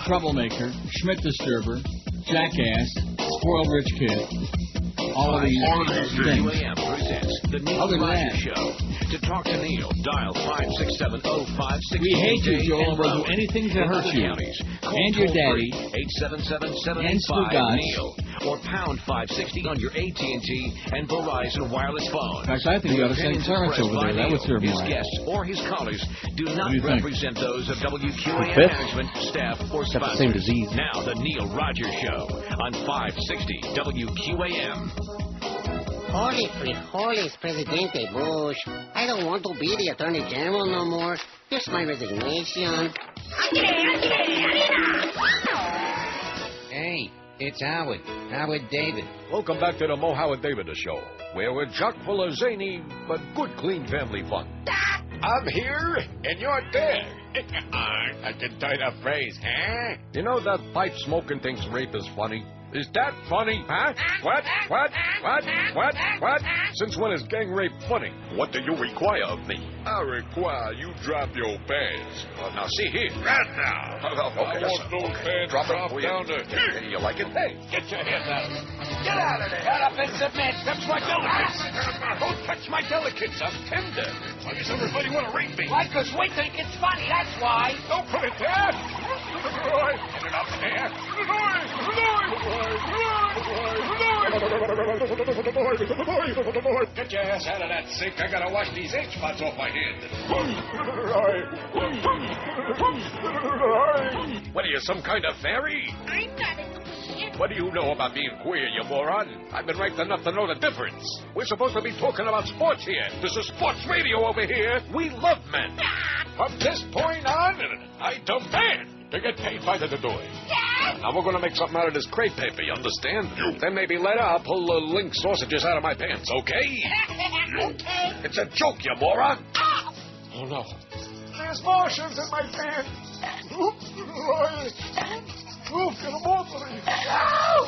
Troublemaker, Schmidt Disturber, Jackass, Spoiled Rich Kid. All of these things. The Neil Rogers Show. To talk to Neil, dial 567-0560. We hate you, Joel, and we'll do anything to hurt you. And your daddy. 877-785-NEIL. Or pound 560 on your AT&T and Verizon wireless phone. Gosh, I think we ought to send Clarence over there. That would serve his more. guests or his callers do not represent those of WQAM management, staff, or sponsors. Same disease. Now, the Neil Rogers Show on 560 WQAM. Holy frijoles, Presidente Bush. I don't want to be the Attorney General no more. Here's my resignation. Hey, it's Howard. Howard David. Welcome back to the Mo Howard David Show, where we're chock full of zany but good, clean family fun. I'm here, and you're there. I can tell that phrase, huh? You know that pipe-smoking thinks rape is funny? Is that funny, huh? What? Since when is gang rape funny? What do you require of me? I require you drop your pants. Now, see here. Right now. Okay, I want those pants drop dropped down there. to... You like it? Hey, Get your hands out of it. Get out of there. Head up and submit. Touch my delicates. Don't touch my delicates. I'm tender. Why does everybody want to rape me? Why? Because we think it's funny, that's why. Don't put it there. Get it up there. Get your ass out of that sink. I gotta wash these ink spots off my hand. What are you, some kind of fairy? I'm not a queer. What do you know about being queer, you moron? I've been raped enough to know the difference. We're supposed to be talking about sports here. This is sports radio over here. We love men. From this point on, I demand to get paid by the door. Now, we're going to make something out of this crepe paper, you understand? Then maybe later I'll pull the link sausages out of my pants, okay? Okay. It's a joke, you moron. Oh, no. There's Martians in my pants. Oof, get them off of me. Ow.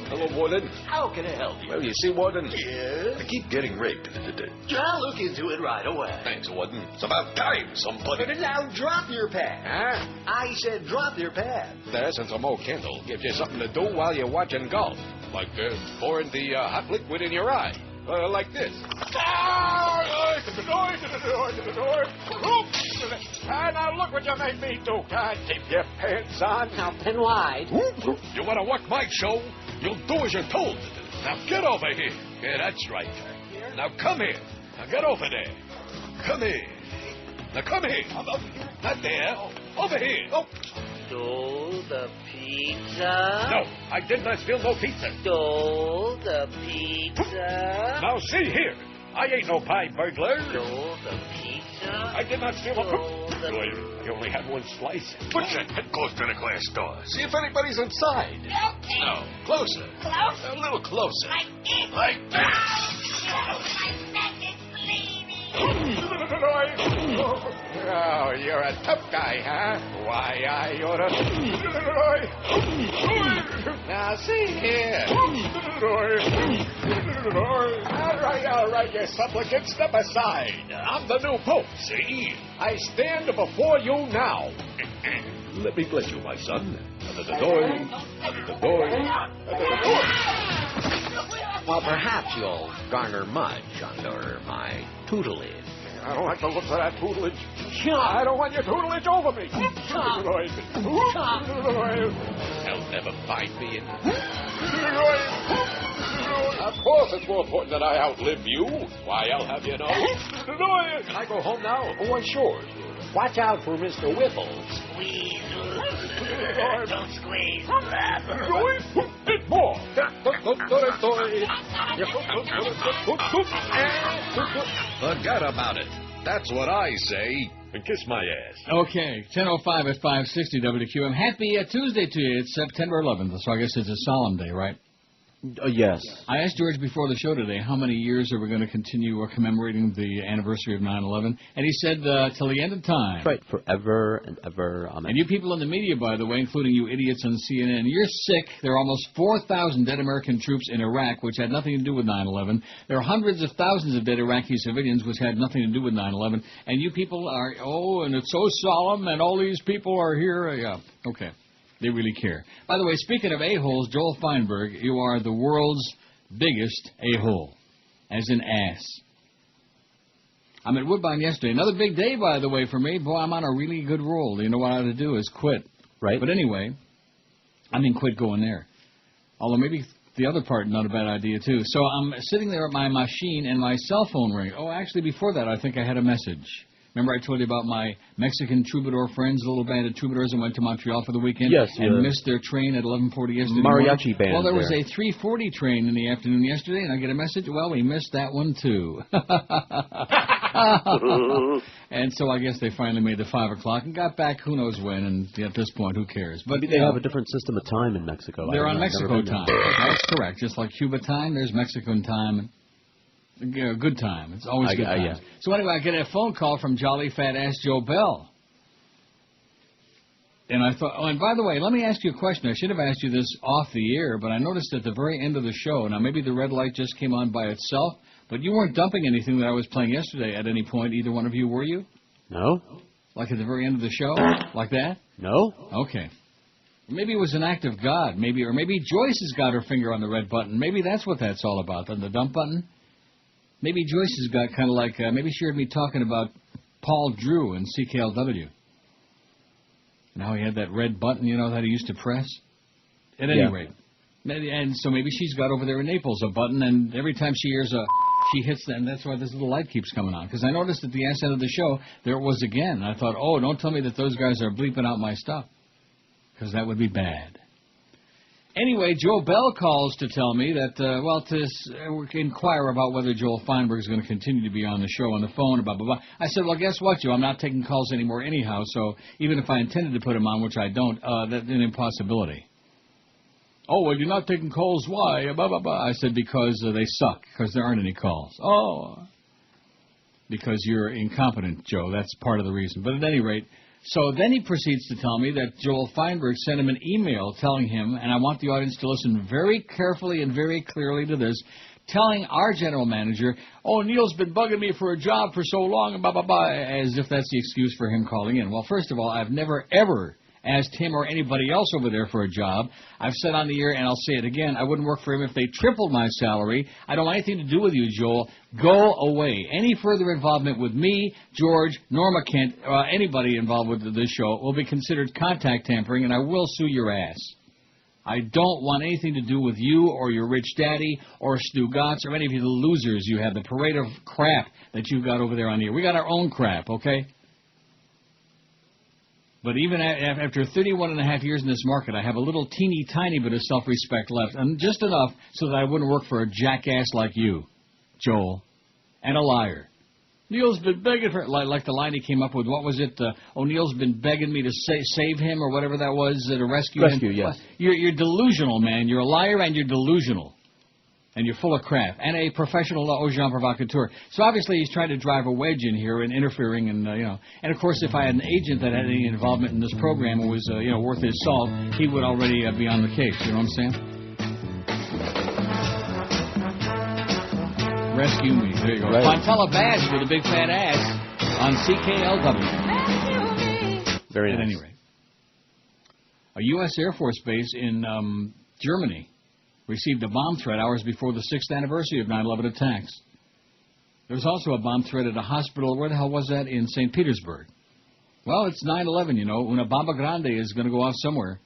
Hello, Warden. How can I help you? Well, you see, Warden, Yes? I keep getting raped. I'll look into it right away. Thanks, Warden. It's about time somebody... Now drop your pad. Huh? I said drop your pad. There, since a Mo Kendall gives you something to do while you're watching golf. Like pouring the hot liquid in your eye. Like this. Now look what you made me do. God, keep your pants on. Now, pen wide. You want to work my show? You'll do as you're told. Now get over here. Yeah, that's right. Now come here. Now get over there. Come here. Now come here. Not there. Over here. Oh. Stole the pizza? No, I did not steal no pizza. Stole the pizza? Now see here. I ain't no pie burglar. Stole the pizza? I did not steal a... I only had one slice. Put your head close to the glass door. See if anybody's inside. Okay. No, closer. Close? A little closer. Like this. Like this. My neck is bleeding. Oh, you're a tough guy, huh? Why, I oughta... Now, see here. All right, you supplicant, step aside. I'm the new pope, see? I stand before you now. Let me bless you, my son. Under the door. Under the door. Under the door. Well, perhaps you'll garner much under my tutelage. I don't like the look of that tutelage. I don't want your tutelage over me. They'll never find me in... Of course it's more important that I outlive you. Why, I'll have you know. Can I go home now? Oh, why, sure. Watch out for Mr. Whipples. Squeeze. Don't squeeze. Bit more. Forget about it. That's what I say. And kiss my ass. Okay, 10:05 at 560 WQM. Happy Tuesday to you. It's September 11th, so I guess it's a solemn day, right? Yes. I asked George before the show today how many years are we going to continue commemorating the anniversary of 9/11, and he said till the end of time. That's right, forever and ever. Amen. And you people in the media, by the way, including you idiots on CNN, you're sick. There are almost 4,000 dead American troops in Iraq, which had nothing to do with 9/11. There are hundreds of thousands of dead Iraqi civilians, which had nothing to do with 9/11. And you people are, and it's so solemn, and all these people are here. Yeah, okay. They really care. By the way, speaking of a-holes, Joel Feinberg, you are the world's biggest a-hole, as in ass. I'm at Woodbine yesterday. Another big day, by the way, for me. Boy, I'm on a really good roll. You know what I ought to do is quit. Right. But anyway, quit going there. Although maybe the other part, not a bad idea, too. So I'm sitting there at my machine, and my cell phone rings. Oh, actually, before that, I think I had a message. Remember I told you about my Mexican troubadour friends, a little band of troubadours that went to Montreal for the weekend? Yes. And missed their train at 11:40 yesterday Mariachi band. Well, there was a 3:40 train in the afternoon yesterday, and I get a message, well, we missed that one, too. And so I guess they finally made the 5 o'clock and got back who knows when, and at this point, who cares? But maybe they have a different system of time in Mexico. They're on Mexico time. That's correct. Just like Cuba time, there's Mexican time. Good time. It's always good time. Yeah. So anyway, I get a phone call from Jolly Fat Ass Joe Bell. And I thought, oh, and by the way, let me ask you a question. I should have asked you this off the air, but I noticed at the very end of the show, now maybe the red light just came on by itself, but you weren't dumping anything that I was playing yesterday at any point, either one of you, were you? No. Like at the very end of the show? Like that? No. Okay. Maybe it was an act of God, or maybe Joyce has got her finger on the red button. Maybe that's what that's all about, on the dump button. Maybe Joyce has got kind of like, maybe she heard me talking about Paul Drew and CKLW. And how he had that red button, that he used to press. At any rate. And so maybe she's got over there in Naples a button, and every time she hears she hits that, and that's why this little light keeps coming on. Because I noticed at the ass end of the show, there it was again. And I thought, oh, don't tell me that those guys are bleeping out my stuff. Because that would be bad. Anyway, Joe Bell calls to tell me that, to inquire about whether Joel Feinberg is going to continue to be on the show on the phone, blah, blah, blah. I said, well, guess what, Joe? I'm not taking calls anymore anyhow, so even if I intended to put him on, which I don't, that's an impossibility. Oh, well, you're not taking calls. Why? Blah, blah, blah. I said, because they suck, because there aren't any calls. Oh, because you're incompetent, Joe. That's part of the reason. But at any rate, so then he proceeds to tell me that Joel Feinberg sent him an email telling him, and I want the audience to listen very carefully and very clearly to this, telling our general manager, oh, Neil's been bugging me for a job for so long, and blah, blah, blah, as if that's the excuse for him calling in. Well, first of all, I've never, ever asked him or anybody else over there for a job. I've said on the air, and I'll say it again, I wouldn't work for him if they tripled my salary. I don't want anything to do with you, Joel. Go away. Any further involvement with me, George, Norma Kent, anybody involved with this show will be considered contact tampering, and I will sue your ass. I don't want anything to do with you or your rich daddy or Stu Gotts or any of you the losers you have, the parade of crap that you've got over there on the air. We got our own crap, okay? But even after 31 and a half years in this market, I have a little teeny tiny bit of self-respect left, and just enough so that I wouldn't work for a jackass like you, Joel, and a liar. Neil's been begging for, like the line he came up with, what was it? Neil's been begging me to save him or whatever that was, to rescue him. Yes. You're delusional, man. You're a liar and you're delusional. And you're full of crap. And a professional agent provocateur. So obviously he's trying to drive a wedge in here and interfering and, And, of course, if I had an agent that had any involvement in this program and was, worth his salt, he would already be on the case. You know what I'm saying? Rescue me. There you go. Right. Fontella Bass with a big fat ass on CKLW. Very nice. At any rate. A U.S. Air Force base in Germany received a bomb threat hours before the 6th anniversary of 9/11 attacks. There was also a bomb threat at a hospital. Where the hell was that? In St. Petersburg. Well, it's 9/11, Una bomba grande is going to go off somewhere.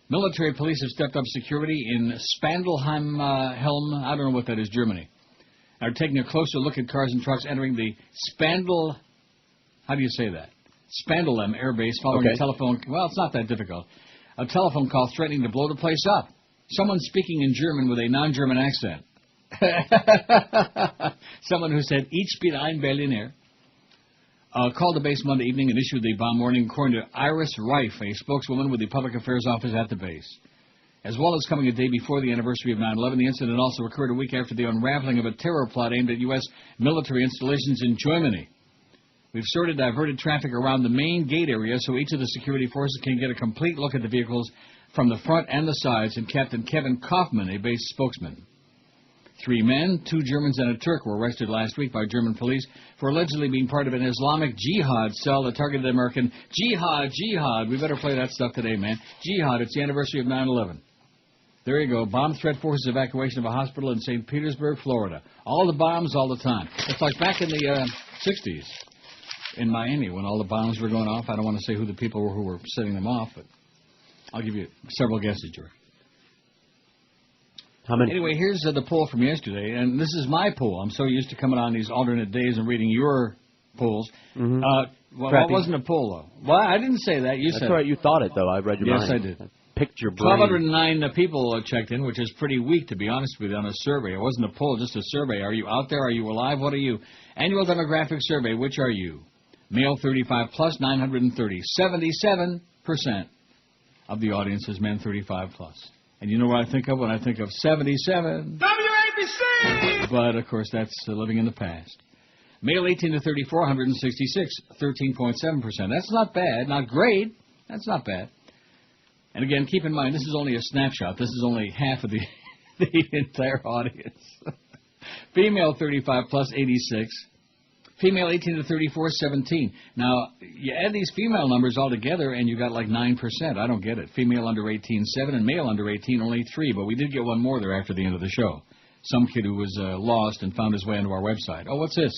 Military police have stepped up security in Spandlheim, Helm, I don't know what that is, Germany. Are taking a closer look at cars and trucks entering the how do you say that? Spandlem Air Base following a telephone, well, it's not that difficult. A telephone call threatening to blow the place up. Someone speaking in German with a non-German accent. Someone who said, Ich bin ein Berliner. Called the base Monday evening and issued the bomb warning, according to Iris Reif, a spokeswoman with the Public Affairs Office at the base. as well as coming a day before the anniversary of 9/11. The incident also occurred a week after the unraveling of a terror plot aimed at U.S. military installations in Germany. We've sort of diverted traffic around the main gate area so each of the security forces can get a complete look at the vehicles from the front and the sides, and Captain Kevin Kaufman, a base spokesman. 3 men, 2 Germans, and a Turk were arrested last week by German police for allegedly being part of an Islamic jihad cell that targeted American jihad. We better play that stuff today, man. Jihad, it's the anniversary of 9/11. There you go. Bomb threat forces evacuation of a hospital in St. Petersburg, Florida. All the bombs all the time. It's like back in the 60s in Miami when all the bombs were going off. I don't want to say who the people were who were setting them off, but I'll give you several guesses, George. How many? Anyway, here's the poll from yesterday, and this is my poll. I'm so used to coming on these alternate days and reading your polls. Mm-hmm. Well, it wasn't a poll, though. Well, I didn't say that. You said That's right. You thought it, though. I read your mind. Yes, I did. Picked your brain. 1,209 people checked in, which is pretty weak, to be honest with you, on a survey. It wasn't a poll, just a survey. Are you out there? Are you alive? What are you? Annual demographic survey, which are you? Male 35 plus, 930. 77% of the audience is men 35 plus. And you know what I think of when I think of 77? WABC! But, of course, that's living in the past. Male 18 to 34, 166, 13.7%. That's not bad. Not great. That's not bad. And again, keep in mind, this is only a snapshot. This is only half of the entire audience. Female 35 plus, 86. Female 18 to 34, 17. Now, you add these female numbers all together, and you got like 9%. I don't get it. Female under 18, 7, and male under 18, only 3. But we did get one more there after the end of the show. Some kid who was lost and found his way onto our website. Oh, what's this?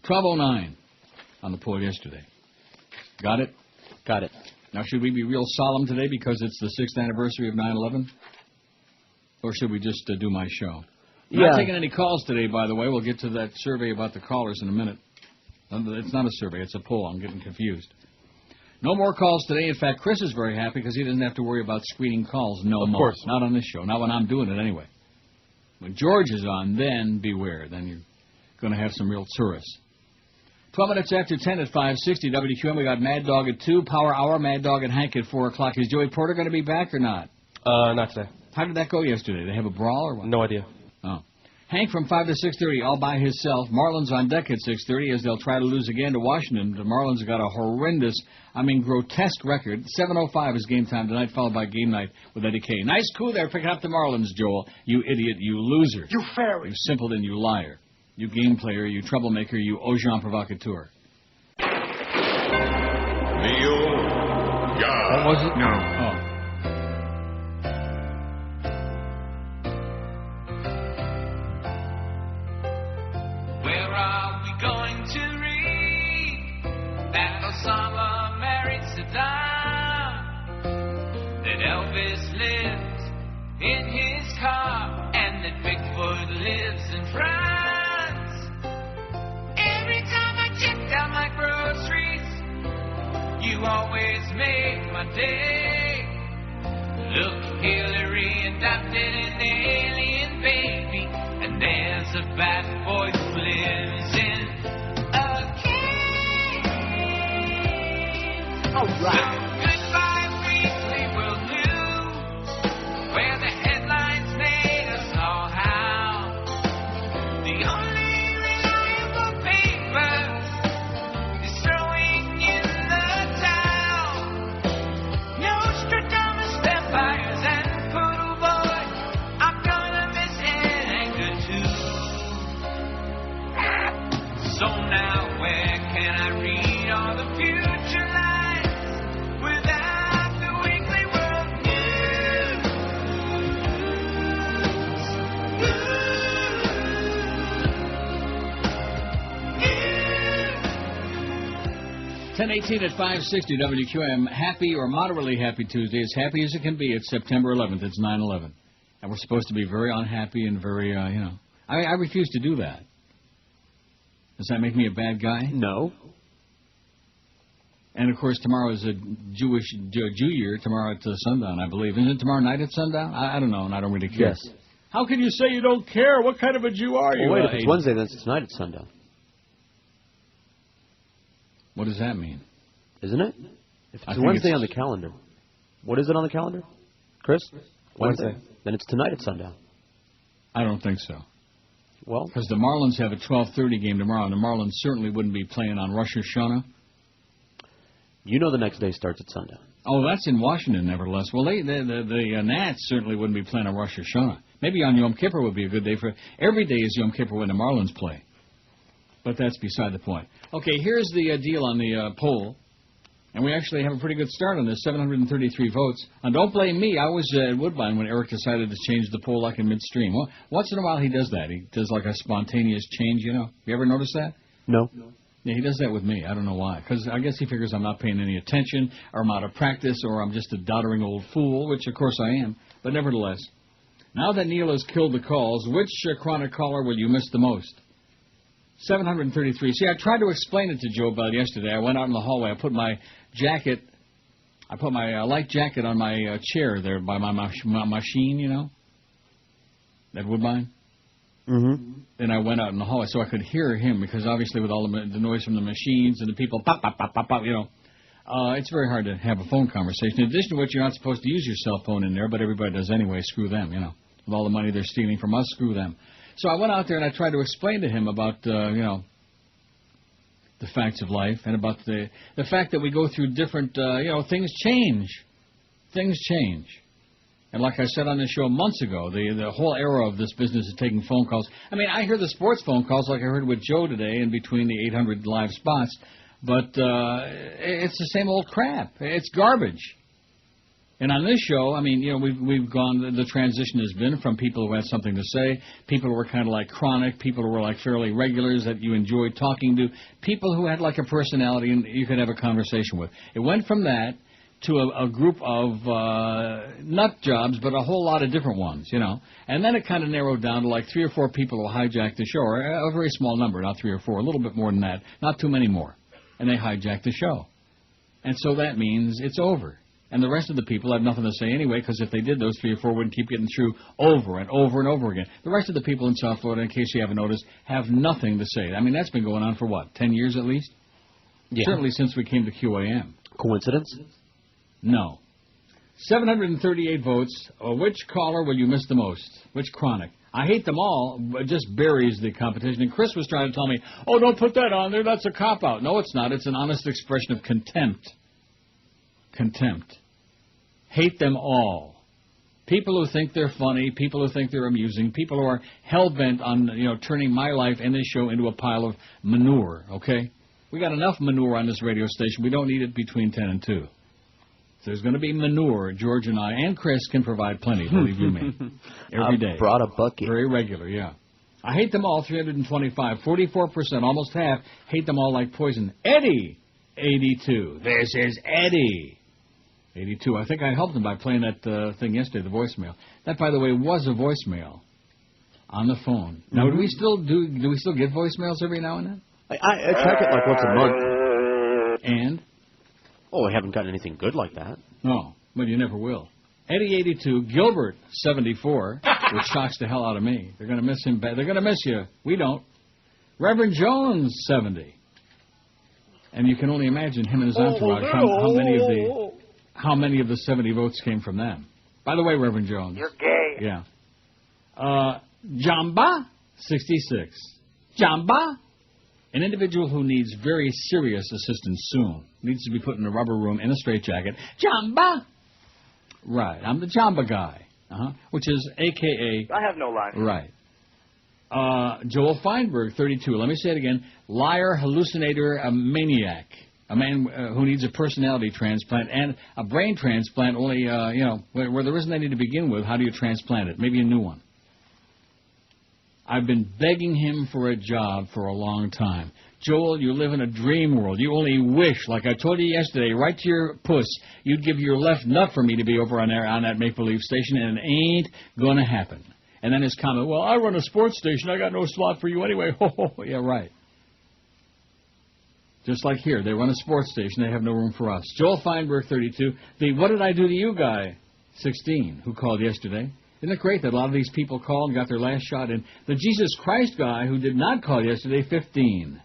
1209 on the poll yesterday. Got it? Got it. Now, should we be real solemn today because it's the 6th anniversary of 9/11? Or should we just do my show? I'm not taking any calls today, by the way. We'll get to that survey about the callers in a minute. It's not a survey. It's a poll. I'm getting confused. No more calls today. In fact, Chris is very happy because he doesn't have to worry about screening calls no more. Of course. Not on this show. Not when I'm doing it anyway. When George is on, then beware. Then you're going to have some real tourists. 12 minutes after 10 at 560 WQM. We got Mad Dog at 2, Power Hour, Mad Dog and Hank at 4 o'clock. Is Joey Porter going to be back or not? Not today. How did that go yesterday? Did they have a brawl or what? No idea. Oh. Hank from 5 to 6:30, all by himself. Marlins on deck at 6:30 as they'll try to lose again to Washington. The Marlins have got a horrendous, grotesque record. 7:05 is game time tonight, followed by game night with Eddie K. Nice coup there picking up the Marlins, Joel. You idiot, you loser. You fairy. You simpleton, you liar. You game player, you troublemaker, you agent provocateur. Neil Young. What was it? No. Oh. Where are we going to read that Osama married Saddam? That Elvis lives in his car and that Bigfoot lives in France. Every time I check out my groceries, you always make my day. Look, Hillary adopted an alien baby, and there's a bad boy who lives in a cave. All right. So goodbye, Weekly World News, where the headlines made us all howl. The only reliable paper is throwing in the towel. Nostradamus, vampires, and poodle boy. I'm gonna miss Anchor too. So now where can I read all the future lines without the Weekly World News? 10:18 at 560 WQM. Happy or moderately happy Tuesday. As happy as it can be. It's September 11th. It's 9/11. And we're supposed to be very unhappy and very, I refuse to do that. Does that make me a bad guy? No. And, of course, tomorrow is a Jew year, tomorrow at sundown, I believe. Isn't it tomorrow night at sundown? I don't know, and I don't really care. Yes. How can you say you don't care? What kind of a Jew are you? Well, wait, if it's Wednesday, then it's tonight at sundown. What does that mean? Isn't it? If it's Wednesday on the calendar. What is it on the calendar, Chris? Wednesday. Then it's tonight at sundown. I don't think so. Well, because the Marlins have a 12:30 game tomorrow, and the Marlins certainly wouldn't be playing on Rosh Hashanah. You know the next day starts at sundown. Oh, that's in Washington, nevertheless. Well, the Nats certainly wouldn't be playing on Rosh Hashanah. Maybe on Yom Kippur would be a good day for. Every day is Yom Kippur when the Marlins play. But that's beside the point. Okay, here's the deal on the poll. And we actually have a pretty good start on this, 733 votes. And don't blame me. I was at Woodbine when Eric decided to change the poll like in midstream. Well, once in a while he does that. He does like a spontaneous change, you know. You ever notice that? No. Yeah, he does that with me. I don't know why. Because I guess he figures I'm not paying any attention, or I'm out of practice, or I'm just a doddering old fool, which of course I am. But nevertheless, now that Neil has killed the calls, which chronic caller will you miss the most? 733. See, I tried to explain it to Joe Bell yesterday. I went out in the hallway. I put my jacket, light jacket on my chair there by my machine, you know, at Woodbine. Mm-hmm. Then I went out in the hallway so I could hear him, because obviously with all the noise from the machines and the people pop, pop, pop, pop, pop, you know, it's very hard to have a phone conversation. In addition to which, you're not supposed to use your cell phone in there, but everybody does anyway. Screw them, you know. With all the money they're stealing from us, screw them. So I went out there and I tried to explain to him about, you know, the facts of life, and about the fact that we go through different, you know, things change. Things change. And like I said on the show months ago, the whole era of this business is taking phone calls. I mean, I hear the sports phone calls like I heard with Joe today in between the 800 live spots, but it's the same old crap. It's garbage. And on this show, I mean, you know, we've gone, the transition has been from people who had something to say, people who were kind of like chronic, people who were like fairly regulars that you enjoyed talking to, people who had like a personality and you could have a conversation with. It went from that to a group of nut jobs, but a whole lot of different ones, you know. And then it kind of narrowed down to like 3 or 4 people who hijacked the show, or a very small number, not 3 or 4, a little bit more than that, not too many more. And they hijacked the show. And so that means it's over. And the rest of the people have nothing to say anyway, because if they did, those 3 or 4 wouldn't keep getting through over and over and over again. The rest of the people in South Florida, in case you haven't noticed, have nothing to say. I mean, that's been going on for what, 10 years at least? Yeah. Certainly since we came to QAM. Coincidence? No. 738 votes. Which caller will you miss the most? Which chronic? I hate them all, but it just buries the competition. And Chris was trying to tell me, oh, don't put that on there, that's a cop-out. No, it's not. It's an honest expression of contempt. Contempt. Hate them all. People who think they're funny, people who think they're amusing, people who are hell-bent on, you know, turning my life and this show into a pile of manure, okay? We got enough manure on this radio station. We don't need it between 10 and 2. If there's going to be manure, George and I and Chris can provide plenty, believe you me. Every day. I brought a bucket. Very regular, yeah. I hate them all, 325. 44%, almost half, hate them all like poison. Eddie, 82. This is Eddie. 82. I think I helped him by playing that thing yesterday, the voicemail. That, by the way, was a voicemail on the phone. Now, do we still get voicemails every now and then? I check it like once a month. And? Oh, I haven't gotten anything good like that. No, but you never will. Eddie, 82. Gilbert, 74, which shocks the hell out of me. They're going to miss him. They're going to miss you. We don't. Reverend Jones, 70. And you can only imagine him and his entourage, how many of the 70 votes came from them. By the way, Reverend Jones. You're gay. Yeah. Jamba, 66. Jamba, an individual who needs very serious assistance soon. Needs to be put in a rubber room in a straitjacket. Jamba. Right. I'm the Jamba guy. Which is A.K.A. I have no line. Right. Joel Feinberg, 32. Let me say it again. Liar, hallucinator, a maniac. A man who needs a personality transplant and a brain transplant, only, you know, where there isn't any to begin with. How do you transplant it? Maybe a new one. I've been begging him for a job for a long time. Joel, you live in a dream world. You only wish, like I told you yesterday, right to your puss, you'd give your left nut for me to be over on there on that Maple Leaf station, and it ain't going to happen. And then his comment, well, I run a sports station. I got no slot for you anyway. Yeah, right. Just like here, they run a sports station. They have no room for us. Joel Feinberg, 32. The what did I do to you guy, 16, who called yesterday. Isn't it great that a lot of these people called and got their last shot in? The Jesus Christ guy who did not call yesterday, 15.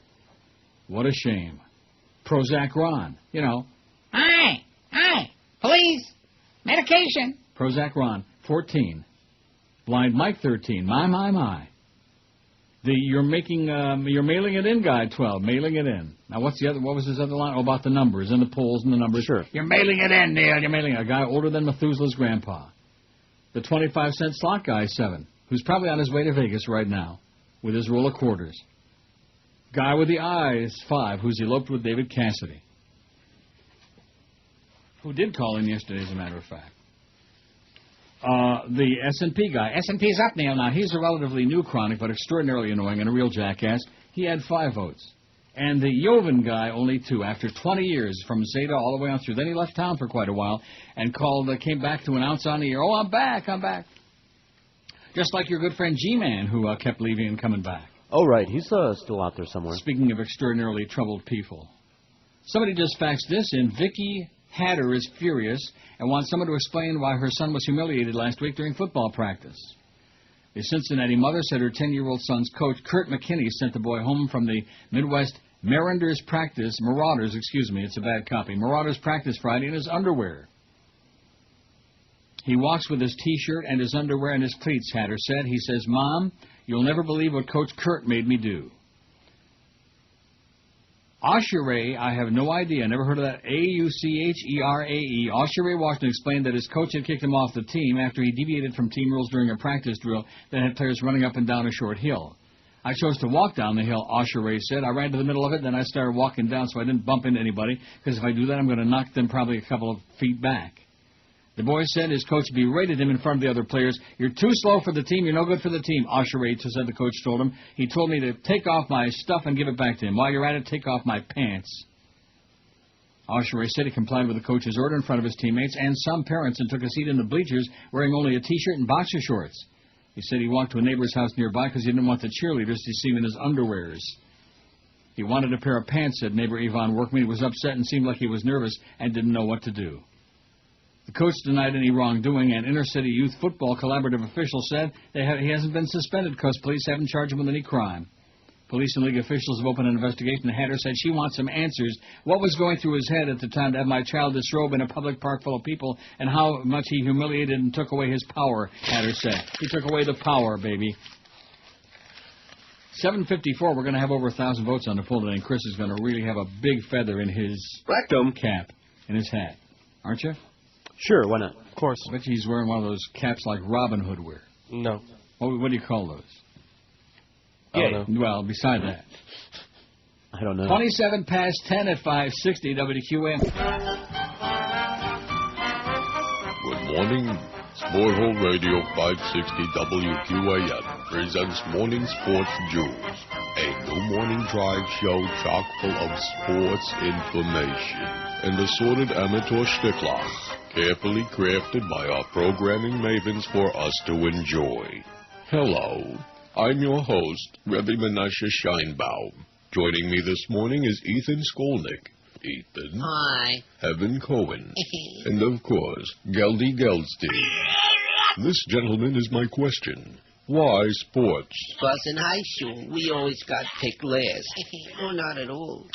What a shame. Prozac Ron, you know. Hi, please, medication. Prozac Ron, 14. Blind Mike, 13. My. You're mailing it in guy, 12. Mailing it in. Now, what was his other line? Oh, about the numbers and the polls and the numbers. Sure. You're mailing it in, Neil. You're mailing it. A guy older than Methuselah's grandpa. The 25-cent slot guy, 7, who's probably on his way to Vegas right now with his roll of quarters. Guy with the eyes, 5, who's eloped with David Cassidy, who did call in yesterday, as a matter of fact. The S&P guy. S&P's up, Neil. Now, he's a relatively new chronic, but extraordinarily annoying and a real jackass. He had 5 votes. And the Joven guy, only 2, after 20 years, from Zeta all the way on through. Then he left town for quite a while and came back to announce on the air, oh, I'm back. Just like your good friend G-Man, who kept leaving and coming back. Oh, right. He's still out there somewhere. Speaking of extraordinarily troubled people. Somebody just faxed this in. Vicky Hatter is furious and wants someone to explain why her son was humiliated last week during football practice. The Cincinnati mother said her 10-year-old son's coach, Kurt McKinney, sent the boy home from the Midwest Marauders practice Friday in his underwear. He walks with his T-shirt and his underwear and his cleats, Hatter said. He says, Mom, you'll never believe what Coach Kurt made me do. Oshere, I have no idea. Never heard of that. Aucherae. Oshere Washington explained that his coach had kicked him off the team after he deviated from team rules during a practice drill that had players running up and down a short hill. I chose to walk down the hill, Oshere said. I ran to the middle of it, then I started walking down so I didn't bump into anybody, because if I do that, I'm going to knock them probably a couple of feet back. The boy said his coach berated him in front of the other players. You're too slow for the team. You're no good for the team, Oshere said the coach told him. He told me to take off my stuff and give it back to him. While you're at it, take off my pants. Oshere said he complied with the coach's order in front of his teammates and some parents and took a seat in the bleachers wearing only a T-shirt and boxer shorts. He said he walked to a neighbor's house nearby because he didn't want the cheerleaders to see him in his underwears. He wanted a pair of pants, said neighbor Yvonne Workman. He was upset and seemed like he was nervous and didn't know what to do. The coach denied any wrongdoing, and Inner City Youth Football Collaborative officials said he hasn't been suspended because police haven't charged him with any crime. Police and league officials have opened an investigation. Hatter said she wants some answers. What was going through his head at the time to have my child disrobe in a public park full of people, and how much he humiliated and took away his power, Hatter said. He took away the power, baby. 7:54, we're going to have over 1,000 votes on the poll today, and Chris is going to really have a big feather in his rectum cap, in his hat. Aren't you? Sure, why not? Of course. I bet you he's wearing one of those caps like Robin Hood wear. No. What do you call those? I don't know. Well, beside that. I don't know. 27 past 10 at 560 WQAM. Good morning. Sport Hole Radio 560 WQAM presents Morning Sports Jewels, a new morning drive show chock full of sports information and assorted amateur shtickler, carefully crafted by our programming mavens for us to enjoy. Hello, I'm your host, Rebbe Menashe Scheinbaum. Joining me this morning is Ethan Skolnick. Ethan. Hi. Evan Cohen. And, of course, Geldy Geldstein. This, gentlemen, is my question. Why sports? Because in high school, we always got picked last. No, not at all.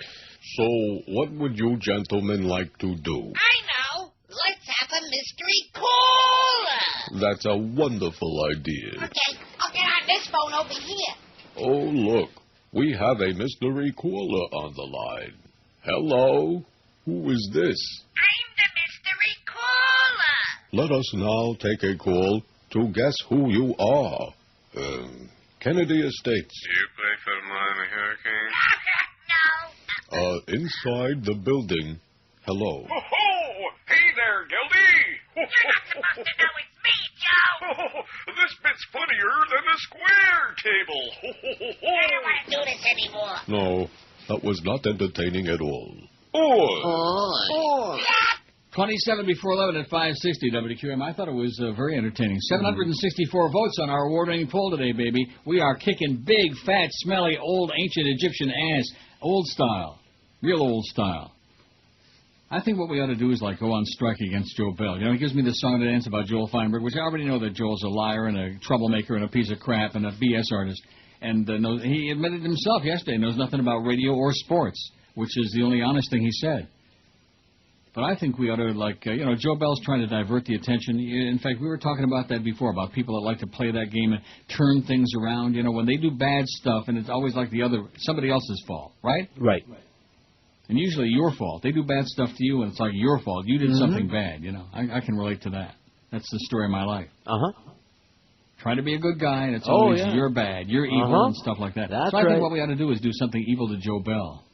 So, what would you gentlemen like to do? I know. Let's have a mystery caller. That's a wonderful idea. Okay, I'll get on this phone over here. Oh, look. We have a mystery caller on the line. Hello? Who is this? I'm the mystery caller. Let us now take a call to guess who you are. Kennedy Estates. Do you play for the Miami Hurricanes? No. Inside the building. Hello. Oh, hey there, Geldy. You're not supposed to know it's me, Joe. Oh, this bit's funnier than the square table. I don't want to do this anymore. No, that was not entertaining at all. Oh. 27 before 11 at 560 WQM. I thought it was very entertaining. 764 votes on our award-winning poll today, baby. We are kicking big, fat, smelly, old, ancient Egyptian ass. Old style. Real old style. I think what we ought to do is, like, go on strike against Joe Bell. You know, he gives me this song to dance about Joel Feinberg, which I already know that Joel's a liar and a troublemaker and a piece of crap and a BS artist. And he admitted himself yesterday, knows nothing about radio or sports, which is the only honest thing he said. But I think we ought to, like, Joe Bell's trying to divert the attention. In fact, we were talking about that before, about people that like to play that game and turn things around. When they do bad stuff, and it's always like somebody else's fault, right? Right. And usually your fault. They do bad stuff to you, and it's like your fault. You did something bad, I can relate to that. That's the story of my life. Uh-huh. Try to be a good guy, and it's always you're bad, you're evil, and stuff like that. That's so I think what we ought to do is do something evil to Joe Bell.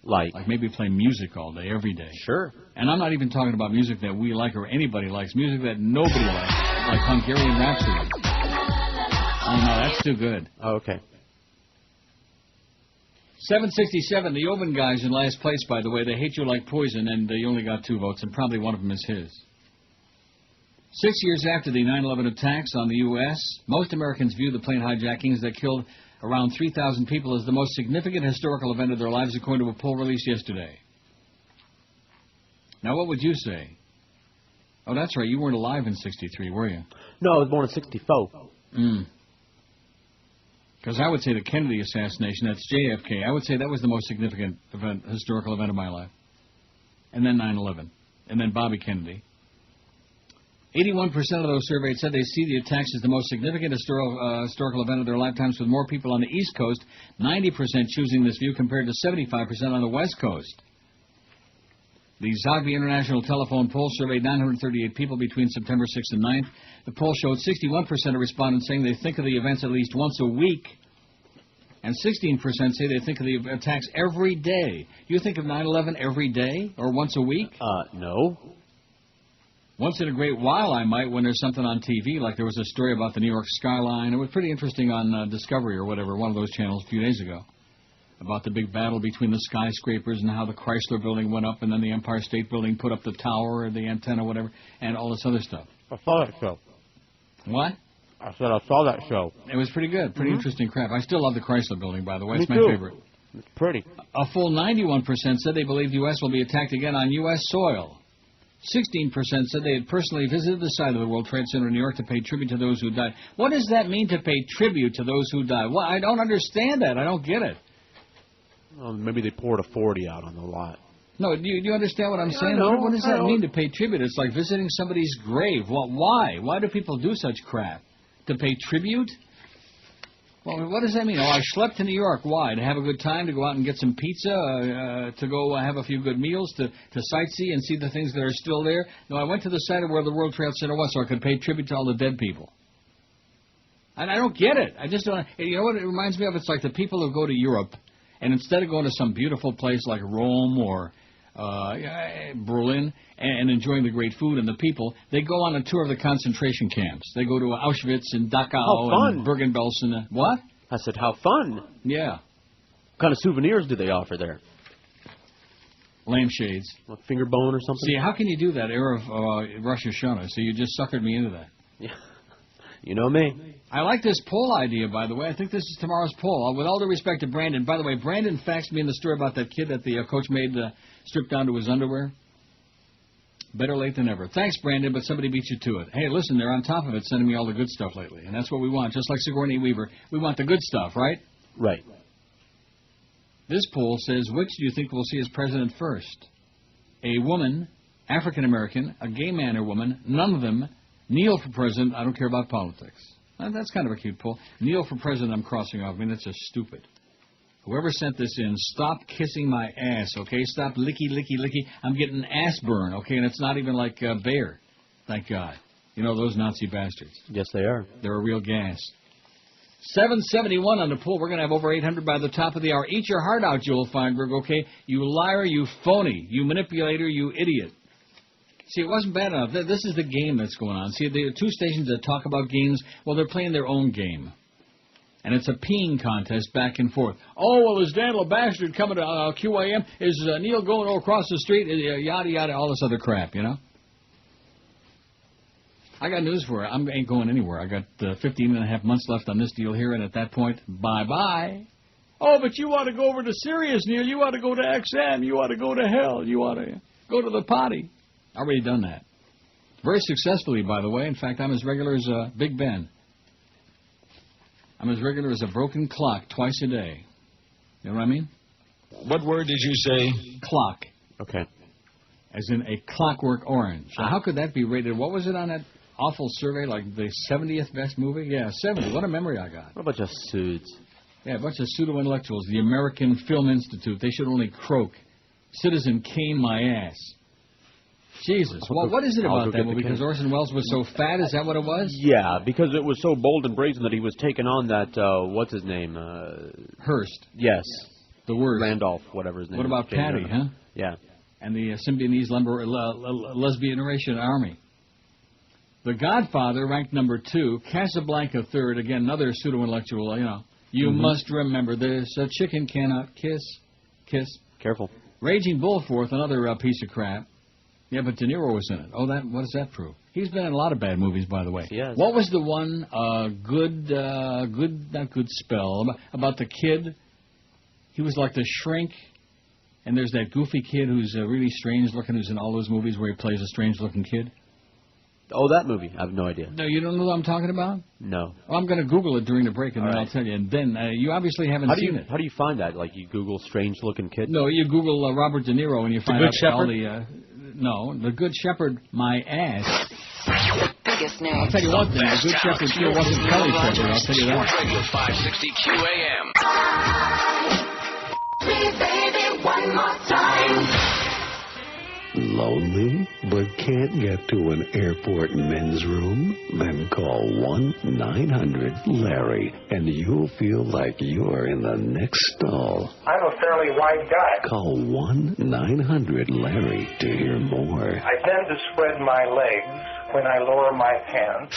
Like maybe play music all day, every day. Sure. And I'm not even talking about music that we like or anybody likes. Music that nobody likes, like Hungarian Rhapsody. Oh, no, that's too good. Oh, okay. 767, the Oven guy's in last place, by the way. They hate you like poison, and you only got 2 votes, and probably one of them is his. 6 years after the 9/11 attacks on the U.S., most Americans view the plane hijackings that killed around 3,000 people as the most significant historical event of their lives, according to a poll released yesterday. Now, what would you say? Oh, that's right. You weren't alive in 63, were you? No, I was born in 64. Because I would say the Kennedy assassination, that's JFK, I would say that was the most significant historical event of my life. And then 9/11. And then Bobby Kennedy. 81% of those surveyed said they see the attacks as the most significant historical event of their lifetimes, with more people on the East Coast, 90% choosing this view compared to 75% on the West Coast. The Zogby International Telephone Poll surveyed 938 people between September 6th and 9th. The poll showed 61% of respondents saying they think of the events at least once a week, and 16% say they think of the attacks every day. You think of 9/11 every day or once a week? No. Once in a great while, I might, when there's something on TV, like there was a story about the New York skyline. It was pretty interesting on Discovery or whatever, one of those channels a few days ago, about the big battle between the skyscrapers and how the Chrysler Building went up and then the Empire State Building put up the tower or the antenna, whatever, and all this other stuff. I saw that show. What? I said I saw that show. It was pretty good, pretty interesting crap. I still love the Chrysler Building, by the way. It's Me my too. favorite. It's pretty. A full 91% said they believe the U.S. will be attacked again on U.S. soil. 16% said they had personally visited the site of the World Trade Center in New York to pay tribute to those who died. What does that mean, to pay tribute to those who died? Well, I don't understand that. I don't get it. Well, maybe they poured a 40 out on the lot. No, do you understand what I'm saying? I know, What does that mean, to pay tribute? It's like visiting somebody's grave. Well, why? Why do people do such crap? To pay tribute? Well, what does that mean? Oh, I slept in New York. Why? To have a good time, to go out and get some pizza, to go have a few good meals, to sightsee and see the things that are still there? No, I went to the site of where the World Trade Center was so I could pay tribute to all the dead people. And I don't get it. I just don't. You know what it reminds me of? It's like the people who go to Europe, and instead of going to some beautiful place like Rome or Berlin and enjoying the great food and the people, they go on a tour of the concentration camps. They go to Auschwitz and Dachau and Bergen-Belsen. What? I said, how fun. Yeah. What kind of souvenirs do they offer there? Lampshades. A finger bone or something? See, how can you do that, era of Rosh Hashanah? So you just suckered me into that. Yeah. You know me. I like this poll idea, by the way. I think this is tomorrow's poll. With all due respect to Brandon. By the way, Brandon faxed me in the story about that kid that the coach made stripped down to his underwear. Better late than never. Thanks, Brandon, but somebody beat you to it. Hey, listen, they're on top of it, sending me all the good stuff lately. And that's what we want. Just like Sigourney Weaver. We want the good stuff, right? Right. This poll says, which do you think we'll see as president first? A woman, African-American, a gay man or woman, none of them, kneel for president, I don't care about politics. That's kind of a cute poll. Kneel for president, I'm crossing off. I mean, that's just stupid. Whoever sent this in, stop kissing my ass, okay? Stop licky, licky, licky. I'm getting ass burn, okay? And it's not even like Bayer, thank God. You know, those Nazi bastards. Yes, they are. They're a real gas. 771 on the poll. We're going to have over 800 by the top of the hour. Eat your heart out, Joel Feinberg, okay? You liar, you phony, you manipulator, you idiot. See, it wasn't bad enough. This is the game that's going on. See, there are two stations that talk about games. Well, they're playing their own game. And it's a peeing contest back and forth. Oh, well, is Dan LeBastard coming to QAM? Is Neil going across the street? Yada, yada, all this other crap, you know? I got news for you. I ain't going anywhere. I got 15 and a half months left on this deal here, and at that point, bye-bye. Oh, but you ought to go over to Sirius, Neil. You ought to go to XM. You ought to go to hell. You ought to go to the potty. Already done that. Very successfully, by the way. In fact, I'm as regular as Big Ben. I'm as regular as a broken clock twice a day. You know what I mean? What word did you say? Clock. Okay. As in A Clockwork Orange. Now, how could that be rated? What was it on that awful survey? Like the 70th best movie? Yeah, 70. What a memory I got. What a bunch of suits. Yeah, a bunch of pseudo-intellectuals. The American Film Institute. They should only croak. Citizen Kane my ass. Jesus. Well, what is it about that movie? Because Orson Welles was so fat? Is that what it was? Yeah, because it was so bold and brazen that he was taking on that, what's his name? Hearst. Yes. The word. Randolph, whatever his name What is. about Patty, huh? Yeah. And the Symbionese Lesbian Army. The Godfather ranked number 2. Casablanca third. Again, another pseudo-intellectual, you know. You must remember this. A chicken cannot kiss. Careful. Raging Bull fourth. Another piece of crap. Yeah, but De Niro was in it. Oh, what does that prove? He's been in a lot of bad movies, by the way. Yes. What was the one, not good spell, about the kid? He was like the shrink, and there's that goofy kid who's really strange-looking, who's in all those movies where he plays a strange-looking kid. Oh, that movie. I have no idea. No, you don't know what I'm talking about? No. Well, I'm going to Google it during the break, and then I'll tell you. And then you obviously haven't seen it. How do you find that? Like, you Google strange-looking kid? No, you Google Robert De Niro, and you find Good out Shepherd? all the... No, The Good Shepherd, my ass. Biggest name. I'll tell you one thing, The Good Shepherd sure wasn't Kelly Shepherd, I'll tell you that. Sports Radio 560 QAM. Please, baby, one more time. Lonely, but can't get to an airport men's room? Then call 1-900-LARRY, and you'll feel like you're in the next stall. I'm a fairly wide guy. Call 1-900-LARRY to hear more. I tend to spread my legs when I lower my pants.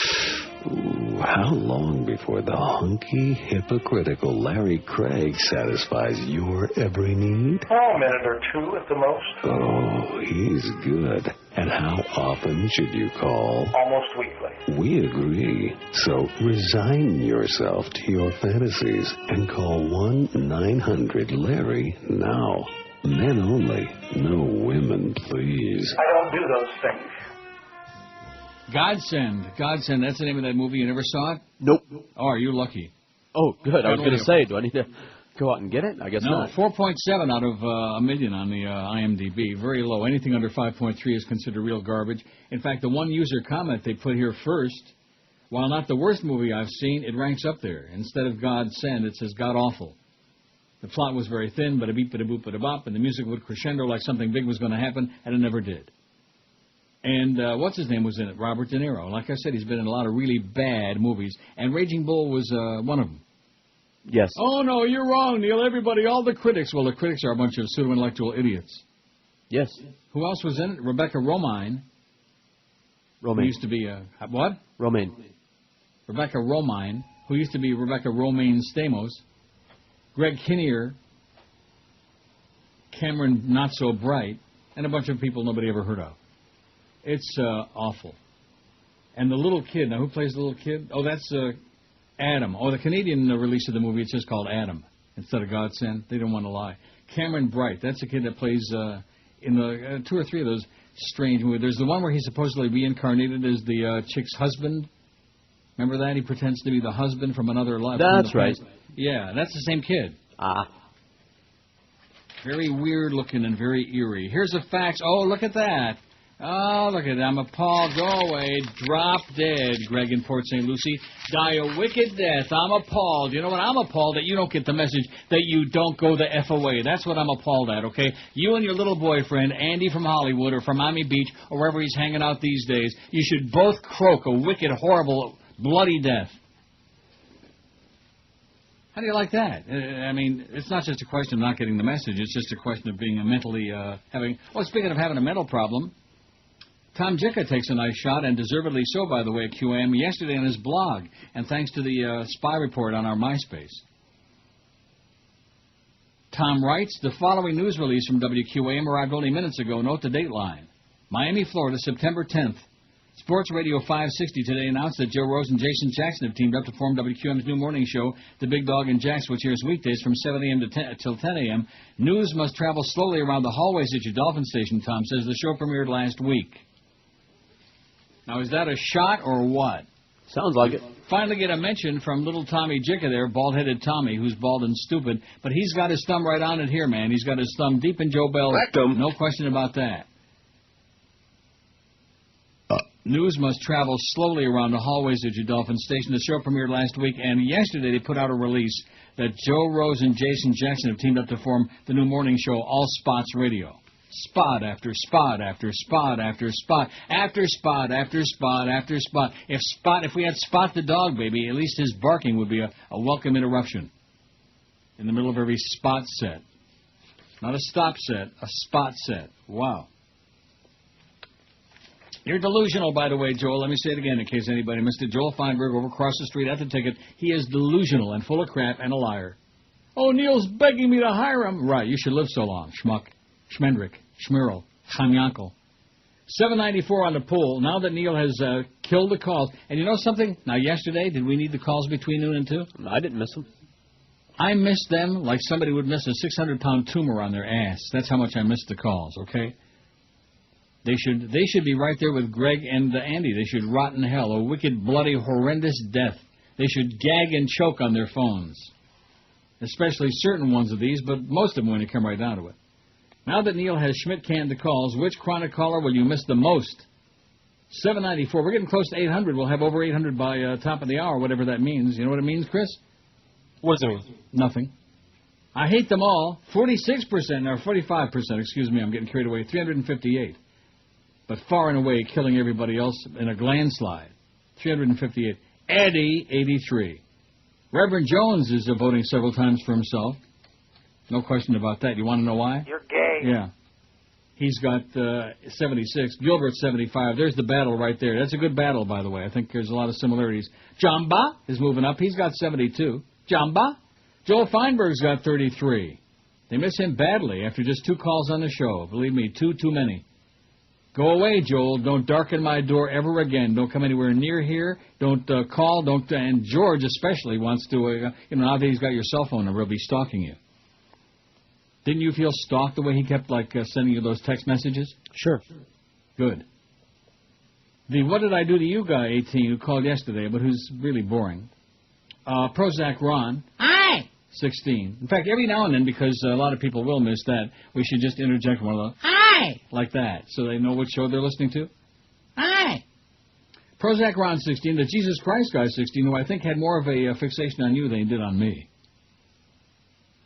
Ooh, how long before the hunky, hypocritical Larry Craig satisfies your every need? Oh, a minute or two at the most. Oh, he's good. And how often should you call? Almost weekly. We agree. So resign yourself to your fantasies and call 1-900-LARRY now. Men only. No women, please. I don't do those things. Godsend, that's the name of that movie. You never saw it? Nope. Oh, are you lucky? Oh, good. I was going to say, do I need to go out and get it? I guess no, not. 4.7 out of a million on the IMDb. Very low. Anything under 5.3 is considered real garbage. In fact, the one user comment they put here first, while not the worst movie I've seen, it ranks up there. Instead of Godsend, it says God Awful. The plot was very thin, but a beep, but a boop, but a bop, and the music would crescendo like something big was going to happen, and it never did. And what's his name was in it? Robert De Niro. Like I said, he's been in a lot of really bad movies, and Raging Bull was one of them. Yes. Oh, no, you're wrong, Neil. Everybody, all the critics. Well, the critics are a bunch of pseudo-intellectual idiots. Yes. Who else was in it? Rebecca Romijn. Who used to be what? Romaine. Rebecca Romijn, who used to be Rebecca Romaine Stamos. Greg Kinnear. Cameron Not So Bright. And a bunch of people nobody ever heard of. It's awful. And the little kid, now who plays the little kid? Oh, that's Adam. Oh, the Canadian release of the movie, it's just called Adam instead of Godsend. They didn't want to lie. Cameron Bright, that's the kid that plays in the 2 or 3 of those strange movies. There's the one where he's supposedly reincarnated as the chick's husband. Remember that? He pretends to be the husband from another life. That's right. Yeah, that's the same kid. Ah. Very weird looking and very eerie. Here's the facts. Oh, look at that. Oh, look at that. I'm appalled. Go away. Drop dead, Greg in Port St. Lucie. Die a wicked death. I'm appalled. You know what? I'm appalled that you don't get the message that you don't go the F away. That's what I'm appalled at, okay? You and your little boyfriend, Andy from Hollywood or from Miami Beach or wherever he's hanging out these days, you should both croak a wicked, horrible, bloody death. How do you like that? I mean, it's not just a question of not getting the message. It's just a question of being mentally having... Well, speaking of having a mental problem... Tom Jicka takes a nice shot, and deservedly so, by the way, at QAM, yesterday on his blog, and thanks to the spy report on our MySpace. Tom writes, the following news release from WQAM arrived only minutes ago. Note the date line. Miami, Florida, September 10th. Sports Radio 560 today announced that Joe Rose and Jason Jackson have teamed up to form WQAM's new morning show, The Big Dog and Jax, which airs weekdays from 7 a.m. till 10 a.m. News must travel slowly around the hallways at your Dolphin station, Tom says. The show premiered last week. Now, is that a shot or what? Sounds like it. Finally get a mention from little Tommy Jicka there, bald-headed Tommy, who's bald and stupid. But he's got his thumb right on it here, man. He's got his thumb deep in Joe Bell. Rectum. No question about that. News must travel slowly around the hallways of your Dolphin station. The show premiered last week, and yesterday they put out a release that Joe Rose and Jason Jackson have teamed up to form the new morning show, All Spots Radio. Spot after spot after spot after spot after spot after spot after spot. If we had Spot the dog, baby, at least his barking would be a welcome interruption in the middle of every spot set. Not a stop set, a spot set. Wow. You're delusional, by the way, Joel. Let me say it again in case anybody missed it. Joel Feinberg over across the street at the ticket. He is delusional and full of crap and a liar. Oh, Neil's begging me to hire him. Right, you should live so long, schmuck. Schmendrick, Schmirl, Chamyankel. 794 on the poll. Now that Neil has killed the calls. And you know something? Now, yesterday, did we need the calls between noon and 2? I didn't miss them. I missed them like somebody would miss a 600-pound tumor on their ass. That's how much I missed the calls, okay? They should be right there with Greg and Andy. They should rot in hell, a wicked, bloody, horrendous death. They should gag and choke on their phones, especially certain ones of these, but most of them when you come right down to it. Now that Neil has Schmidt canned the calls, which chronic caller will you miss the most? 794. We're getting close to 800. We'll have over 800 by top of the hour, whatever that means. You know what it means, Chris? What does it mean? Nothing. I hate them all. 46%, or 45%, excuse me, I'm getting carried away. 358. But far and away killing everybody else in a landslide. 358. Eddie, 83. Reverend Jones is voting several times for himself. No question about that. You want to know why? You're gay. Yeah. He's got 76. Gilbert, 75. There's the battle right there. That's a good battle, by the way. I think there's a lot of similarities. Jamba is moving up. He's got 72. Jamba. Joel Feinberg's got 33. They miss him badly after just 2 calls on the show. Believe me, too many. Go away, Joel. Don't darken my door ever again. Don't come anywhere near here. Don't call. Don't. And George especially wants to. Now that he's got your cell phone number, he'll be stalking you. Didn't you feel stalked the way he kept sending you those text messages? Sure. Good. The What Did I Do to You guy, 18, who called yesterday, but who's really boring. Prozac Ron. Hi. 16. In fact, every now and then, because a lot of people will miss that, we should just interject one of those. Hi. Like that, so they know what show they're listening to. Hi. Prozac Ron, 16. The Jesus Christ guy, 16, who I think had more of a fixation on you than he did on me.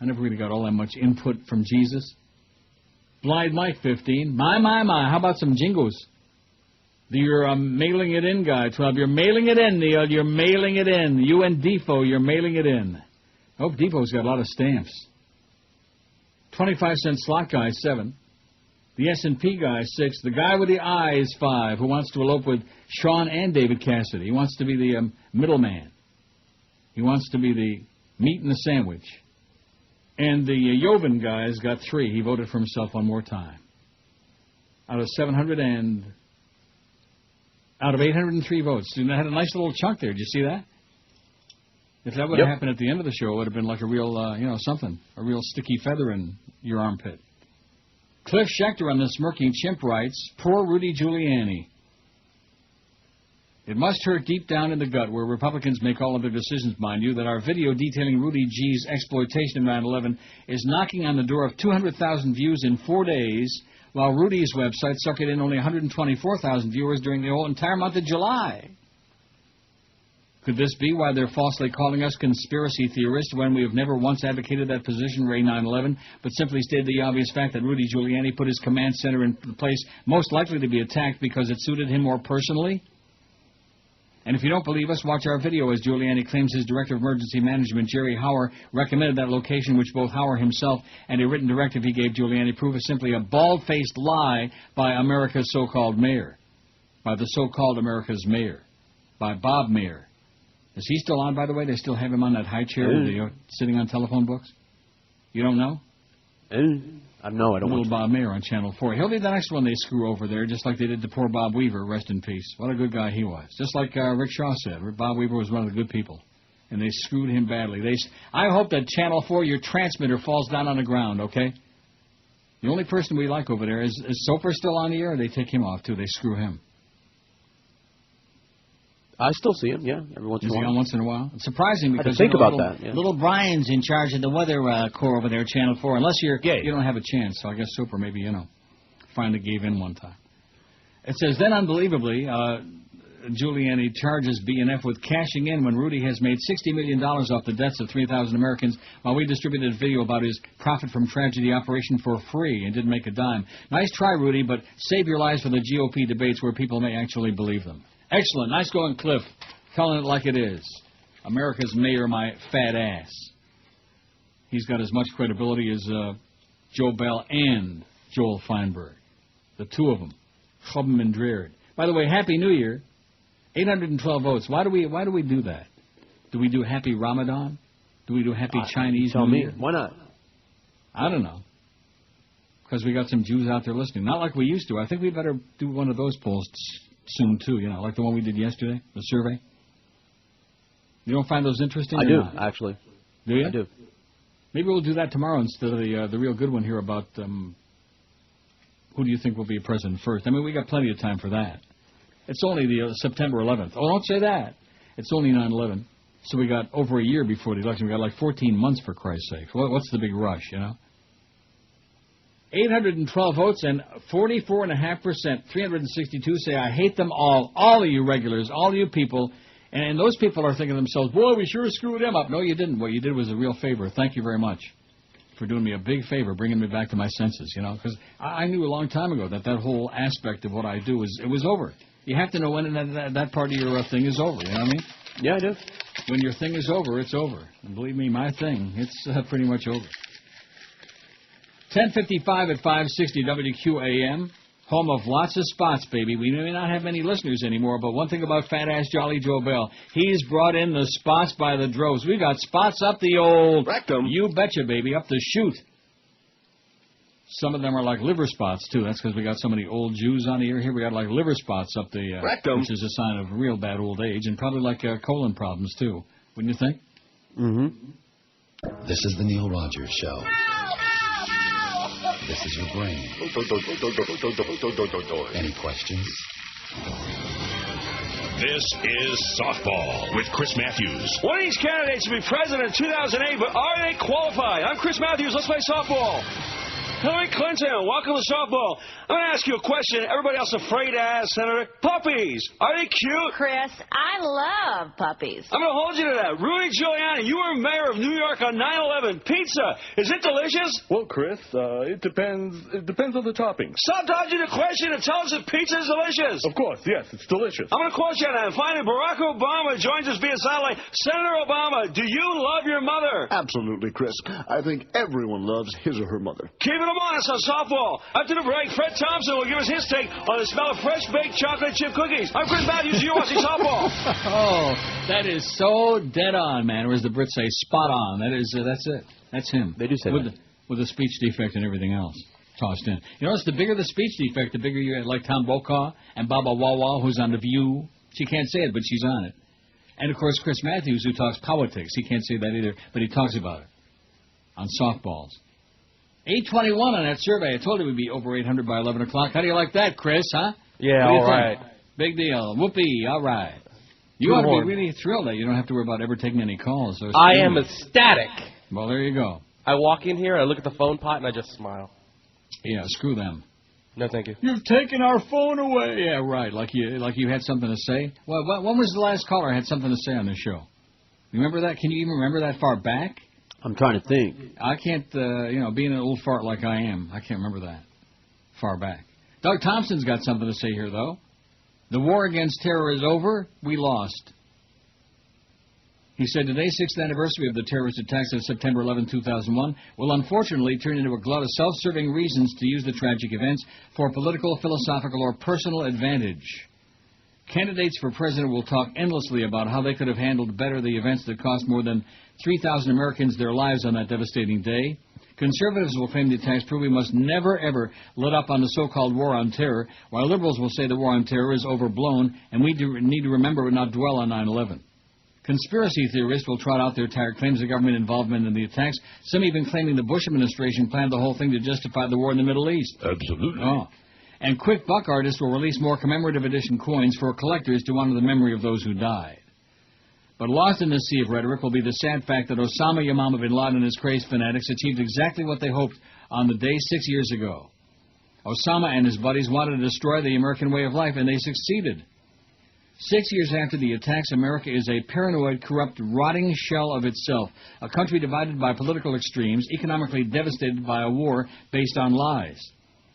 I never really got all that much input from Jesus. Blind Mike, 15. My. How about some jingles? You're mailing it in guy, 12. You're mailing it in, Neil. You're mailing it in. You and Defo, you're mailing it in. I hope Defo's got a lot of stamps. 25-cent slot guy, 7. The S&P guy, 6. The guy with the eye is 5, who wants to elope with Sean and David Cassidy. He wants to be the middleman. He wants to be the meat in the sandwich. And the Jovan guy's got 3. He voted for himself one more time. Out of 803 votes. And I had a nice little chunk there. Did you see that? If that would have happened at the end of the show, it would have been like a real, something. A real sticky feather in your armpit. Cliff Schechter on the Smirking Chimp writes, poor Rudy Giuliani. It must hurt deep down in the gut, where Republicans make all of their decisions, mind you, that our video detailing Rudy G's exploitation of 9/11 is knocking on the door of 200,000 views in 4 days, while Rudy's website sucked in only 124,000 viewers during the whole entire month of July. Could this be why they're falsely calling us conspiracy theorists when we have never once advocated that position re 9/11, but simply stated the obvious fact that Rudy Giuliani put his command center in the place most likely to be attacked because it suited him more personally? And if you don't believe us, watch our video as Giuliani claims his Director of Emergency Management, Jerry Hauer, recommended that location, which both Hauer himself and a written directive he gave Giuliani prove is simply a bald-faced lie by America's so-called mayor. By the so-called America's mayor. By Bob Mayer. Is he still on, by the way? They still have him on that high chair sitting on telephone books? You don't know? No, I don't. Little Bob Mayer on Channel 4. He'll be the next one they screw over there, just like they did to poor Bob Weaver, rest in peace. What a good guy he was. Just like Rick Shaw said, Bob Weaver was one of the good people. And they screwed him badly. I hope that Channel 4, your transmitter, falls down on the ground, okay? The only person we like over there is Soper still on the air, or they take him off, too? They screw him. I still see him, yeah, every once in a while. Is he on once in a while? It's surprising because I had to think about that. Yeah. Little Brian's in charge of the weather corps over there at Channel 4. Unless you're gay, you don't have a chance. So I guess Super maybe, finally gave in one time. It says, then unbelievably, Giuliani charges BNF with cashing in when Rudy has made $60 million off the deaths of 3,000 Americans, while we distributed a video about his profit from tragedy operation for free and didn't make a dime. Nice try, Rudy, but save your lies for the GOP debates where people may actually believe them. Excellent. Nice going, Cliff. Telling it like it is. America's mayor, my fat ass. He's got as much credibility as Joe Bell and Joel Feinberg. The two of them. Chubben and Dreard. By the way, Happy New Year. 812 votes. Why do we do that? Do we do Happy Ramadan? Do we do Happy Chinese New Year? Why not? I don't know. Because we got some Jews out there listening. Not like we used to. I think we better do one of those polls soon, too. You know, like the one we did yesterday, the survey. You don't find those interesting? I do, not? actually. Do you? I do. Maybe we'll do that tomorrow instead of the real good one here about who do you think will be president first. I mean, we got plenty of time for that. It's only the September 11th. Oh, don't say that. It's only 9/11. So we got over a year before the election. We got like 14 months, for Christ's sake. What's the big rush, you know? 812 votes and 44.5%, 362 say, I hate them all of you regulars, all of you people. And those people are thinking to themselves, boy, we sure screwed them up. No, you didn't. What you did was a real favor. Thank you very much for doing me a big favor, bringing me back to my senses, you know. Because I knew a long time ago that whole aspect of what I do was over. You have to know when that part of your thing is over, you know what I mean? Yeah, I do. When your thing is over, it's over. And believe me, my thing, it's pretty much over. 10:55 at 560 WQAM. Home of lots of spots, baby. We may not have many listeners anymore, but one thing about fat-ass Jolly Joe Bell, he's brought in the spots by the droves. We got spots up the old... Rectum. You betcha, baby, up the chute. Some of them are like liver spots, too. That's because we got so many old Jews on the air here. We got like liver spots up the... Rectum. Which is a sign of real bad old age, and probably like colon problems, too. Wouldn't you think? Mm-hmm. This is the Neil Rogers Show. This is your brain. Any questions? This is Softball with Chris Matthews. One of these candidates will be president in 2008, but are they qualified? I'm Chris Matthews. Let's play softball. Hillary Clinton, welcome to softball. I'm going to ask you a question. Everybody else afraid to ask, Senator. Puppies, are they cute? Chris, I love puppies. I'm going to hold you to that. Rudy Giuliani, you were mayor of New York on 9/11. Pizza, is it delicious? Well, Chris, it depends. It depends on the toppings. Stop dodging the question and tell us if pizza is delicious. Of course, yes, it's delicious. I'm going to quote you on that. Finally, Barack Obama joins us via satellite. Senator Obama, do you love your mother? Absolutely, Chris. I think everyone loves his or her mother. Keep it on us on softball. After the break, Fred Thompson will give us his take on the smell of fresh baked chocolate chip cookies. I'm Chris Matthews. You're watching softball. Oh, that is so dead on, man. Or as the Brits say, spot on. That's it. That's him. They do say that. With the speech defect and everything else tossed in. You notice the bigger the speech defect, the bigger you get, like Tom Brokaw and Baba Wawa, who's on The View. She can't say it, but she's on it. And, of course, Chris Matthews, who talks politics. He can't say that either, but he talks about it on softballs. 821 on that survey. I told you we'd be over 800 by 11 o'clock. How do you like that, Chris, huh? Yeah, all right. Big deal. Whoopee, all right. You ought to be really thrilled that you don't have to worry about ever taking any calls. I am ecstatic. Well, there you go. I walk in here, I look at the phone pot, and I just smile. Yeah, screw them. No, thank you. You've taken our phone away. Yeah, right. Like you had something to say. Well, when was the last caller had something to say on the show? You remember that? Can you even remember that far back? I'm trying to think. I can't, being an old fart like I am, I can't remember that far back. Doug Thompson's got something to say here, though. The war against terror is over. We lost. He said today's 6th anniversary of the terrorist attacks of September 11, 2001 will unfortunately turn into a glut of self-serving reasons to use the tragic events for political, philosophical, or personal advantage. Candidates for president will talk endlessly about how they could have handled better the events that cost more than 3,000 Americans their lives on that devastating day. Conservatives will claim the attacks prove we must never, ever let up on the so-called war on terror, while liberals will say the war on terror is overblown and we need to remember but not dwell on 9/11. Conspiracy theorists will trot out their tired claims of government involvement in the attacks, some even claiming the Bush administration planned the whole thing to justify the war in the Middle East. Absolutely. Oh. And quick buck artists will release more commemorative edition coins for collectors to honor the memory of those who died. But lost in the sea of rhetoric will be the sad fact that Osama Yamama bin Laden and his crazed fanatics achieved exactly what they hoped on the day 6 years ago. Osama and his buddies wanted to destroy the American way of life, and they succeeded. 6 years after the attacks, America is a paranoid, corrupt, rotting shell of itself, a country divided by political extremes, economically devastated by a war based on lies.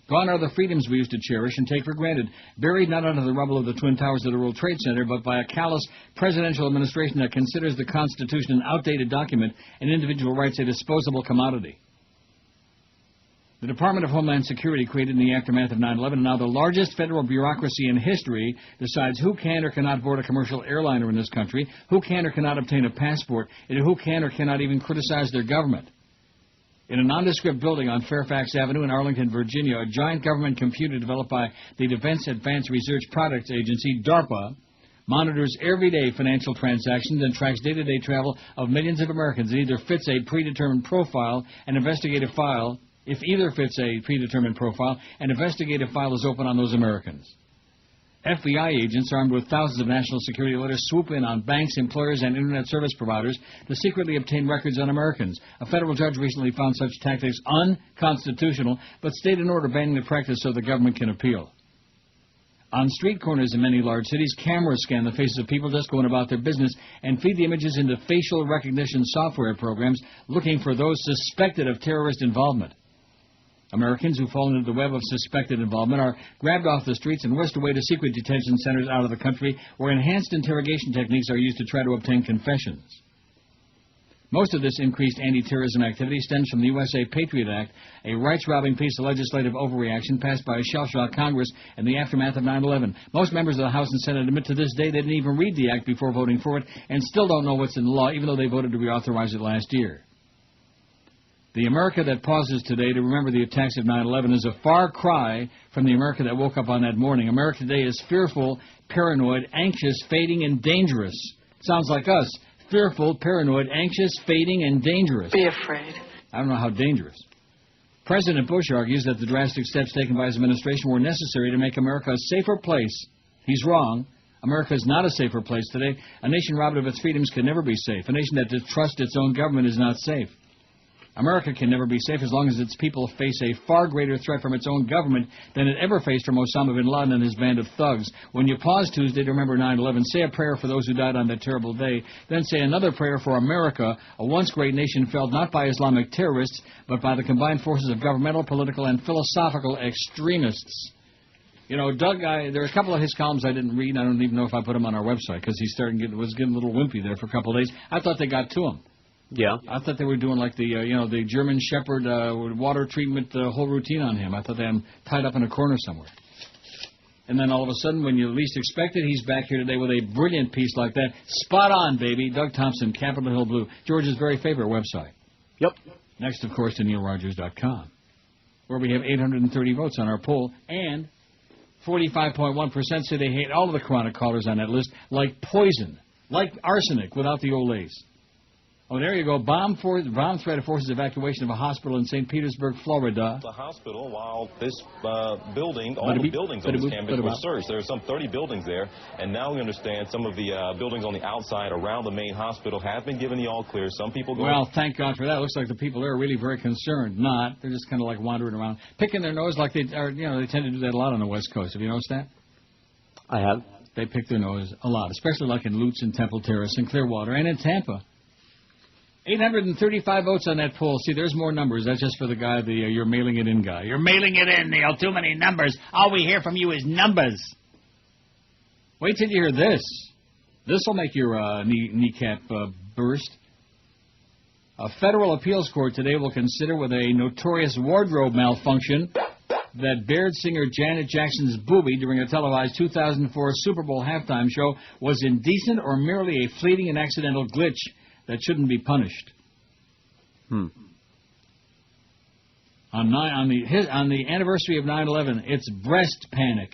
Gone are the freedoms we used to cherish and take for granted, buried not under the rubble of the Twin Towers of the World Trade Center, but by a callous presidential administration that considers the Constitution an outdated document and individual rights a disposable commodity. The Department of Homeland Security, created in the aftermath of 9/11, now the largest federal bureaucracy in history, decides who can or cannot board a commercial airliner in this country, who can or cannot obtain a passport, and who can or cannot even criticize their government. In a nondescript building on Fairfax Avenue in Arlington, Virginia, a giant government computer developed by the Defense Advanced Research Products Agency, DARPA, monitors everyday financial transactions and tracks day-to-day travel of millions of Americans. It either fits a predetermined profile, an investigative file. If either fits a predetermined profile, an investigative file is open on those Americans. FBI agents armed with thousands of national security letters swoop in on banks, employers, and Internet service providers to secretly obtain records on Americans. A federal judge recently found such tactics unconstitutional, but stayed an order banning the practice so the government can appeal. On street corners in many large cities, cameras scan the faces of people just going about their business and feed the images into facial recognition software programs looking for those suspected of terrorist involvement. Americans who fall into the web of suspected involvement are grabbed off the streets and whisked away to secret detention centers out of the country where enhanced interrogation techniques are used to try to obtain confessions. Most of this increased anti-terrorism activity stems from the USA Patriot Act, a rights-robbing piece of legislative overreaction passed by a shell-shocked Congress in the aftermath of 9/11. Most members of the House and Senate admit to this day they didn't even read the act before voting for it and still don't know what's in the law, even though they voted to reauthorize it last year. The America that pauses today to remember the attacks of 9/11 is a far cry from the America that woke up on that morning. America today is fearful, paranoid, anxious, fading, and dangerous. Sounds like us. Fearful, paranoid, anxious, fading, and dangerous. Be afraid. I don't know how dangerous. President Bush argues that the drastic steps taken by his administration were necessary to make America a safer place. He's wrong. America is not a safer place today. A nation robbed of its freedoms can never be safe. A nation that distrusts its own government is not safe. America can never be safe as long as its people face a far greater threat from its own government than it ever faced from Osama bin Laden and his band of thugs. When you pause Tuesday to remember 9/11, say a prayer for those who died on that terrible day, then say another prayer for America, a once great nation felled not by Islamic terrorists, but by the combined forces of governmental, political, and philosophical extremists. You know, Doug, there are a couple of his columns I didn't read. I don't even know if I put them on our website because was getting a little wimpy there for a couple of days. I thought they got to him. Yeah. I thought they were doing like the German Shepherd water treatment whole routine on him. I thought they had him tied up in a corner somewhere. And then all of a sudden, when you least expect it, he's back here today with a brilliant piece like that. Spot on, baby. Doug Thompson, Capitol Hill Blue, George's very favorite website. Yep. Next, of course, to NeilRogers.com, where we have 830 votes on our poll, and 45.1% say they hate all of the chronic callers on that list like poison, like arsenic without the Olays. Oh, there you go. Bomb threat forces evacuation of a hospital in St. Petersburg, Florida. The hospital, while this building, all the buildings on this campus were searched. There are some 30 buildings there, and now we understand some of the buildings on the outside around the main hospital have been given the all-clear. Some people go... Well, thank God for that. It looks like the people there are really very concerned. Not. They're just kind of like wandering around, picking their nose like they are. You know, they tend to do that a lot on the West Coast. Have you noticed that? I have. They pick their nose a lot, especially like in Lutz and Temple Terrace and Clearwater and in Tampa. 835 votes on that poll. See, there's more numbers. That's just for the guy, you're mailing it in guy. You're mailing it in, Neil. Too many numbers. All we hear from you is numbers. Wait till you hear this. This will make your kneecap burst. A federal appeals court today will consider whether a notorious wardrobe malfunction that bared singer Janet Jackson's boobie during a televised 2004 Super Bowl halftime show was indecent or merely a fleeting and accidental glitch that shouldn't be punished. On the anniversary of 9/11, it's breast panic.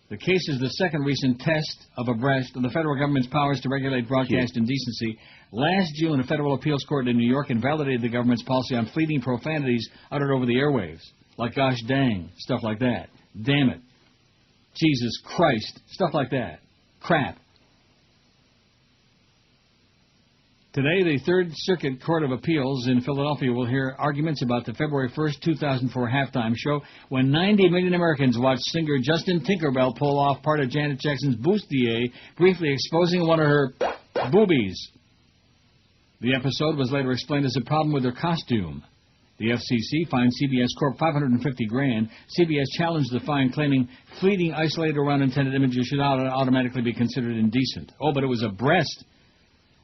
The case is the second recent test of a breast of the federal government's powers to regulate broadcast indecency. Last June, a federal appeals court in New York invalidated the government's policy on fleeting profanities uttered over the airwaves, like gosh dang, stuff like that. Damn it. Jesus Christ, stuff like that. Crap. Today, the Third Circuit Court of Appeals in Philadelphia will hear arguments about the February 1st, 2004 halftime show when 90 million Americans watched singer Justin Tinkerbell pull off part of Janet Jackson's bustier, briefly exposing one of her boobies. The episode was later explained as a problem with her costume. The FCC fined CBS Corp $550,000. CBS challenged the fine, claiming fleeting, isolated, or unintended images should not automatically be considered indecent. Oh, but it was a breast.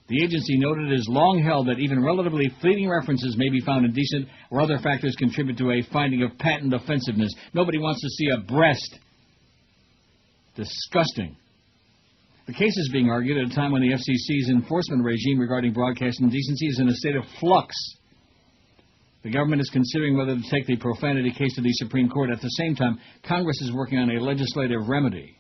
The agency noted it has long held that even relatively fleeting references may be found indecent or other factors contribute to a finding of patent offensiveness. Nobody wants to see a breast. Disgusting. The case is being argued at a time when the FCC's enforcement regime regarding broadcast indecency is in a state of flux. The government is considering whether to take the profanity case to the Supreme Court. At the same time, Congress is working on a legislative remedy.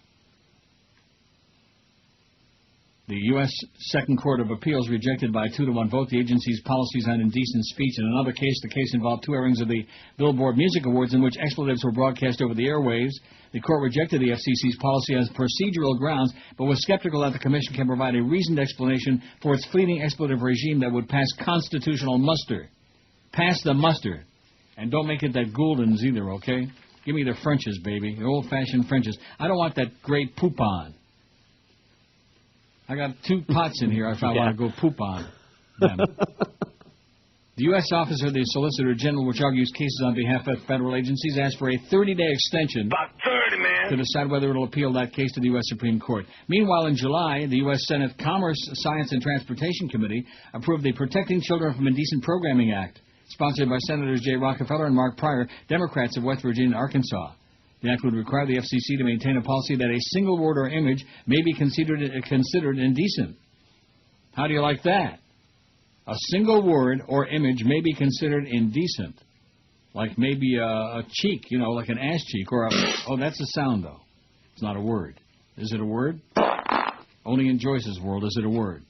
The U.S. Second Court of Appeals rejected by a 2-to-1 vote the agency's policies on indecent speech. In another case, the case involved 2 airings of the Billboard Music Awards in which expletives were broadcast over the airwaves. The court rejected the FCC's policy as procedural grounds, but was skeptical that the Commission can provide a reasoned explanation for its fleeting expletive regime that would pass constitutional muster. Pass the muster. And don't make it that Gouldens either, okay? Give me the Frenches, baby. The old-fashioned Frenches. I don't want that great poupon. I got 2 pots in here if I want to go poop on them. The U.S. Office of the Solicitor General, which argues cases on behalf of federal agencies, asked for a 30-day extension to decide whether it will appeal that case to the U.S. Supreme Court. Meanwhile, in July, the U.S. Senate Commerce, Science, and Transportation Committee approved the Protecting Children from Indecent Programming Act, sponsored by Senators Jay Rockefeller and Mark Pryor, Democrats of West Virginia and Arkansas. The act would require the FCC to maintain a policy that a single word or image may be considered indecent. How do you like that? A single word or image may be considered indecent. Like maybe a cheek, you know, like an ass cheek. Or oh, that's a sound, though. It's not a word. Is it a word? Only in Joyce's world is it a word.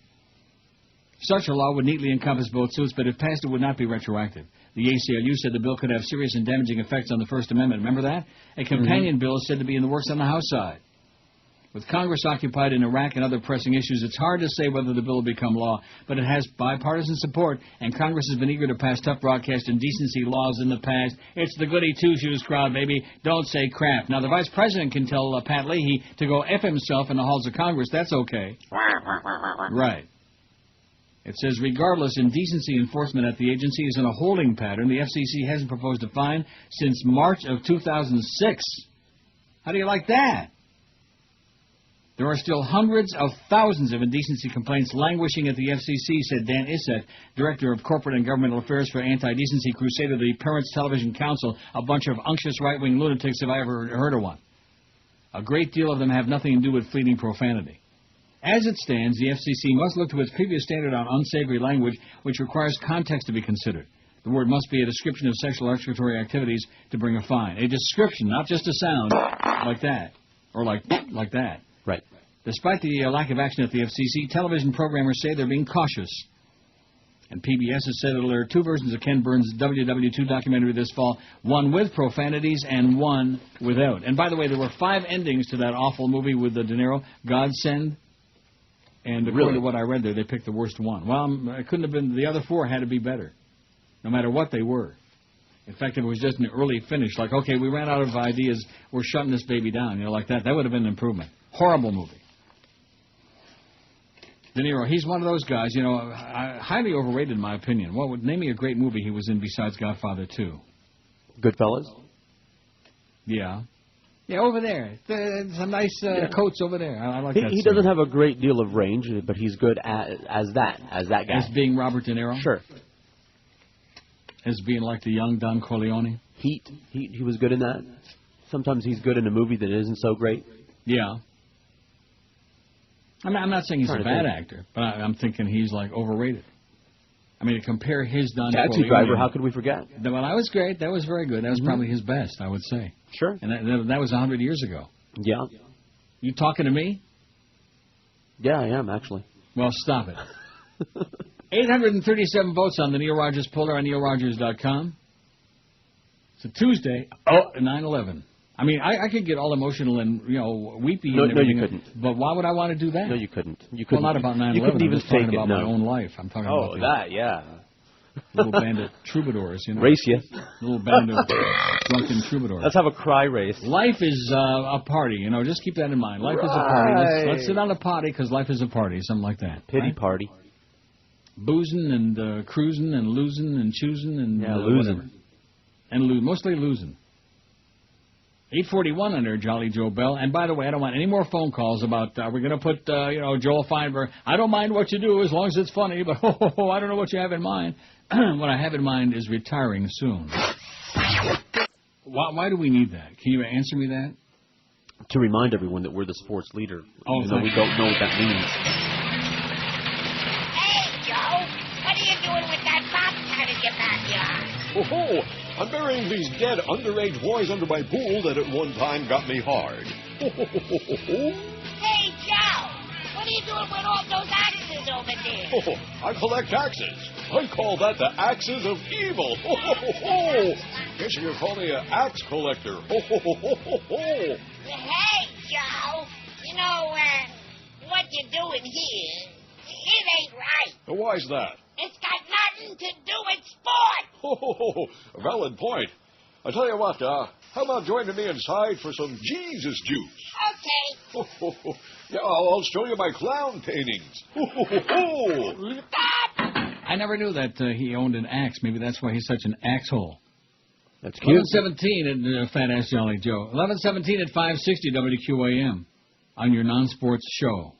Such a law would neatly encompass both suits, but if passed, it would not be retroactive. The ACLU said the bill could have serious and damaging effects on the First Amendment. Remember that? A companion bill is said to be in the works on the House side. With Congress occupied in Iraq and other pressing issues, it's hard to say whether the bill will become law, but it has bipartisan support, and Congress has been eager to pass tough broadcast indecency laws in the past. It's the goody two-shoes crowd, baby. Don't say crap. Now, the Vice President can tell Pat Leahy to go F himself in the halls of Congress. That's okay. Right. It says, regardless, indecency enforcement at the agency is in a holding pattern. The FCC hasn't proposed a fine since March of 2006. How do you like that? There are still hundreds of thousands of indecency complaints languishing at the FCC, said Dan Issett, Director of Corporate and Governmental Affairs for Anti-Decency Crusade of the Parents Television Council. A bunch of unctuous right-wing lunatics, if I ever heard of one. A great deal of them have nothing to do with fleeting profanity. As it stands, the FCC must look to its previous standard on unsavory language, which requires context to be considered. The word must be a description of sexual or exploratory activities to bring a fine. A description, not just a sound like that, or like that. Right. Despite the lack of action at the FCC, television programmers say they're being cautious. And PBS has said it'll air 2 versions of Ken Burns' WW2 documentary this fall, one with profanities and one without. And by the way, there were 5 endings to that awful movie with De Niro, Godsend. And according to what I read there, they picked the worst one. Well, it couldn't have been. The other 4 had to be better, no matter what they were. In fact, if it was just an early finish, like, okay, we ran out of ideas, we're shutting this baby down, you know, like that, that would have been an improvement. Horrible movie. De Niro, he's one of those guys, you know, highly overrated in my opinion. What would name me a great movie he was in besides Godfather 2? Goodfellas? Yeah. Yeah, over there. Some nice coats over there. I like that. He doesn't have a great deal of range, but he's good as that guy. As being Robert De Niro? Sure. As being like the young Don Corleone? Heat. He was good in that. Sometimes he's good in a movie that isn't so great. Yeah. I'm not saying he's a bad actor, but I'm thinking he's like overrated. I mean, to compare his Don Corleone... Taxi Driver, how could we forget? Well, that was great. That was very good. That was probably his best, I would say. Sure. And that was 100 years ago. Yeah. You talking to me? Yeah, I am, actually. Well, stop it. 837 votes on the Neil Rogers poll on neilrogers.com. It's a Tuesday. 9/11. I mean, I could get all emotional and, weepy No, and everything. you couldn't. But why would I want to do that? No, you couldn't. You Well, couldn't. not about 9/11. You couldn't even I'm just talking take it. about No. my own life. I'm talking about the that, yeah. little band of troubadours, Race you. Little band of drunken troubadours. Let's have a cry race. Life is a party, Just keep that in mind. Life is a party. Let's sit on a potty because life is a party, something like that. Pity right? party. Boozing and cruising and losing and choosing and losing. whatever. And mostly losing. 841 under Jolly Joe Bell. And by the way, I don't want any more phone calls about we're going to put Joel Feinberg. I don't mind what you do as long as it's funny, but I don't know what you have in mind. What I have in mind is retiring soon. Why do we need that? Can you answer me that? To remind everyone that we're the sports leader, even though we thank don't know what that means. Hey, Joe, what are you doing with that box in your backyard? Oh, I'm burying these dead underage boys under my pool that at one time got me hard. Hey, Joe, what are you doing with all those axes over there? Oh, I collect axes. I call that the axes of evil. Guess you could call me an axe collector. Hey, Joe, what you're doing here, it ain't right. Why's that? It's got nothing to do with sport. Valid point. I tell you what, how about joining me inside for some Jesus juice? Okay. Yeah, I'll show you my clown paintings. I never knew that he owned an axe. Maybe that's why he's such an axhole. That's cute. 11:17 at Fat Ass Jolly Joe. 11:17 at 560 WQAM on your non-sports show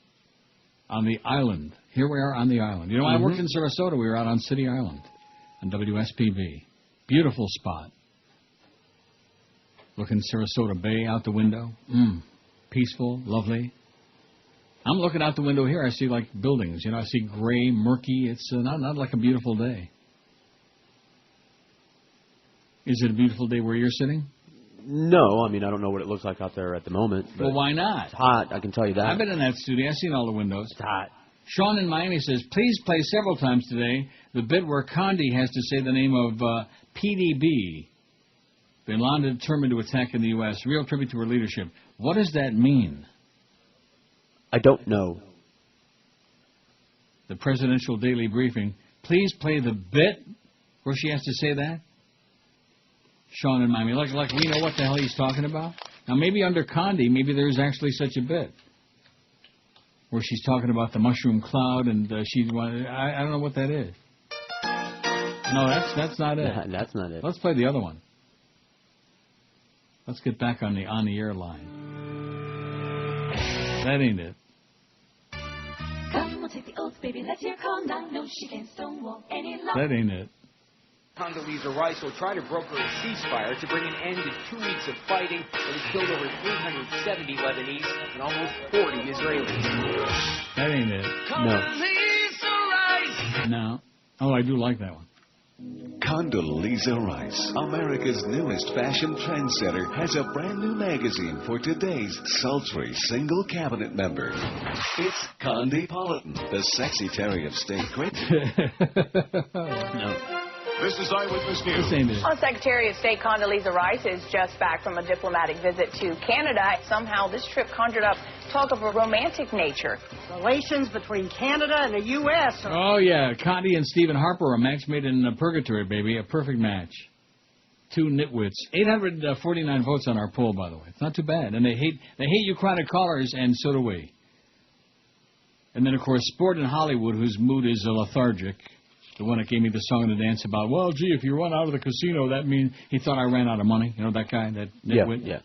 on the island. Here we are on the island. I worked in Sarasota. We were out on City Island on WSPB. Beautiful spot. Looking Sarasota Bay out the window. Peaceful, lovely. I'm looking out the window here. I see like buildings. I see gray, murky. It's not like a beautiful day. Is it a beautiful day where you're sitting? No, I mean, I don't know what it looks like out there at the moment. Well, why not? It's hot, I can tell you that. I've been in that studio. I've seen all the windows. It's hot. Sean in Miami says, please play several times today the bit where Condi has to say the name of PDB. Bin Laden determined to attack in the U.S. Real tribute to her leadership. What does that mean? I don't know. The presidential daily briefing. Please play the bit where she has to say that. Sean in Miami. Like we know what the hell he's talking about? Now, maybe under Condi, maybe there's actually such a bit. Where she's talking about the mushroom cloud and I don't know what that is. No, that's not it. That's not it. Let's play the other one. Let's get back on the air line. That ain't it. Come, we'll take the oath, baby. Let's hear Conda. No, she can't stonewall any longer. That ain't it. Condoleezza Rice will try to broker a ceasefire to bring an end to 2 weeks of fighting that has killed over 370 Lebanese and almost 40 Israelis. That ain't it. No. Oh, I do like that one. Condoleezza Rice, America's newest fashion trendsetter, has a brand new magazine for today's sultry single cabinet member. It's Condipolitan, the sexy Terry of State. Great. No. This is Eyewitness News. Well, Secretary of State Condoleezza Rice is just back from a diplomatic visit to Canada. Somehow this trip conjured up talk of a romantic nature. Relations between Canada and the U.S. Oh, yeah. Condi and Stephen Harper, a match made in purgatory, baby. A perfect match. Two nitwits. 849 votes on our poll, by the way. It's not too bad. And they hate you chronic callers, and so do we. And then, of course, Sport in Hollywood, whose mood is lethargic. The one that gave me the song and the dance about, well, gee, if you run out of the casino, that means he thought I ran out of money. You know that guy, that nitwit? Yeah.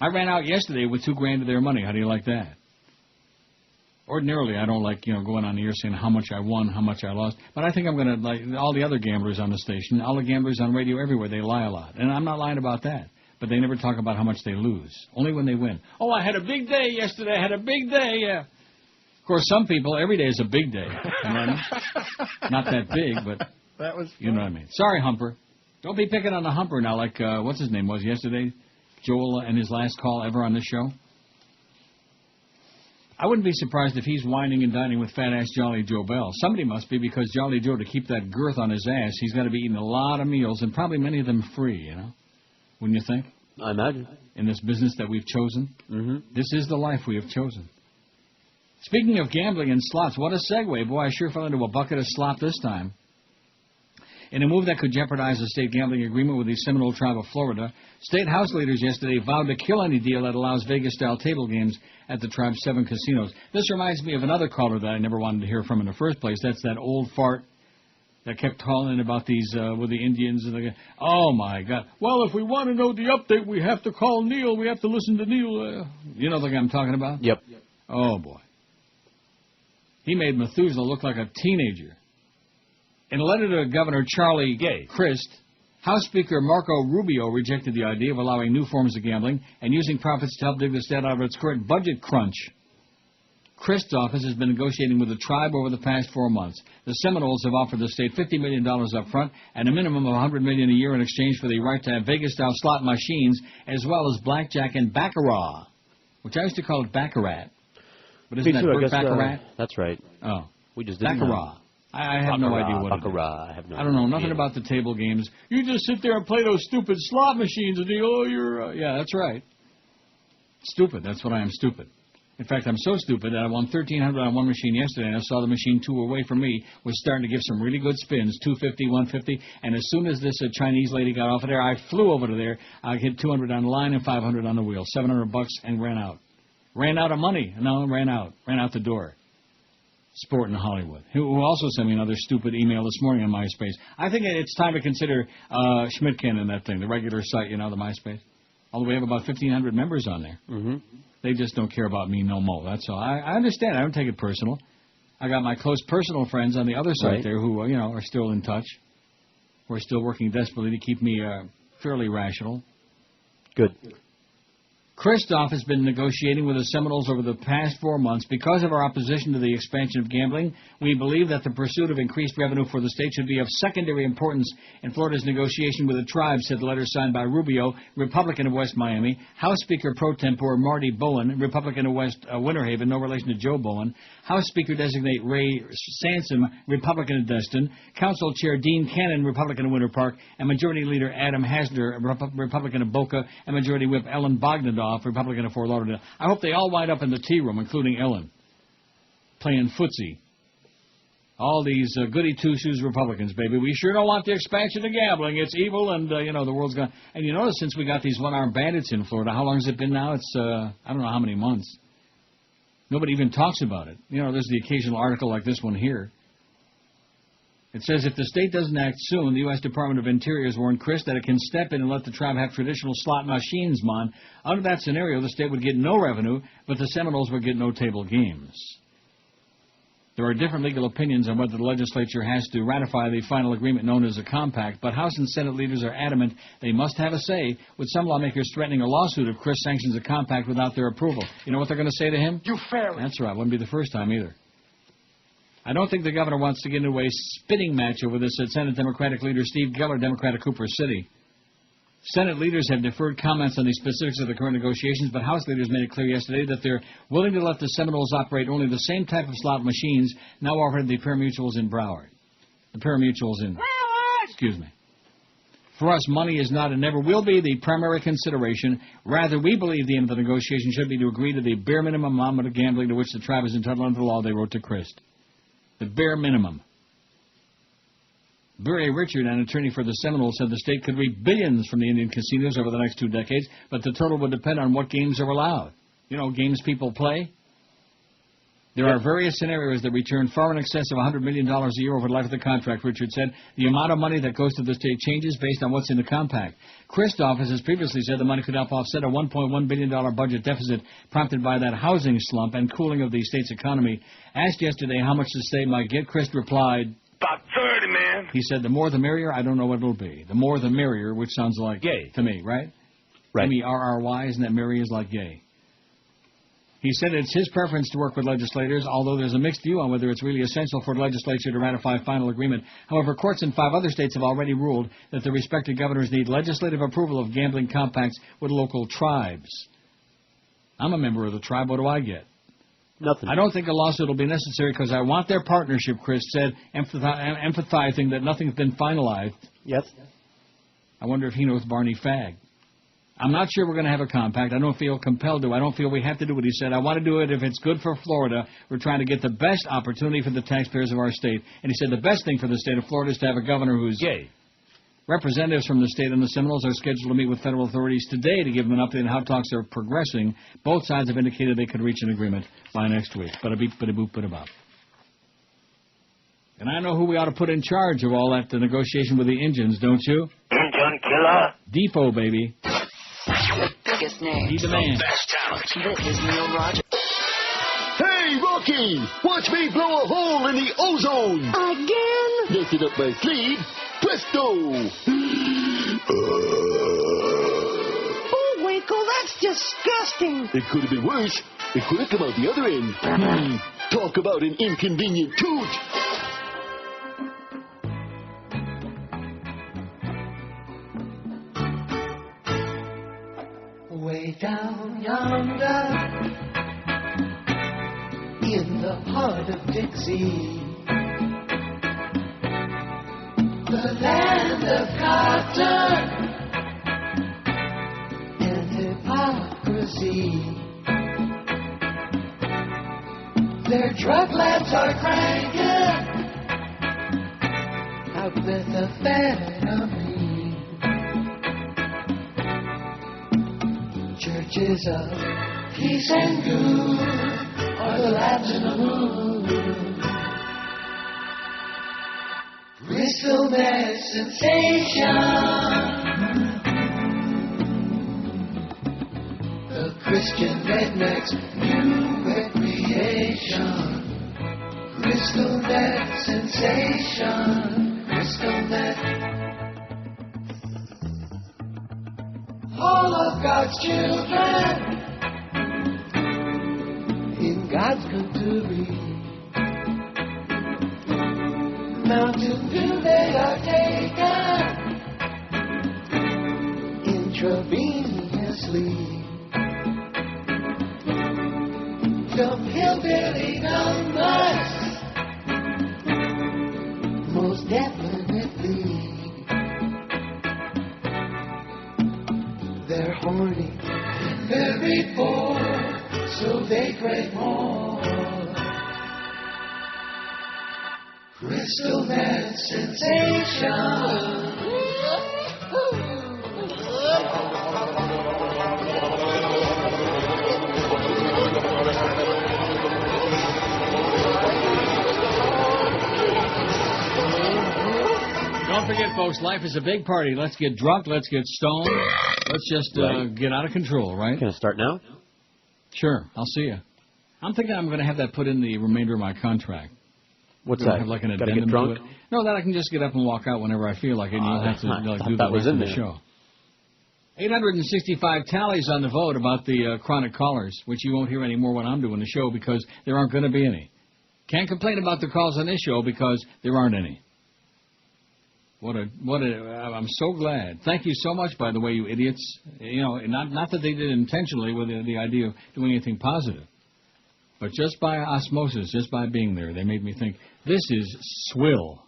I ran out yesterday with $2,000 of their money. How do you like that? Ordinarily, I don't like, going on the air saying how much I won, how much I lost. But I think I'm going to, like all the other gamblers on the station, all the gamblers on radio everywhere, they lie a lot. And I'm not lying about that. But they never talk about how much they lose. Only when they win. Oh, I had a big day yesterday. I had a big day, yeah. Of course, some people, every day is a big day. You know what I mean? Not that big, but that was you know what I mean. Sorry, Humper. Don't be picking on the Humper now like, what's his name was yesterday? Joel and his last call ever on this show. I wouldn't be surprised if he's whining and dining with Fat Ass Jolly Joe Bell. Somebody must be, because Jolly Joe, to keep that girth on his ass, he's got to be eating a lot of meals, and probably many of them free, Wouldn't you think? I imagine. In this business that we've chosen. Mm-hmm. This is the life we have chosen. Speaking of gambling and slots, what a segue. Boy, I sure fell into a bucket of slop this time. In a move that could jeopardize the state gambling agreement with the Seminole tribe of Florida, state house leaders yesterday vowed to kill any deal that allows Vegas-style table games at the tribe's 7 casinos. This reminds me of another caller that I never wanted to hear from in the first place. That's that old fart that kept calling about these with the Indians. And oh, my God. Well, if we want to know the update, we have to call Neil. We have to listen to Neil. You know the guy I'm talking about? Yep. Oh, boy. He made Methuselah look like a teenager. In a letter to Governor Charlie Crist, House Speaker Marco Rubio rejected the idea of allowing new forms of gambling and using profits to help dig the state out of its current budget crunch. Crist's office has been negotiating with the tribe over the past 4 months. The Seminoles have offered the state $50 million up front and a minimum of $100 million a year in exchange for the right to have Vegas-style slot machines as well as blackjack and baccarat, which I used to call it baccarat. But isn't that word baccarat? That's right. Oh. We just didn't baccarat. know. I have no idea what baccarat. it is. I don't know nothing about the table games. You just sit there and play those stupid slot machines and think, oh, you're... yeah, that's right. Stupid. That's what I am, stupid. In fact, I'm so stupid that I won $1,300 on one machine yesterday, and I saw the machine 2 away from me was starting to give some really good spins, $250, $150, and as soon as this Chinese lady got off of there, I flew over to there. I hit $200 on the line and $500 on the wheel, $700 and ran out. Ran out of money. No, ran out the door. Sport in Hollywood, who also sent me another stupid email this morning on MySpace. I think it's time to consider Schmidtkin in that thing, the regular site, you know, the MySpace. Although we have about 1,500 members on there. Mm-hmm. They just don't care about me no more, that's all. I understand. I don't take it personal. I got my close personal friends on the other side there who, you know, are still in touch. Who are still working desperately to keep me fairly rational. Good. Christoph has been negotiating with the Seminoles over the past 4 months. Because of our opposition to the expansion of gambling, we believe that the pursuit of increased revenue for the state should be of secondary importance in Florida's negotiation with the tribe, said the letter signed by Rubio, Republican of West Miami, House Speaker pro tempore Marty Bowen, Republican of West Winter Haven, no relation to Joe Bowen, House Speaker-designate Ray Sansom, Republican of Destin, Council Chair Dean Cannon, Republican of Winter Park, and Majority Leader Adam Hasner, Republican of Boca, and Majority Whip Ellen Bogdanov, Republican of Fort Lauderdale. I hope they all wind up in the tea room, including Ellen, playing footsie. All these goody two-shoes Republicans, baby. We sure don't want the expansion of gambling. It's evil, and, you know, the world's gone. And you notice since we got these one-armed bandits in Florida, how long has it been now? It's, I don't know how many months. Nobody even talks about it. You know, there's the occasional article like this one here. It says, if the state doesn't act soon, the U.S. Department of Interior has warned Crist that it can step in and let the tribe have traditional slot machines, Mon. Under that scenario, the state would get no revenue, but the Seminoles would get no table games. There are different legal opinions on whether the legislature has to ratify the final agreement known as a compact, but House and Senate leaders are adamant they must have a say, with some lawmakers threatening a lawsuit if Crist sanctions a compact without their approval. You know what they're going to say to him? You fairy. That's right. Wouldn't be the first time either. I don't think the governor wants to get into a spitting match over this, said Senate Democratic leader Steve Geller, Democrat of Cooper City. Senate leaders have deferred comments on the specifics of the current negotiations, but House leaders made it clear yesterday that they're willing to let the Seminoles operate only the same type of slot machines now offered the pari-mutuels in Broward. The pari-mutuels in... Excuse me. For us, money is not and never will be the primary consideration. Rather, we believe the end of the negotiation should be to agree to the bare minimum amount of gambling to which the tribe is entitled under the law, they wrote to Crist. The bare minimum. Burry Richard, an attorney for the Seminoles, said the state could reap billions from the Indian casinos over the next 2 decades, but the total would depend on what games are allowed. You know, games people play. There are various scenarios that return far in excess of $100 million a year over the life of the contract, Richard said. The amount of money that goes to the state changes based on what's in the compact. Christoph has previously said the money could help offset a $1.1 billion budget deficit prompted by that housing slump and cooling of the state's economy. Asked yesterday how much the state might get, Crist replied, about 30, man. He said, the more the merrier. I don't know what it'll be. The more the merrier, which sounds like gay to me, right? Right. M-E-R-R-Y, isn't that merry is like gay? He said it's his preference to work with legislators, although there's a mixed view on whether it's really essential for the legislature to ratify a final agreement. However, courts in 5 other states have already ruled that the respective governors need legislative approval of gambling compacts with local tribes. I'm a member of the tribe. What do I get? Nothing. I don't think a lawsuit will be necessary because I want their partnership, Crist said, emphasizing that nothing's been finalized. Yes. I wonder if he knows Barney Fagg. I'm not sure we're going to have a compact. I don't feel compelled to. I don't feel we have to do what he said. I want to do it if it's good for Florida. We're trying to get the best opportunity for the taxpayers of our state. And he said the best thing for the state of Florida is to have a governor who's gay. Representatives from the state and the Seminoles are scheduled to meet with federal authorities today to give them an update on how talks are progressing. Both sides have indicated they could reach an agreement by next week. Bada-beep, bada-boop, bada-bop. And I know who we ought to put in charge of all that the negotiation with the Indians, don't you? Injun killer. Depot, baby. The biggest name. He's the man. Best talent. This is Neil Rogers. Hey, Rocky! Watch me blow a hole in the ozone! Again? Lifted up my sleeve. Presto! Oh, Winkle, that's disgusting. It could have been worse. It could have come out the other end. Talk about an inconvenient toot. Way down yonder, in the heart of Dixie, the land of cotton and hypocrisy. Their drug labs are cranking out methamphetamine. Churches of peace and good are the labs in the moon. Bristol Med sensation, the Christian redneck's new recreation. Crystal Med sensation, Crystal Med. All of God's children in God's country. Mountain Dew they are taken intravenously. From hillbilly numbers, most definitely. They're horny, very poor, so they crave more. Crystal Med sensation. Don't forget, folks, life is a big party. Let's get drunk, let's get stoned, let's just get out of control, right? Can I start now? Sure, I'll see you. I'm thinking I'm going to have that put in the remainder of my contract. What's that? Have like an Gotta addendum get drunk? to it. No, that I can just get up and walk out whenever I feel like it, and you'll have to do the rest of the show. 865 tallies on the vote about the chronic callers, which you won't hear anymore when I'm doing the show because there aren't going to be any. Can't complain about the calls on this show because there aren't any. I'm so glad. Thank you so much, by the way, you idiots. You know, not that they did it intentionally with the idea of doing anything positive, but just by osmosis, just by being there, they made me think, this is swill.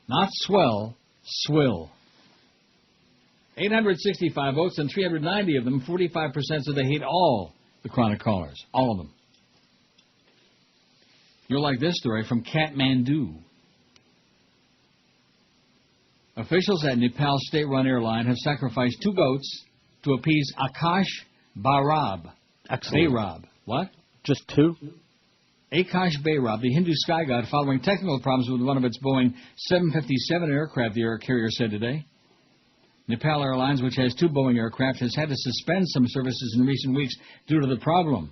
Not swell, swill. 865 votes and 390 of them, 45% said they hate all the chronic callers. All of them. You'll like this story from Kathmandu. Officials at Nepal state-run airline have sacrificed 2 goats to appease Akash Bairab. Excellent. Bairab. What? Just 2? Akash Bairab, the Hindu sky god, following technical problems with one of its Boeing 757 aircraft, the air carrier said today. Nepal Airlines, which has 2 Boeing aircraft, has had to suspend some services in recent weeks due to the problem.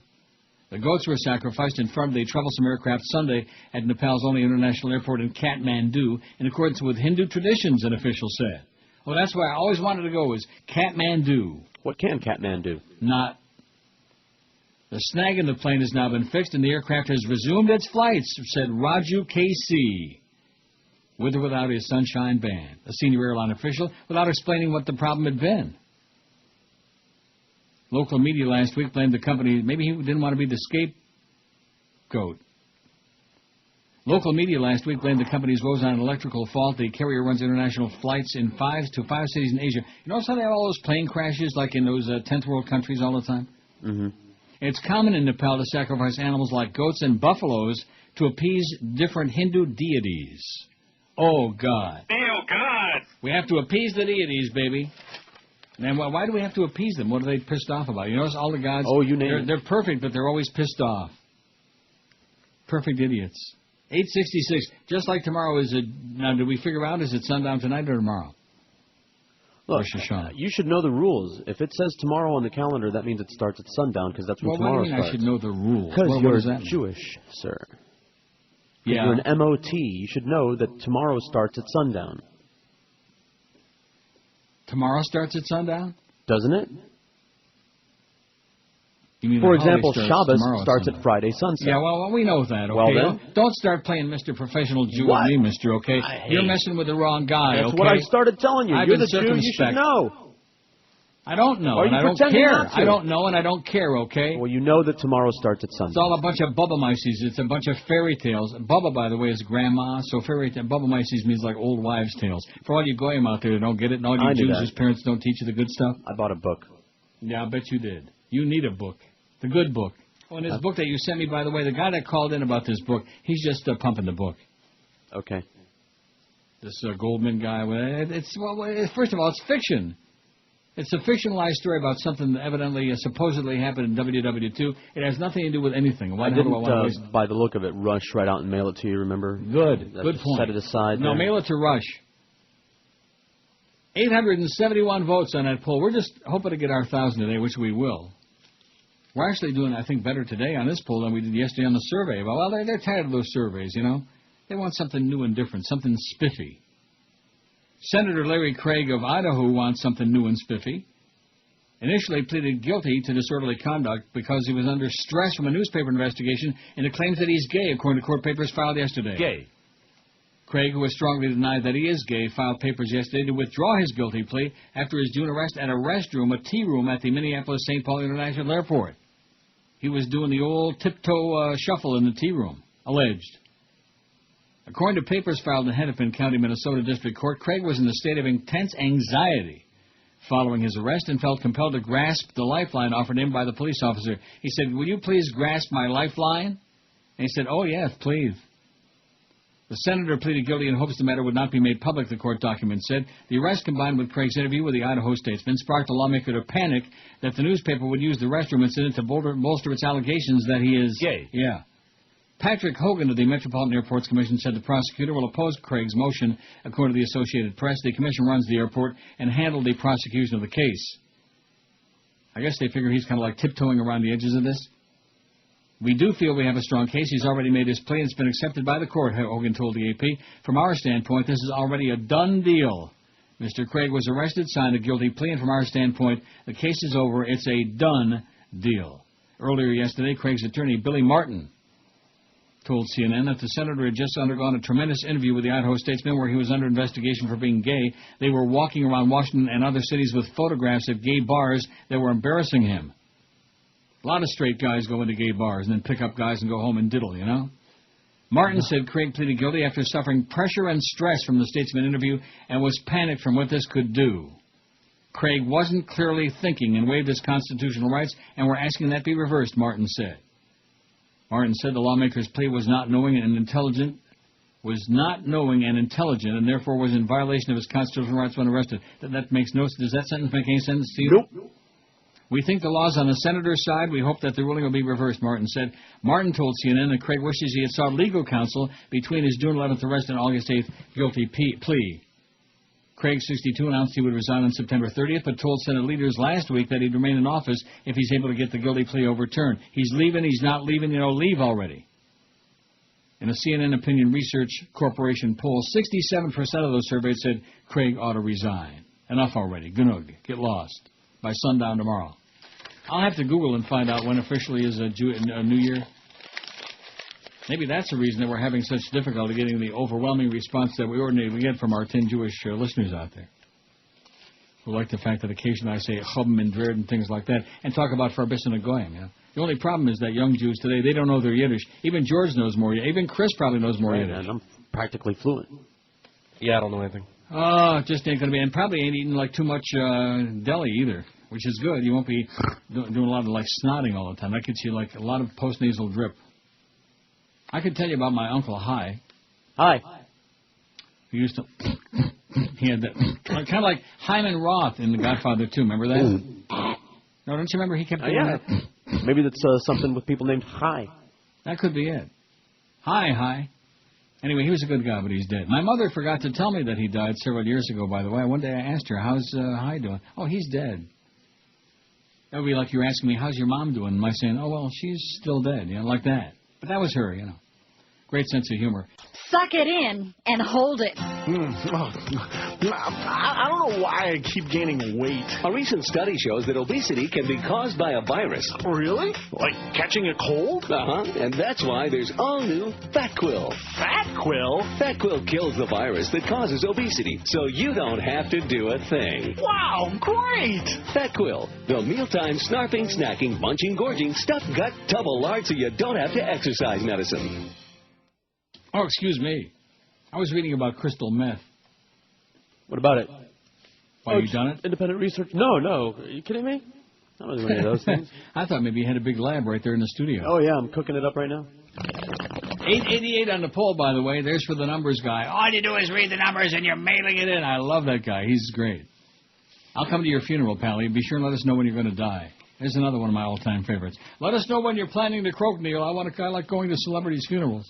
The goats were sacrificed in front of the troublesome aircraft Sunday at Nepal's only international airport in Kathmandu, in accordance with Hindu traditions, an official said. Well, that's where I always wanted to go, was Kathmandu. What can Kathmandu do? Not. The snag in the plane has now been fixed, and the aircraft has resumed its flights, said Raju KC, with or without his Sunshine Band, a senior airline official, without explaining what the problem had been. Local media last week blamed the company. Maybe he didn't want to be the scapegoat. Local media last week blamed the company's woes on an electrical fault. The carrier runs international flights in 5 cities in Asia. You notice how they have all those plane crashes like in those 10th world countries all the time? Mm-hmm. It's common in Nepal to sacrifice animals like goats and buffaloes to appease different Hindu deities. Oh, God. Oh, God. We have to appease the deities, baby. And why do we have to appease them? What are they pissed off about? You notice all the gods, they're perfect, but they're always pissed off. Perfect idiots. 8:66. Just like tomorrow is it? Now, did we figure out is it sundown tonight or tomorrow? Look, you should know the rules. If it says tomorrow on the calendar, that means it starts at sundown because that's when tomorrow starts. Why do you mean I should know the rules? Because what does you're that mean? Jewish, sir. Yeah. You're an MOT. You should know that tomorrow starts at sundown. Tomorrow starts at sundown? Doesn't it? You mean For example, Shabbos starts at Friday sunset. Yeah, well, we know that, okay? Well, then? Don't start playing Mr. Professional Jew What? with me, mister, okay? You're messing with the wrong guy, That's okay? what I started telling you. I've You're been the Jew, you should know. I don't know, Or and you I don't pretending care. not to. I don't know, and I don't care, okay? Well, you know that tomorrow starts at sundown. It's all a bunch of Bubba Mices. It's a bunch of fairy tales. Bubba, by the way, is grandma, so Bubba Mices means like old wives' tales. For all you goyim out there that don't get it, and all you Jews whose parents don't teach you the good stuff. I bought a book. Yeah, I bet you did. You need a book. The good book. Oh, and this book that you sent me, by the way, the guy that called in about this book, he's just pumping the book. Okay. This Goldman guy, first of all, it's fiction. It's a fictionalized story about something that evidently, supposedly happened in WW2. It has nothing to do with anything. Why I didn't, want to waste? by the look of it, rush right out and mail it to you, remember? Good point. Set it aside. No, there. mail it to Rush. 871 votes on that poll. We're just hoping to get our 1,000 today, which we will. We're actually doing, I think, better today on this poll than we did yesterday on the survey. Well, they're tired of those surveys, you know. They want something new and different, something spiffy. Senator Larry Craig of Idaho wants something new and spiffy. Initially pleaded guilty to disorderly conduct because he was under stress from a newspaper investigation into claims that he's gay, according to court papers filed yesterday. Gay. Craig, who has strongly denied that he is gay, filed papers yesterday to withdraw his guilty plea after his June arrest at a tea room at the Minneapolis-St. Paul International Airport. He was doing the old tiptoe shuffle in the tea room, alleged. According to papers filed in Hennepin County, Minnesota District Court, Craig was in a state of intense anxiety following his arrest and felt compelled to grasp the lifeline offered him by the police officer. He said, "Will you please grasp my lifeline?" And he said, "Oh, yes, please." The senator pleaded guilty in hopes the matter would not be made public, the court document said. The arrest, combined with Craig's interview with the Idaho Statesman, sparked a lawmaker to panic that the newspaper would use the restroom incident to bolster its allegations that he is gay. Yeah. Patrick Hogan of the Metropolitan Airports Commission said the prosecutor will oppose Craig's motion. According to the Associated Press, the commission runs the airport and handled the prosecution of the case. I guess they figure he's kind of like tiptoeing around the edges of this. We do feel we have a strong case. He's already made his plea and it's been accepted by the court, Hogan told the AP. From our standpoint, this is already a done deal. Mr. Craig was arrested, signed a guilty plea, and from our standpoint, the case is over. It's a done deal. Earlier yesterday, Craig's attorney, Billy Martin, told CNN that the senator had just undergone a tremendous interview with the Idaho Statesman where he was under investigation for being gay. They were walking around Washington and other cities with photographs of gay bars that were embarrassing him. A lot of straight guys go into gay bars and then pick up guys and go home and diddle, you know? Martin said Craig pleaded guilty after suffering pressure and stress from the Statesman interview and was panicked from what this could do. Craig wasn't clearly thinking and waived his constitutional rights, and we're asking that be reversed, Martin said. Martin said the lawmaker's plea was not knowing and intelligent, and therefore was in violation of his constitutional rights when arrested. That makes no sense. Does that sentence make any sense to you? Nope. We think the law's on the senator's side. We hope that the ruling will be reversed, Martin said. Martin told CNN that Craig wishes he had sought legal counsel between his June 11th arrest and August 8th guilty plea. Craig, 62, announced he would resign on September 30th, but told Senate leaders last week that he'd remain in office if he's able to get the guilty plea overturned. He's leaving, he's not leaving, leave already. In a CNN Opinion Research Corporation poll, 67% of those surveyed said Craig ought to resign. Enough already. Gnug. Get lost. By sundown tomorrow. I'll have to Google and find out when officially is a New Year. Maybe that's the reason that we're having such difficulty getting the overwhelming response that we ordinarily get from our 10 Jewish listeners out there, who like the fact that occasionally I say chum and verd and things like that, and talk about Farbis and a Goyim, you know. The only problem is that young Jews today, they don't know their Yiddish. Even George knows more Yiddish. Even Chris probably knows more Yiddish. And I'm practically fluent. Yeah, I don't know anything. Oh, it just ain't going to be. And probably ain't eating like too much deli either, which is good. You won't be doing a lot of like snotting all the time. That gets you like a lot of postnasal drip. I could tell you about my Uncle Hi. Hi. He used to... He had that... kind of like Hyman Roth in The Godfather 2. Remember that? No, don't you remember he kept doing that? Maybe that's something with people named Hi. That could be it. Hi. Anyway, he was a good guy, but he's dead. My mother forgot to tell me that he died several years ago, by the way. One day I asked her, how's Hi doing? Oh, he's dead. That would be like you're asking me, how's your mom doing? And I saying, oh, well, she's still dead, like that. But that was her, Great sense of humor. Suck it in and hold it. I don't know why I keep gaining weight. A recent study shows that obesity can be caused by a virus. Really? Like catching a cold? Uh-huh. And that's why there's all-new Fat Quill. Fat Quill? Fat Quill kills the virus that causes obesity, so you don't have to do a thing. Wow, great! Fat Quill. The mealtime snarping, snacking, munching, gorging, stuffed gut, double lard so you don't have to exercise medicine. Oh, excuse me. I was reading about crystal meth. What about it? Why, you done it? Independent research? No. Are you kidding me? I don't do any of those things. I thought maybe you had a big lab right there in the studio. Oh, yeah, I'm cooking it up right now. 888 on the poll, by the way. There's for the numbers guy. All you do is read the numbers and you're mailing it in. I love that guy. He's great. I'll come to your funeral, Pally. Be sure and let us know when you're going to die. There's another one of my all-time favorites. Let us know when you're planning to croak, Neil. I like going to celebrities' funerals.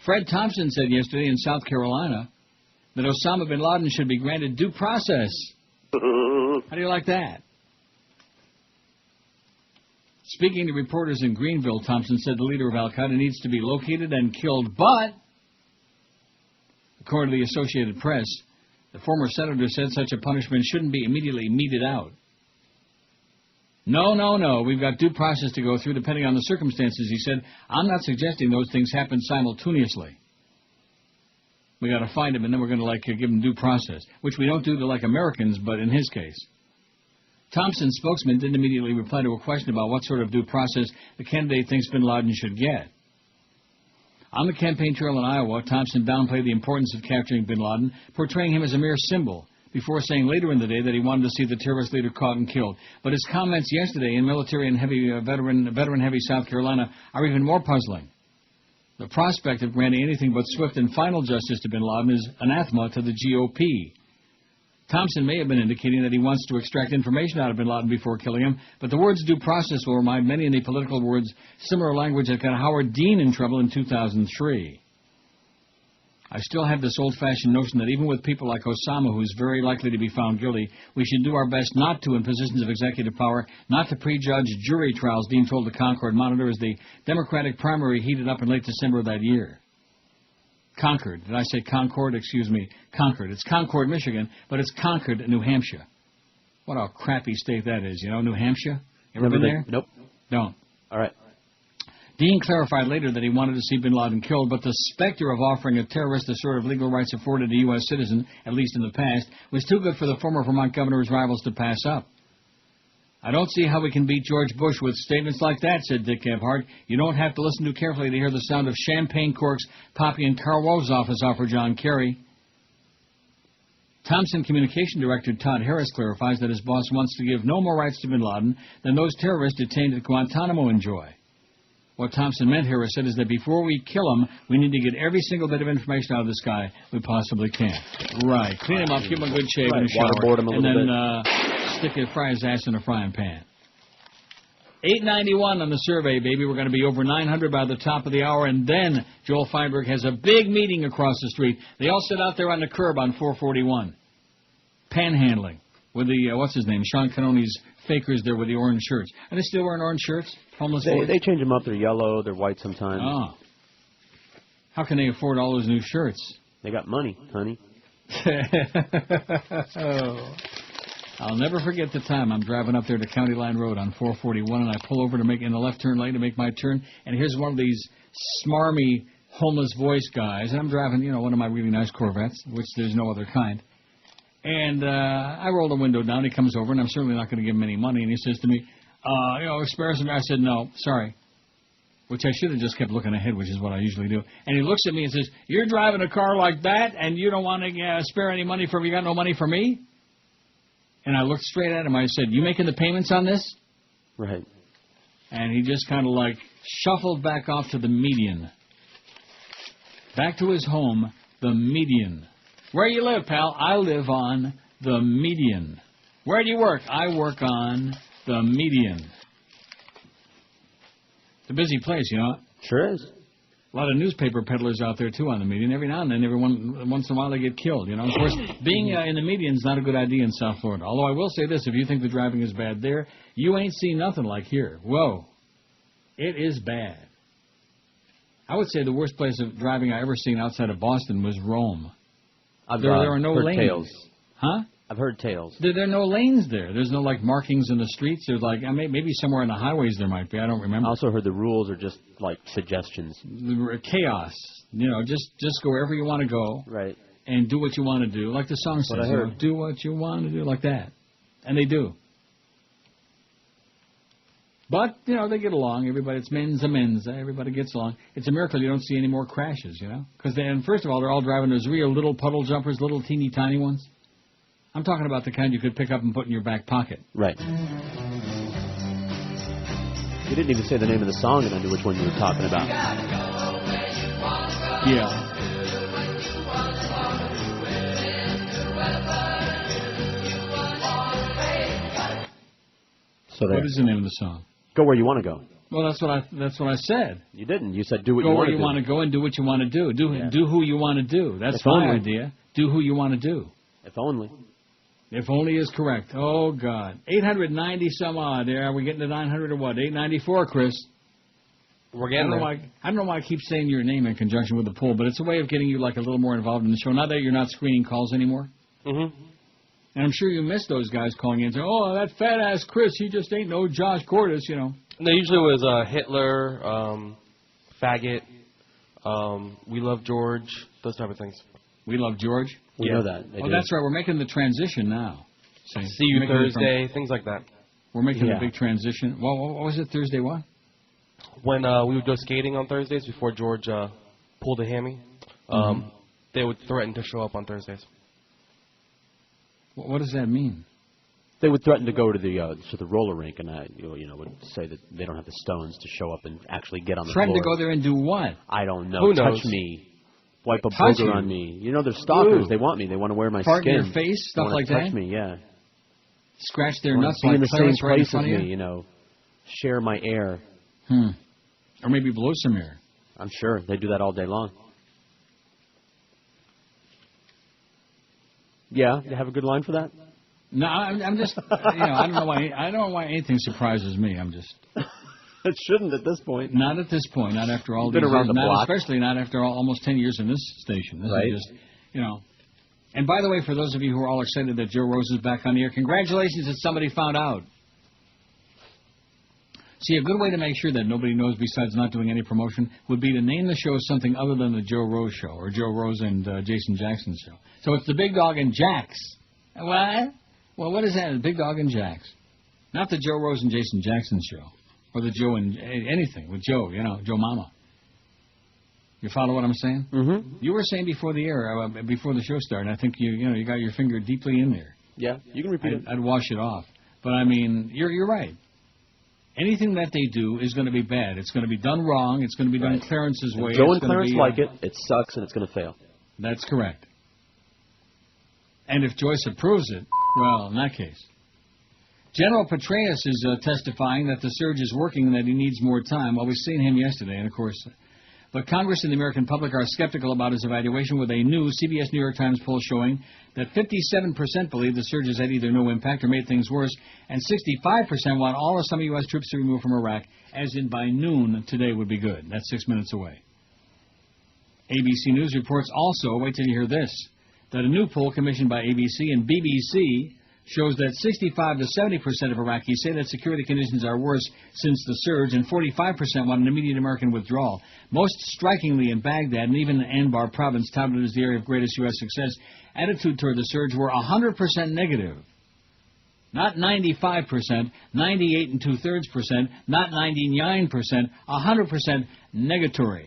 Fred Thompson said yesterday in South Carolina that Osama bin Laden should be granted due process. How do you like that? Speaking to reporters in Greenville, Thompson said the leader of Al-Qaeda needs to be located and killed, but, according to the Associated Press, the former senator said such a punishment shouldn't be immediately meted out. No. We've got due process to go through depending on the circumstances, he said. I'm not suggesting those things happen simultaneously. We got to find him, and then we're going to give him due process, which we don't do to Americans, but in his case. Thompson's spokesman didn't immediately reply to a question about what sort of due process the candidate thinks bin Laden should get. On the campaign trail in Iowa, Thompson downplayed the importance of capturing bin Laden, portraying him as a mere symbol, before saying later in the day that he wanted to see the terrorist leader caught and killed. But his comments yesterday in military and veteran-heavy South Carolina are even more puzzling. The prospect of granting anything but swift and final justice to bin Laden is anathema to the GOP. Thompson may have been indicating that he wants to extract information out of bin Laden before killing him, but the words due process will remind many in the political words similar language that got Howard Dean in trouble in 2003. I still have this old-fashioned notion that even with people like Osama, who's very likely to be found guilty, we should do our best not to, in positions of executive power, not to prejudge jury trials, Dean told the Concord Monitor as the Democratic primary heated up in late December of that year. Concord. Did I say Concord? Excuse me. Concord. It's Concord, Michigan, but it's Concord, New Hampshire. What a crappy state that is, New Hampshire? Ever been there? Nope. Don't. All right. Dean clarified later that he wanted to see bin Laden killed, but the specter of offering a terrorist the sort of legal rights afforded a U.S. citizen, at least in the past, was too good for the former Vermont governor's rivals to pass up. I don't see how we can beat George Bush with statements like that, said Dick Gebhardt. You don't have to listen too carefully to hear the sound of champagne corks popping in Karl Rove's office, offered John Kerry. Thompson Communication Director Todd Harris clarifies that his boss wants to give no more rights to bin Laden than those terrorists detained at Guantanamo enjoy. What Thompson meant, Harris said, is that before we kill him, we need to get every single bit of information out of this guy we possibly can. Right. Clean him up, give him a good shave and a shower, and then fry his ass in a frying pan. 891 on the survey, baby. We're going to be over 900 by the top of the hour, and then Joel Feinberg has a big meeting across the street. They all sit out there on the curb on 441. Panhandling. With the, what's his name, Sean Canone's fakers there with the orange shirts. Are they still wearing orange shirts? Homeless boys? They change them up. They're yellow. They're white sometimes. Oh. How can they afford all those new shirts? They got money, honey. Oh. I'll never forget the time I'm driving up there to County Line Road on 441, and I pull over to make in the left turn lane to make my turn, and here's one of these smarmy homeless voice guys, and I'm driving, one of my really nice Corvettes, which there's no other kind. And I roll the window down. He comes over, and I'm certainly not going to give him any money. And he says to me, spare some. I said, no, sorry. Which I should have just kept looking ahead, which is what I usually do. And he looks at me and says, you're driving a car like that, and you don't want to spare any money for me? You got no money for me? And I looked straight at him. I said, you making the payments on this? Right. And he just kind of like shuffled back off to the median. Back to his home, the median. Where you live, pal? I live on the median. Where do you work? I work on the median. It's a busy place, you know. Sure is. A lot of newspaper peddlers out there, too, on the median. Every now and then, once in a while, they get killed, you know. Of course, being in the median is not a good idea in South Florida. Although I will say this, if you think the driving is bad there, you ain't seen nothing like here. Whoa. It is bad. I would say the worst place of driving I ever seen outside of Boston was Rome. There are no lanes. Tales. Huh? I've heard tales. There are no lanes there. There's no, like, markings in the streets. There's, like, maybe somewhere in the highways there might be. I don't remember. I also heard the rules are just, like, suggestions. Chaos. You know, just go wherever you want to go. Right. And do what you want to do. Like the song says. I heard. Do what you want to do. Like that. And they do. But, you know, they get along. Everybody, it's men's a men's. Everybody gets along. It's a miracle you don't see any more crashes, you know. Because, first of all, they're all driving those real little puddle jumpers, little teeny tiny ones. I'm talking about the kind you could pick up and put in your back pocket. Right. You didn't even say the name of the song, and I knew which one you were talking about. Yeah. So what is the name of the song? Go where you want to go. Well, that's what I said. You didn't. You said do what you want to do. Go where you want to go and do what you want to do. Do who you want to do. That's my idea. Do who you want to do. If only. If only is correct. Oh, God. 890 some odd there. Are we getting to 900 or what? 894, Chris. We're getting there. I don't know why I keep saying your name in conjunction with the poll, but it's a way of getting you like a little more involved in the show. Now that you're not screening calls anymore. Mm-hmm. And I'm sure you miss those guys calling in and saying, oh, that fat-ass Chris, he just ain't no Josh Cordes, you know. No, usually it was Hitler, faggot, we love George, those type of things. We love George? We know that. Oh, that's right. We're making the transition now. See you Thursday, things like that. We're making a big transition. Well, what was it, Thursday what? When we would go skating on Thursdays before George pulled a hammy, they would threaten to show up on Thursdays. What does that mean? They would threaten to go to the roller rink, and would say that they don't have the stones to show up and actually get on the floor. Threaten to go there and do what? I don't know. Who knows? Touch me. Wipe a booger on me. You know, they're stalkers. Ooh. They want me. They want to wear my Fart skin. in your face, stuff like that? Touch me, yeah. Scratch their want nuts to be like in the same Clarence right in place front as of me, you know. Share my air. Or maybe blow some air. I'm sure. They do that all day long. Yeah, you have a good line for that? No, I'm just, I don't know why anything surprises me. I'm just. It shouldn't at this point. Not at this point. Not after all these years. Around the block. Especially not after almost 10 years in this station. This is just, And by the way, for those of you who are all excited that Joe Rose is back on the air, congratulations that somebody found out. See, a good way to make sure that nobody knows besides not doing any promotion would be to name the show something other than the Joe Rose Show or Joe Rose and Jason Jackson Show. So it's the Big Dog and Jax. What? Well, what is that? The Big Dog and Jax. Not the Joe Rose and Jason Jackson Show. Or the Joe and anything with Joe, Joe Mama. You follow what I'm saying? Mm-hmm. You were saying before the air, before the show started, I think you got your finger deeply in there. Yeah, you can repeat it. I'd wash it off. But, I mean, you're right. Anything that they do is going to be bad. It's going to be done wrong. It's going to be done Clarence's way. Joe and Clarence like it. It sucks, and it's going to fail. That's correct. And if Joyce approves it, well, in that case. General Petraeus is testifying that the surge is working and that he needs more time. Well, we've seen him yesterday, and of course. But Congress and the American public are skeptical about his evaluation with a new CBS New York Times poll showing that 57% believe the surge has had either no impact or made things worse, and 65% want all or some U.S. troops to be removed from Iraq, as in by noon today would be good. That's 6 minutes away. ABC News reports also, wait till you hear this, that a new poll commissioned by ABC and BBC shows that 65 to 70% of Iraqis say that security conditions are worse since the surge, and 45% want an immediate American withdrawal. Most strikingly in Baghdad, and even in Anbar province, touted as the area of greatest U.S. success, attitude toward the surge were 100% negative. Not 95%, 98 2/3%, not 99%, 100% negatory.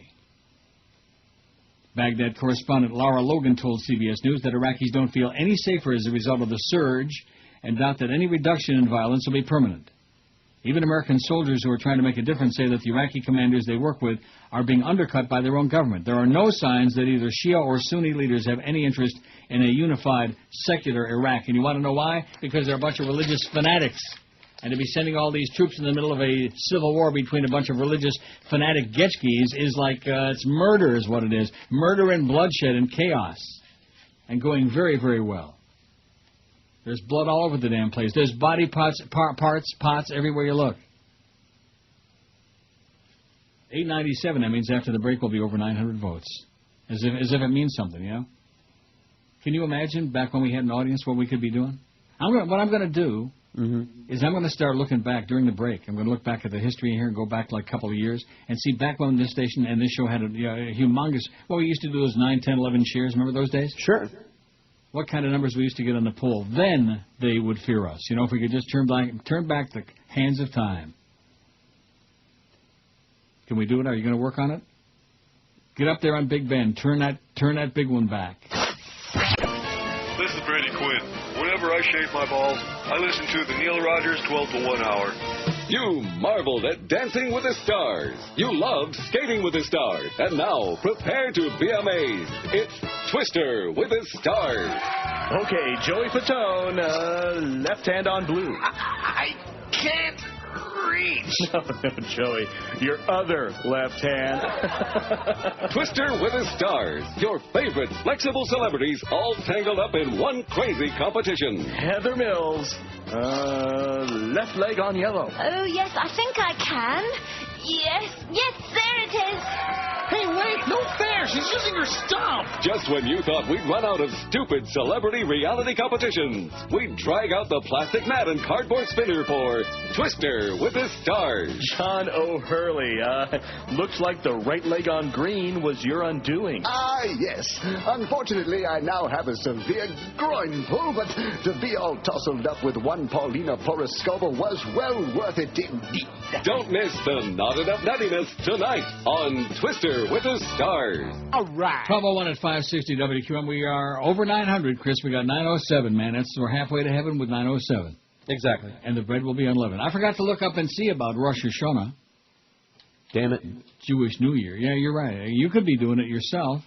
Baghdad correspondent Laura Logan told CBS News that Iraqis don't feel any safer as a result of the surge and doubt that any reduction in violence will be permanent. Even American soldiers who are trying to make a difference say that the Iraqi commanders they work with are being undercut by their own government. There are no signs that either Shia or Sunni leaders have any interest in a unified, secular Iraq. And you want to know why? Because they're a bunch of religious fanatics. And to be sending all these troops in the middle of a civil war between a bunch of religious fanatic getchkis is like, it's murder is what it is. Murder and bloodshed and chaos. And going very, very well. There's blood all over the damn place. There's body parts everywhere you look. 897, that means after the break will be over 900 votes. As if it means something, you know? Can you imagine back when we had an audience what we could be doing? What I'm going to do is I'm going to start looking back during the break. I'm going to look back at the history here and go back like a couple of years and see back when this station and this show had a humongous... What we used to do was 9, 10, 11 shares. Remember those days? Sure. What kind of numbers we used to get on the poll. Then they would fear us. You know, if we could just turn back the hands of time. Can we do it? Are you going to work on it? Get up there on Big Ben. Turn that big one back. This is Brady Quinn. Whenever I shave my balls, I listen to the Neil Rogers 12 to 1 hour. You marveled at Dancing with the Stars. You loved Skating with the Stars. And now, prepare to be amazed. It's Twister with the Stars. Okay, Joey Fatone, left hand on blue. I can't reach. No, Joey, your other left hand. Twister with the Stars. Your favorite flexible celebrities all tangled up in one crazy competition. Heather Mills, left leg on yellow. Oh, yes, I think I can. Yes, there it is. Hey, wait, no fair. She's using her stomp. Just when you thought we'd run out of stupid celebrity reality competitions, we'd drag out the plastic mat and cardboard spinner for Twister with the Stars. John O'Hurley, looks like the right leg on green was your undoing. Yes. Unfortunately, I now have a severe groin pull, but to be all tousled up with one Paulina Poroskova was well worth it indeed. Don't miss the Not Enough Nuttiness tonight on Twister with the Stars. All right. 1201 at 560 WQM. We are over 900, Chris. We got 907, man. We're halfway to heaven with 907. Exactly. And the bread will be unleavened. I forgot to look up and see about Rosh Hashanah. Damn it. Jewish New Year. Yeah, you're right. You could be doing it yourself.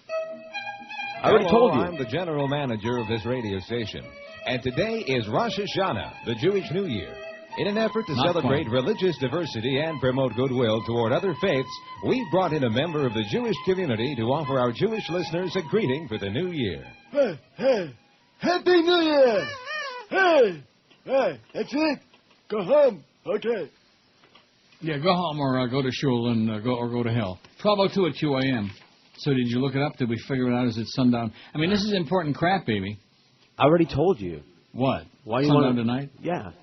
I already told you. I'm the general manager of this radio station. And today is Rosh Hashanah, the Jewish New Year. In an effort to celebrate religious diversity and promote goodwill toward other faiths, we've brought in a member of the Jewish community to offer our Jewish listeners a greeting for the new year. Hey, Happy New Year! Hey, that's it. Go home. Okay. Yeah, go home or go to shul and go to hell. 12:02 at QAM. So did you look it up? Did we figure it out? Is it sundown? I mean, this is important crap, baby. I already told you. What? Why you sundown want tonight? Yeah.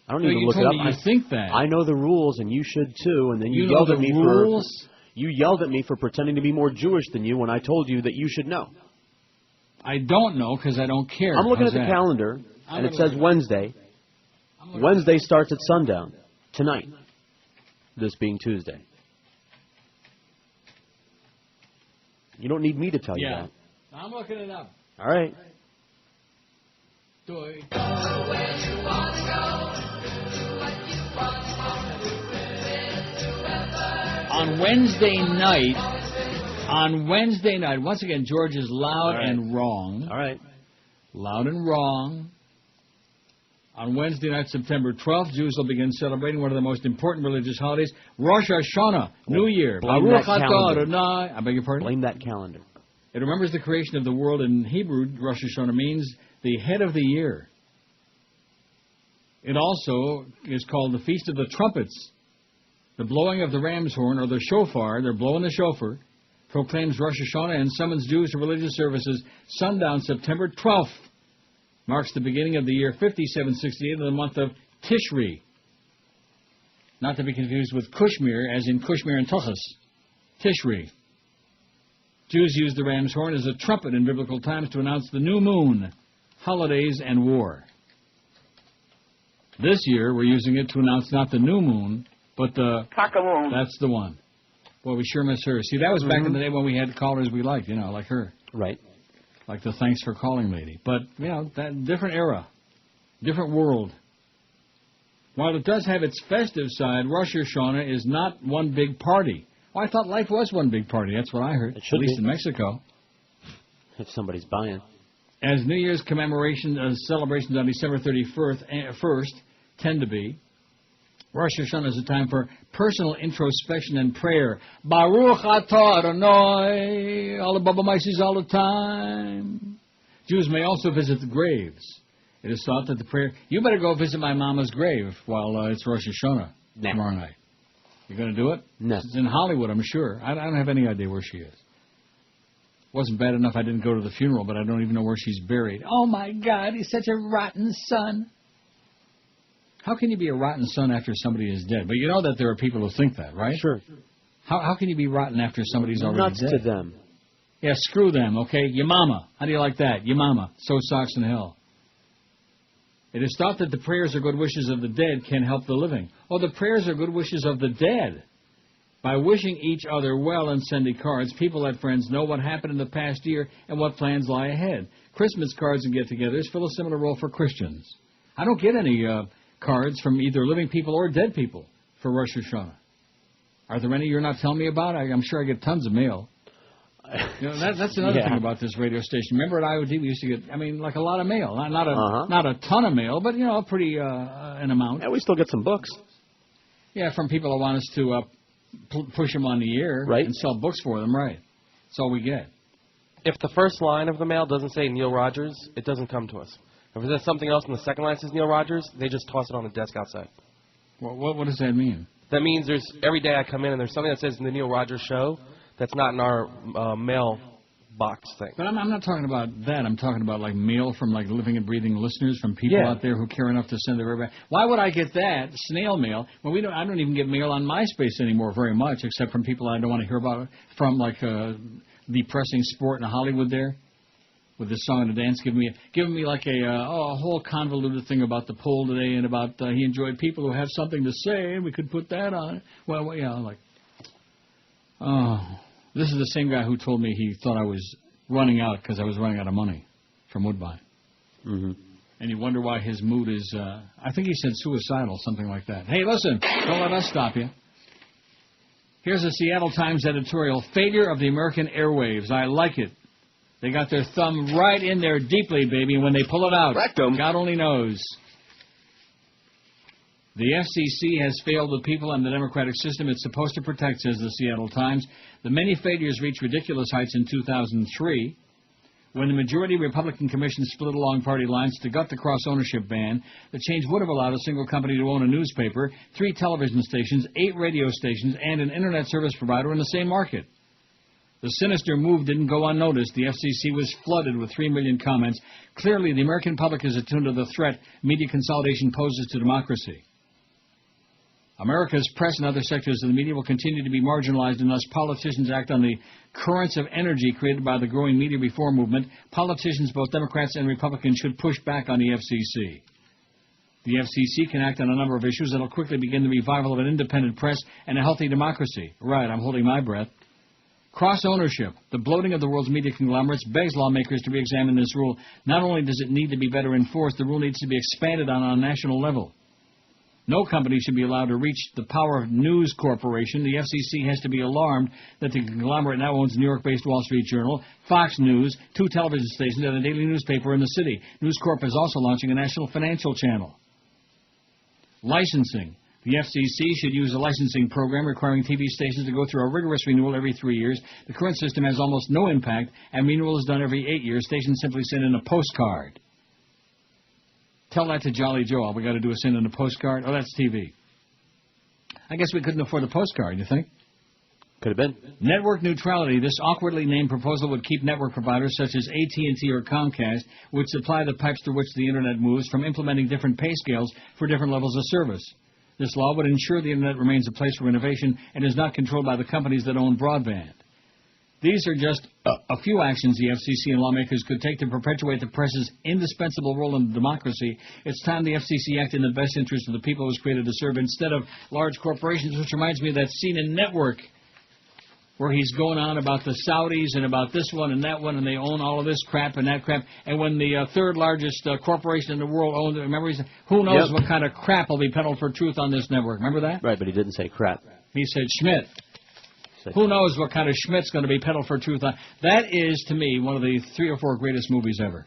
I don't even look it up. You think that. I know the rules, and you should too. And then you yelled at me You yelled at me for pretending to be more Jewish than you when I told you that you should know. I don't know because I don't care. I'm looking at the calendar, and it says Wednesday. Wednesday starts at sundown tonight. This being Tuesday. You don't need me to tell you that. I'm looking it up. All right. On Wednesday night, once again, George is loud and wrong. All right. Loud and wrong. On Wednesday night, September 12th, Jews will begin celebrating one of the most important religious holidays, Rosh Hashanah, New Year. Blame that calendar. I beg your pardon? Blame that calendar. It remembers the creation of the world. In Hebrew, Rosh Hashanah means the head of the year. It also is called the Feast of the Trumpets. The blowing of the ram's horn, or the shofar, they're blowing the shofar, proclaims Rosh Hashanah and summons Jews to religious services. Sundown, September 12th, marks the beginning of the year 5768 of the month of Tishri. Not to be confused with Kushmir, as in Kushmir and Tuchus. Tishri. Jews use the ram's horn as a trumpet in biblical times to announce the new moon, holidays, and war. This year, we're using it to announce not the new moon, but the... Cock-a-moon. That's the one. Boy, we sure miss her. See, that was back in the day when we had callers we liked, like her. Right. Like the thanks for calling lady. But, that different era, different world. While it does have its festive side, Rosh Hashanah is not one big party. Oh, I thought life was one big party. That's what I heard, at least in Mexico. If somebody's buying. As New Year's celebrations on December 31st tend to be, Rosh Hashanah is a time for personal introspection and prayer. Baruch atah Adonai, all the Baba Mices all the time. Jews may also visit the graves. It is thought that the prayer... You better go visit my mama's grave while it's Rosh Hashanah tomorrow night. You going to do it? No. It's in Hollywood, I'm sure. I don't have any idea where she is. Wasn't bad enough I didn't go to the funeral, but I don't even know where she's buried. Oh, my God, he's such a rotten son. How can you be a rotten son after somebody is dead? But you know that there are people who think that, right? Sure. How can you be rotten after somebody's already Nuts dead? to them. Yeah, screw them, okay? Your mama. How do you like that? Your mama. So socks in hell. It is thought that the prayers or good wishes of the dead can help the living. Oh, the prayers or good wishes of the dead. By wishing each other well and sending cards, people let friends know what happened in the past year and what plans lie ahead. Christmas cards and get-togethers fill a similar role for Christians. I don't get any cards from either living people or dead people for Rosh Hashanah. Are there any you're not telling me about? I'm sure I get tons of mail. That's another thing about this radio station. Remember at IOD we used to get, like a lot of mail. Not a ton of mail, but, a pretty an amount. Yeah, we still get some books. Yeah, from people who want us to push them on the air and sell books for them, right. That's all we get. If the first line of the mail doesn't say Neil Rogers, it doesn't come to us. If it says something else and the second line says Neil Rogers, they just toss it on the desk outside. What does that mean? That means every day I come in and there's something that says the Neil Rogers Show that's not in our mail box thing. But I'm not talking about that. I'm talking about like mail from like living and breathing listeners, from people out there who care enough to send their back. Why would I get that snail mail when I don't even get mail on MySpace anymore very much, except from people I don't want to hear about, from like depressing sport in Hollywood there, with this song and the dance, giving me like a whole convoluted thing about the poll today and about he enjoyed people who have something to say and we could put that on. Well, this is the same guy who told me he thought I was running out because I was running out of money from Woodbine. Mm-hmm. And you wonder why his mood is, I think he said suicidal, something like that. Hey, listen, don't let us stop you. Here's a Seattle Times editorial, Failure of the American Airwaves. I like it. They got their thumb right in there deeply, baby, and when they pull it out, God only knows. The FCC has failed the people and the democratic system it's supposed to protect, says the Seattle Times. The many failures reached ridiculous heights in 2003, when the majority Republican commission split along party lines to gut the cross-ownership ban. The change would have allowed a single company to own a newspaper, 3 television stations, 8 radio stations, and an internet service provider in the same market. The sinister move didn't go unnoticed. The FCC was flooded with 3 million comments. Clearly, the American public is attuned to the threat media consolidation poses to democracy. America's press and other sectors of the media will continue to be marginalized unless politicians act on the currents of energy created by the growing media reform movement. Politicians, both Democrats and Republicans, should push back on the FCC. The FCC can act on a number of issues that will quickly begin the revival of an independent press and a healthy democracy. Right, I'm holding my breath. Cross-ownership, the bloating of the world's media conglomerates, begs lawmakers to re-examine this rule. Not only does it need to be better enforced, the rule needs to be expanded on a national level. No company should be allowed to reach the Power of News Corporation. The FCC has to be alarmed that the conglomerate now owns New York-based Wall Street Journal, Fox News, 2 television stations, and a daily newspaper in the city. News Corp is also launching a national financial channel. Licensing. The FCC should use a licensing program requiring TV stations to go through a rigorous renewal every 3 years. The current system has almost no impact, and renewal is done every 8 years. Stations simply send in a postcard. Tell that to Jolly Joe. All we got to do is send in a postcard. Oh, that's TV. I guess we couldn't afford the postcard, you think? Could have been. Network neutrality. This awkwardly named proposal would keep network providers such as AT&T or Comcast, which supply the pipes through which the Internet moves, from implementing different pay scales for different levels of service. This law would ensure the Internet remains a place for innovation and is not controlled by the companies that own broadband. These are just a few actions the FCC and lawmakers could take to perpetuate the press's indispensable role in democracy. It's time the FCC acted in the best interest of the people it was created to serve instead of large corporations, which reminds me of that scene in Network where he's going on about the Saudis and about this one and that one, and they own all of this crap and that crap. And when the third largest corporation in the world owns it, remember, he said, who knows what kind of crap will be peddled for truth on this network. Remember that? Right, but he didn't say crap. He said Schmidt. Who knows what kind of Schmidt's going to be peddled for truth on. That is, to me, one of the 3 or 4 greatest movies ever.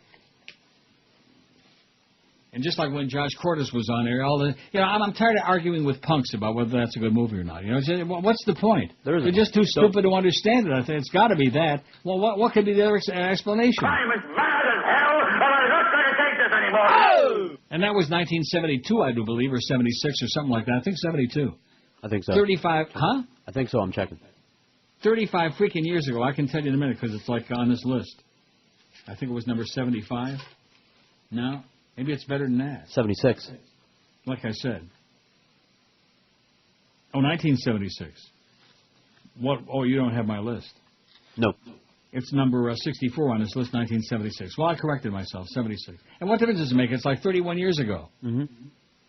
And just like when Josh Cordes was on there, I'm tired of arguing with punks about whether that's a good movie or not. What's the point? They're just too stupid to understand it. I think it's got to be that. Well, what could be the other explanation? I'm as mad as hell, and I'm not going to take this anymore. Oh! And that was 1972, I do believe, or 76 or something like that. I think 72. I think so. 35, huh? I think so. I'm checking. 35 freaking years ago. I can tell you in a minute because it's like on this list. I think it was number 75. No? Maybe it's better than that. 76. Like I said. Oh, 1976. What? Oh, you don't have my list. No. It's number 64 on this list, 1976. Well, I corrected myself, 76. And what difference does it make? It's like 31 years ago. Mm-hmm.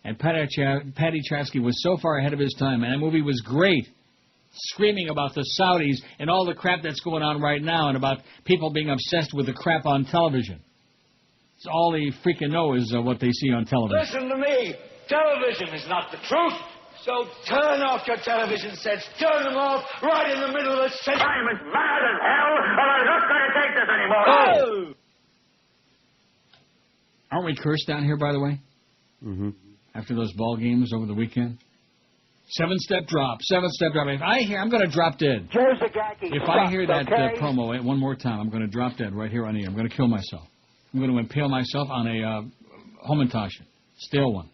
And Paddy Chayefsky was so far ahead of his time, and that movie was great. Screaming about the Saudis and all the crap that's going on right now and about people being obsessed with the crap on television. It's all they freaking know is what they see on television. Listen to me. Television is not the truth. So turn off your television sets. Turn them off right in the middle of the set. I'm as mad as hell, and I'm not going to take this anymore. Oh! Aren't we cursed down here, by the way? Mm-hmm. After those ball games over the weekend? 7-step drop, 7-step drop. If I hear, I'm going to drop dead. If I hear that promo one more time, I'm going to drop dead right here on the air. I'm going to kill myself. I'm going to impale myself on a Homentashen, stale one.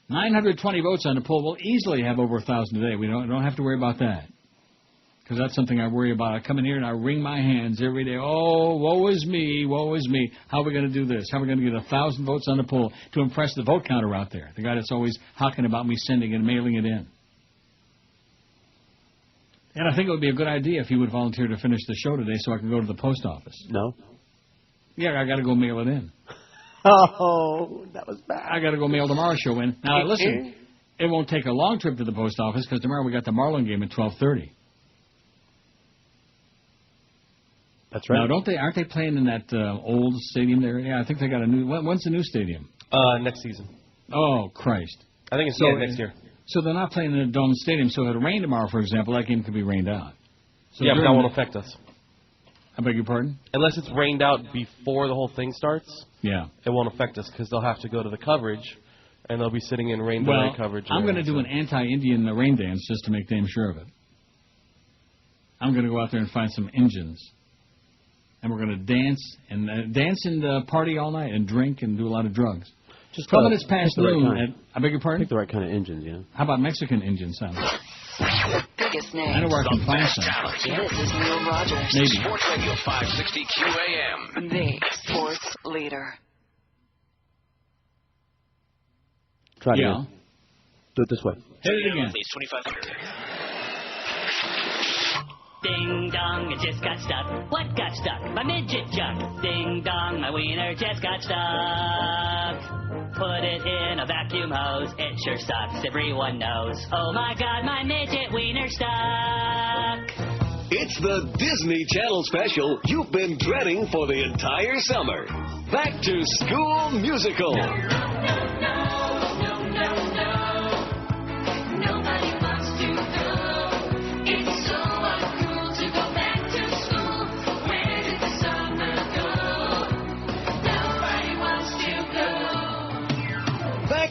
920 votes on the poll. We'll easily have over 1,000 today. We don't have to worry about that. Because that's something I worry about. I come in here and I wring my hands every day. Oh, woe is me, woe is me. How are we going to do this? How are we going to get 1,000 votes on the poll to impress the vote counter out there? The guy that's always hawking about me sending and mailing it in. And I think it would be a good idea if he would volunteer to finish the show today so I can go to the post office. No. Yeah, I got to go mail it in. Oh, that was bad. I got to go mail tomorrow's show in. Now, listen, it won't take a long trip to the post office because tomorrow we got the Marlin game at 12:30. That's right. Now, aren't they playing in that old stadium there? Yeah, I think they got a new. When's the new stadium? Next season. Oh, Christ! I think it's next year. So they're not playing in a dome stadium. So if it rained tomorrow, for example, that game could be rained out. So yeah, but that won't affect us. I beg your pardon? Unless it's rained out before the whole thing starts. Yeah. It won't affect us because they'll have to go to the coverage, and they'll be sitting in rain delay coverage. I'm going to do an anti-Indian rain dance just to make damn sure of it. I'm going to go out there and find some Indians. And we're going to dance and party all night and drink and do a lot of drugs. Just 12 minutes past noon. I beg your pardon? Pick the right kind of engines, yeah. How about Mexican Indians? The biggest name. I know where I can find some. This is Neil Rogers. Maybe. Sports Radio 560 QAM. The sports leader. Try it again. Do it this way. Hit it again. 2500. Ding dong, it just got stuck. What got stuck? My midget junk. Ding dong, my wiener just got stuck. Put it in a vacuum hose. It sure sucks, everyone knows. Oh my God, my midget wiener stuck. It's the Disney Channel special you've been dreading for the entire summer. Back to School Musical.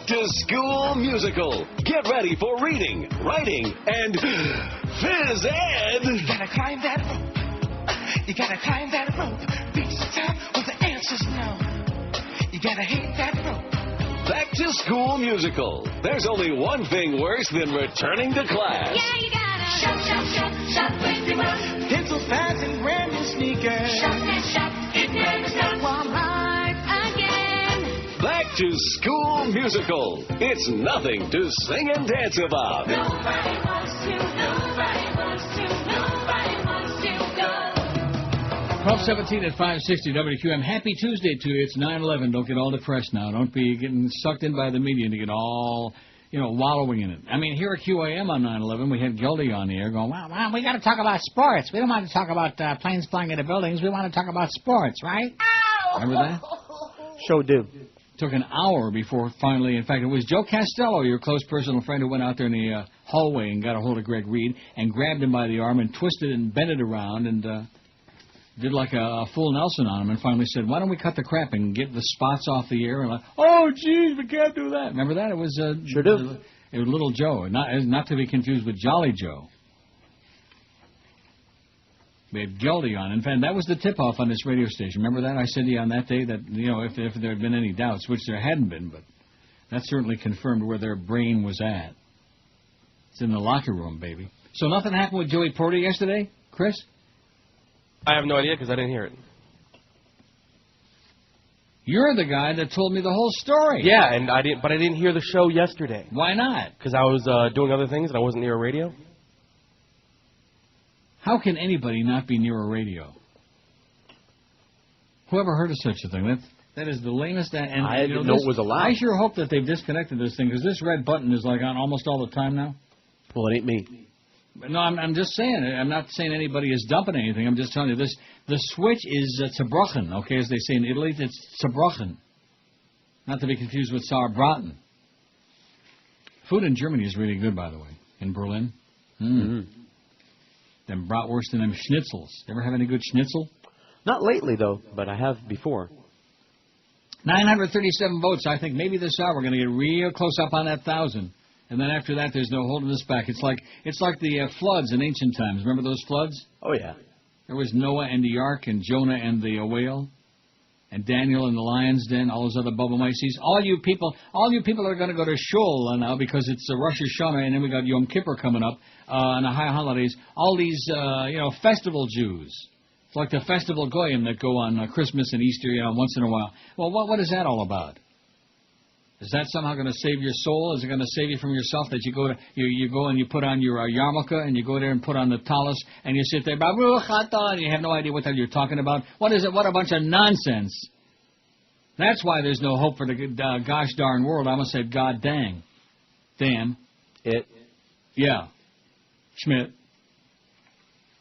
To School Musical. Get ready for reading, writing, and phys ed. You gotta climb that rope. You gotta climb that rope. Reach the top with the answers now. You gotta hit that rope. Back to School Musical. There's only one thing worse than returning to class. Yeah, you gotta shop pretty much. Pencils, pads, and brand new sneakers. Shop, it never stops. Walmart again. Back to School Musical. It's nothing to sing and dance about. Nobody wants to, nobody wants to, nobody wants to 12:17 at 560 WQM. Happy Tuesday to you. It's 9/11. Don't get all depressed now. Don't be getting sucked in by the media and to get all, wallowing in it. I mean, here at QAM on 9/11, we had Gildy on the air going, well, we got to talk about sports. We don't want to talk about planes flying into buildings. We want to talk about sports, right? Remember that? Sure do. Took an hour before finally, in fact, it was Joe Costello, your close personal friend, who went out there in the hallway and got a hold of Greg Reed and grabbed him by the arm and twisted and bent it around and did like a full Nelson on him and finally said, why don't we cut the crap and get the spots off the air? And like, oh, geez, we can't do that. Remember that? It was sure do. It was Little Joe, not to be confused with Jolly Joe. We had Gildy on. In fact, that was the tip-off on this radio station. Remember that? I said to you on that day that, if there had been any doubts, which there hadn't been, but that certainly confirmed where their brain was at. It's in the locker room, baby. So nothing happened with Joey Porter yesterday, Chris? I have no idea because I didn't hear it. You're the guy that told me the whole story. Yeah, and I didn't hear the show yesterday. Why not? Because I was doing other things and I wasn't near a radio. How can anybody not be near a radio? Whoever heard of such a thing? That is the lamest. And I didn't know it was allowed. I sure hope that they've disconnected this thing, because this red button is like on almost all the time now. Well, it ain't me. No, I'm just saying. I'm not saying anybody is dumping anything. I'm just telling you this. The switch is zerbrochen, okay, as they say in Italy. It's zerbrochen. Not to be confused with Sauerbraten. Food in Germany is really good, by the way, in Berlin. Them bratwurst and them schnitzels. Ever have any good schnitzel? Not lately, though, but I have before. 937 votes. I think maybe this hour we're going to get real close up on that 1,000. And then after that, there's no holding us back. It's like the floods in ancient times. Remember those floods? Oh, yeah. There was Noah and the ark and Jonah and the whale and Daniel and the lion's den, all those other bubble mices. All you people are going to go to shul now because it's Rosh Hashanah, and then we got Yom Kippur coming up and the high holidays. All these, festival Jews. It's like the festival Goyim that go on Christmas and Easter, once in a while. Well, what is that all about? Is that somehow going to save your soul? Is it going to save you from yourself that you go and you put on your yarmulke and you go there and put on the tallis and you sit there, Baruch Atah, and you have no idea what the hell you're talking about? What is it? What a bunch of nonsense. That's why there's no hope for the gosh darn world. I almost said God dang. Damn. It. Yeah. Schmidt.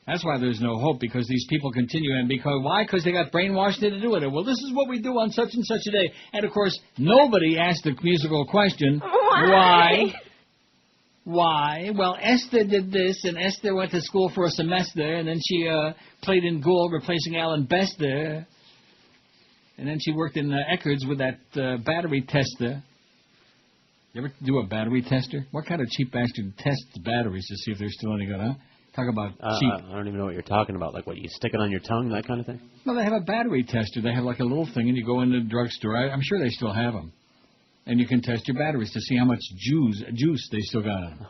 That's why there's no hope, because these people continue. And why? Because they got brainwashed into doing it. Well, this is what we do on such and such a day. And, of course, nobody asked the musical question, why? Why? Well, Esther did this, and Esther went to school for a semester, and then she played in Gould, replacing Alan Bester. And then she worked in Eckerd's with that battery tester. You ever do a battery tester? What kind of cheap bastard tests batteries to see if they're still any good, huh? Talk about cheap. I don't even know what you're talking about. Like, what, you stick it on your tongue, that kind of thing? No, they have a battery tester. They have like a little thing, and you go in the drugstore. I'm sure they still have them. And you can test your batteries to see how much juice they still got in them.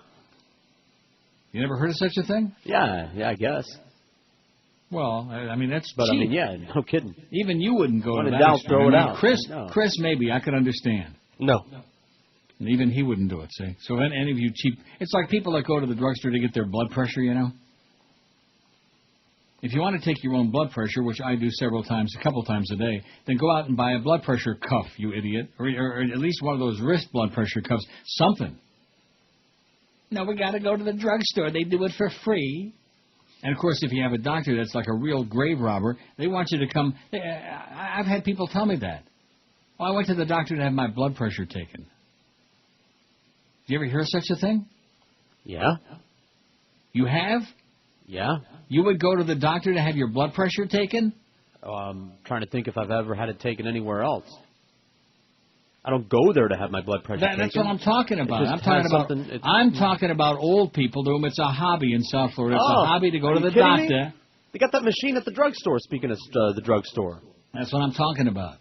You never heard of such a thing? Yeah, I guess. Well, I mean, that's but cheap. I mean, yeah, no kidding. Even you wouldn't go to that. Doubt, throw it out. Chris, maybe I could understand. No. And even he wouldn't do it, see? So then any of you cheap... It's like people that go to the drugstore to get their blood pressure, If you want to take your own blood pressure, which I do a couple times a day, then go out and buy a blood pressure cuff, you idiot. Or at least one of those wrist blood pressure cuffs. Something. No, we got to go to the drugstore. They do it for free. And, of course, if you have a doctor that's like a real grave robber, they want you to come... I've had people tell me that. Oh, I went to the doctor to have my blood pressure taken. Did you ever hear such a thing? Yeah. You have? Yeah. You would go to the doctor to have your blood pressure taken? I'm trying to think if I've ever had it taken anywhere else. I don't go there to have my blood pressure taken. That's what I'm talking about. I'm talking about old people to whom it's a hobby in South Florida. It's a hobby to go to the doctor. Me? They got that machine at the drugstore, speaking of the drugstore. That's what I'm talking about.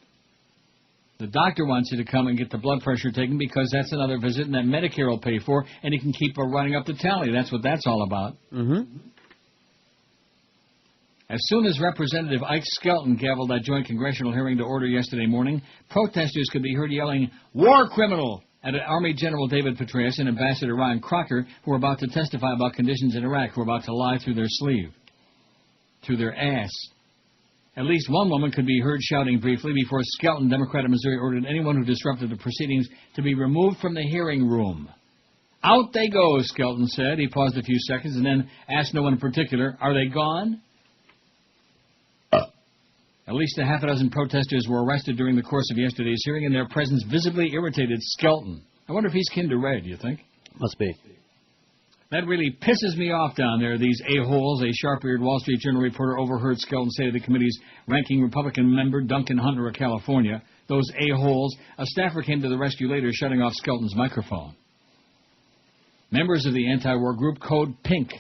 The doctor wants you to come and get the blood pressure taken because that's another visit and that Medicare will pay for, and he can keep running up the tally. That's what that's all about. Mm-hmm. As soon as Representative Ike Skelton gavelled that joint congressional hearing to order yesterday morning, protesters could be heard yelling, "War criminal!" at Army General David Petraeus and Ambassador Ryan Crocker, who are about to testify about conditions in Iraq, who are about to lie through their sleeve, through their ass. At least one woman could be heard shouting briefly before Skelton, Democrat of Missouri, ordered anyone who disrupted the proceedings to be removed from the hearing room. Out they go, Skelton said. He paused a few seconds and then asked no one in particular, are they gone? At least a half a dozen protesters were arrested during the course of yesterday's hearing, and their presence visibly irritated Skelton. I wonder if he's kin to Red, you think? Must be. That really pisses me off down there, these a-holes. A sharp-eared Wall Street Journal reporter overheard Skelton say to the committee's ranking Republican member, Duncan Hunter of California, those a-holes. A staffer came to the rescue later, shutting off Skelton's microphone. Members of the anti-war group Code Pink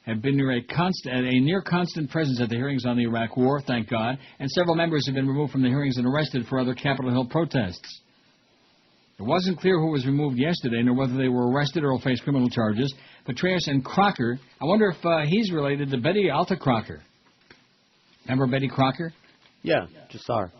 have been near a near constant presence at the hearings on the Iraq War, thank God, and several members have been removed from the hearings and arrested for other Capitol Hill protests. It wasn't clear who was removed yesterday, nor whether they were arrested or will face criminal charges. Petraeus and Crocker, I wonder if he's related to Betty Alta Crocker. Remember Betty Crocker? Yeah, just saw her.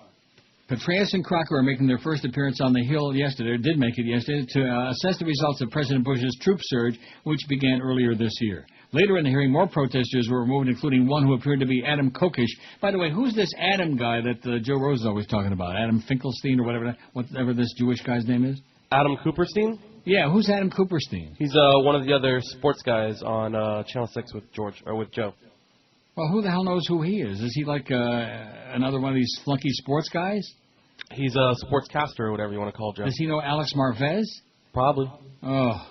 Petraeus and Crocker are making their first appearance on the Hill yesterday, or did make it yesterday, to assess the results of President Bush's troop surge, which began earlier this year. Later in the hearing, more protesters were removed, including one who appeared to be Adam Kokesh. By the way, who's this Adam guy that Joe Rose is always talking about? Adam Finkelstein or whatever this Jewish guy's name is? Adam Cooperstein? Yeah, who's Adam Cooperstein? He's one of the other sports guys on Channel 6 with Joe. Well, who the hell knows who he is? Is he like another one of these flunky sports guys? He's a sportscaster or whatever you want to call Joe. Does he know Alex Marvez? Probably. Oh.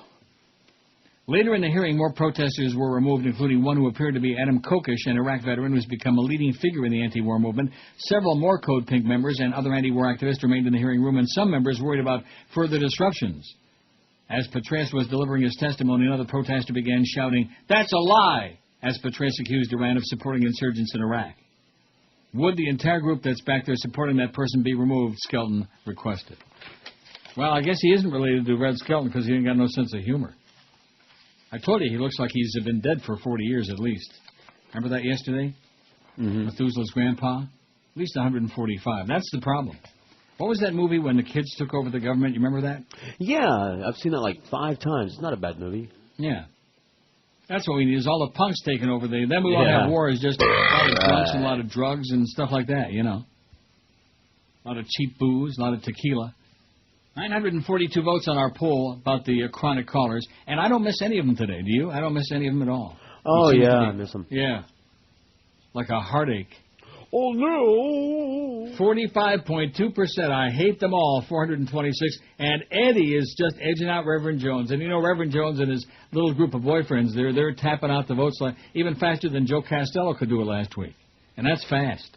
Later in the hearing, more protesters were removed, including one who appeared to be Adam Kokesh, an Iraq veteran who's become a leading figure in the anti-war movement. Several more Code Pink members and other anti-war activists remained in the hearing room, and some members worried about further disruptions. As Petraeus was delivering his testimony, another protester began shouting, "That's a lie!" as Petraeus accused Iran of supporting insurgents in Iraq. Would the entire group that's back there supporting that person be removed, Skelton requested. Well, I guess he isn't related to Red Skelton because he ain't got no sense of humor. I told you he looks like he's been dead for 40 years at least. Remember that yesterday? Mm-hmm. Methuselah's grandpa? At least 145. That's the problem. What was that movie when the kids took over the government? You remember that? Yeah, I've seen that like 5 times. It's not a bad movie. Yeah. That's what we need, is all the punks taking over. Then we won't have war. It's just a lot of drunks and a lot of drugs and stuff like that, you know. A lot of cheap booze, a lot of tequila. 942 votes on our poll about the chronic callers, and I don't miss any of them today. Do you? I don't miss any of them at all. Oh, yeah, I miss them. Yeah. Like a heartache. Oh, no. 45.2%. I hate them all, 426. And Eddie is just edging out Reverend Jones. And you know, Reverend Jones and his little group of boyfriends, they're tapping out the votes like even faster than Joe Costello could do it last week. And that's fast.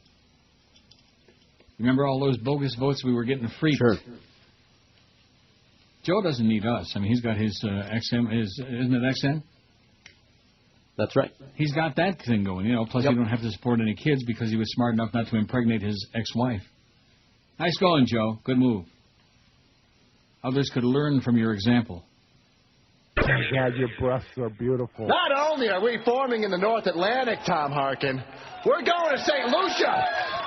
Remember all those bogus votes we were getting free? Sure. Joe doesn't need us. I mean, he's got his XM. Isn't it XM? That's right. He's got that thing going, you know. Plus, you don't have to support any kids because he was smart enough not to impregnate his ex-wife. Nice going, Joe. Good move. Others could learn from your example. God, your breasts are beautiful. Not only are we forming in the North Atlantic, Tom Harkin, we're going to St. Lucia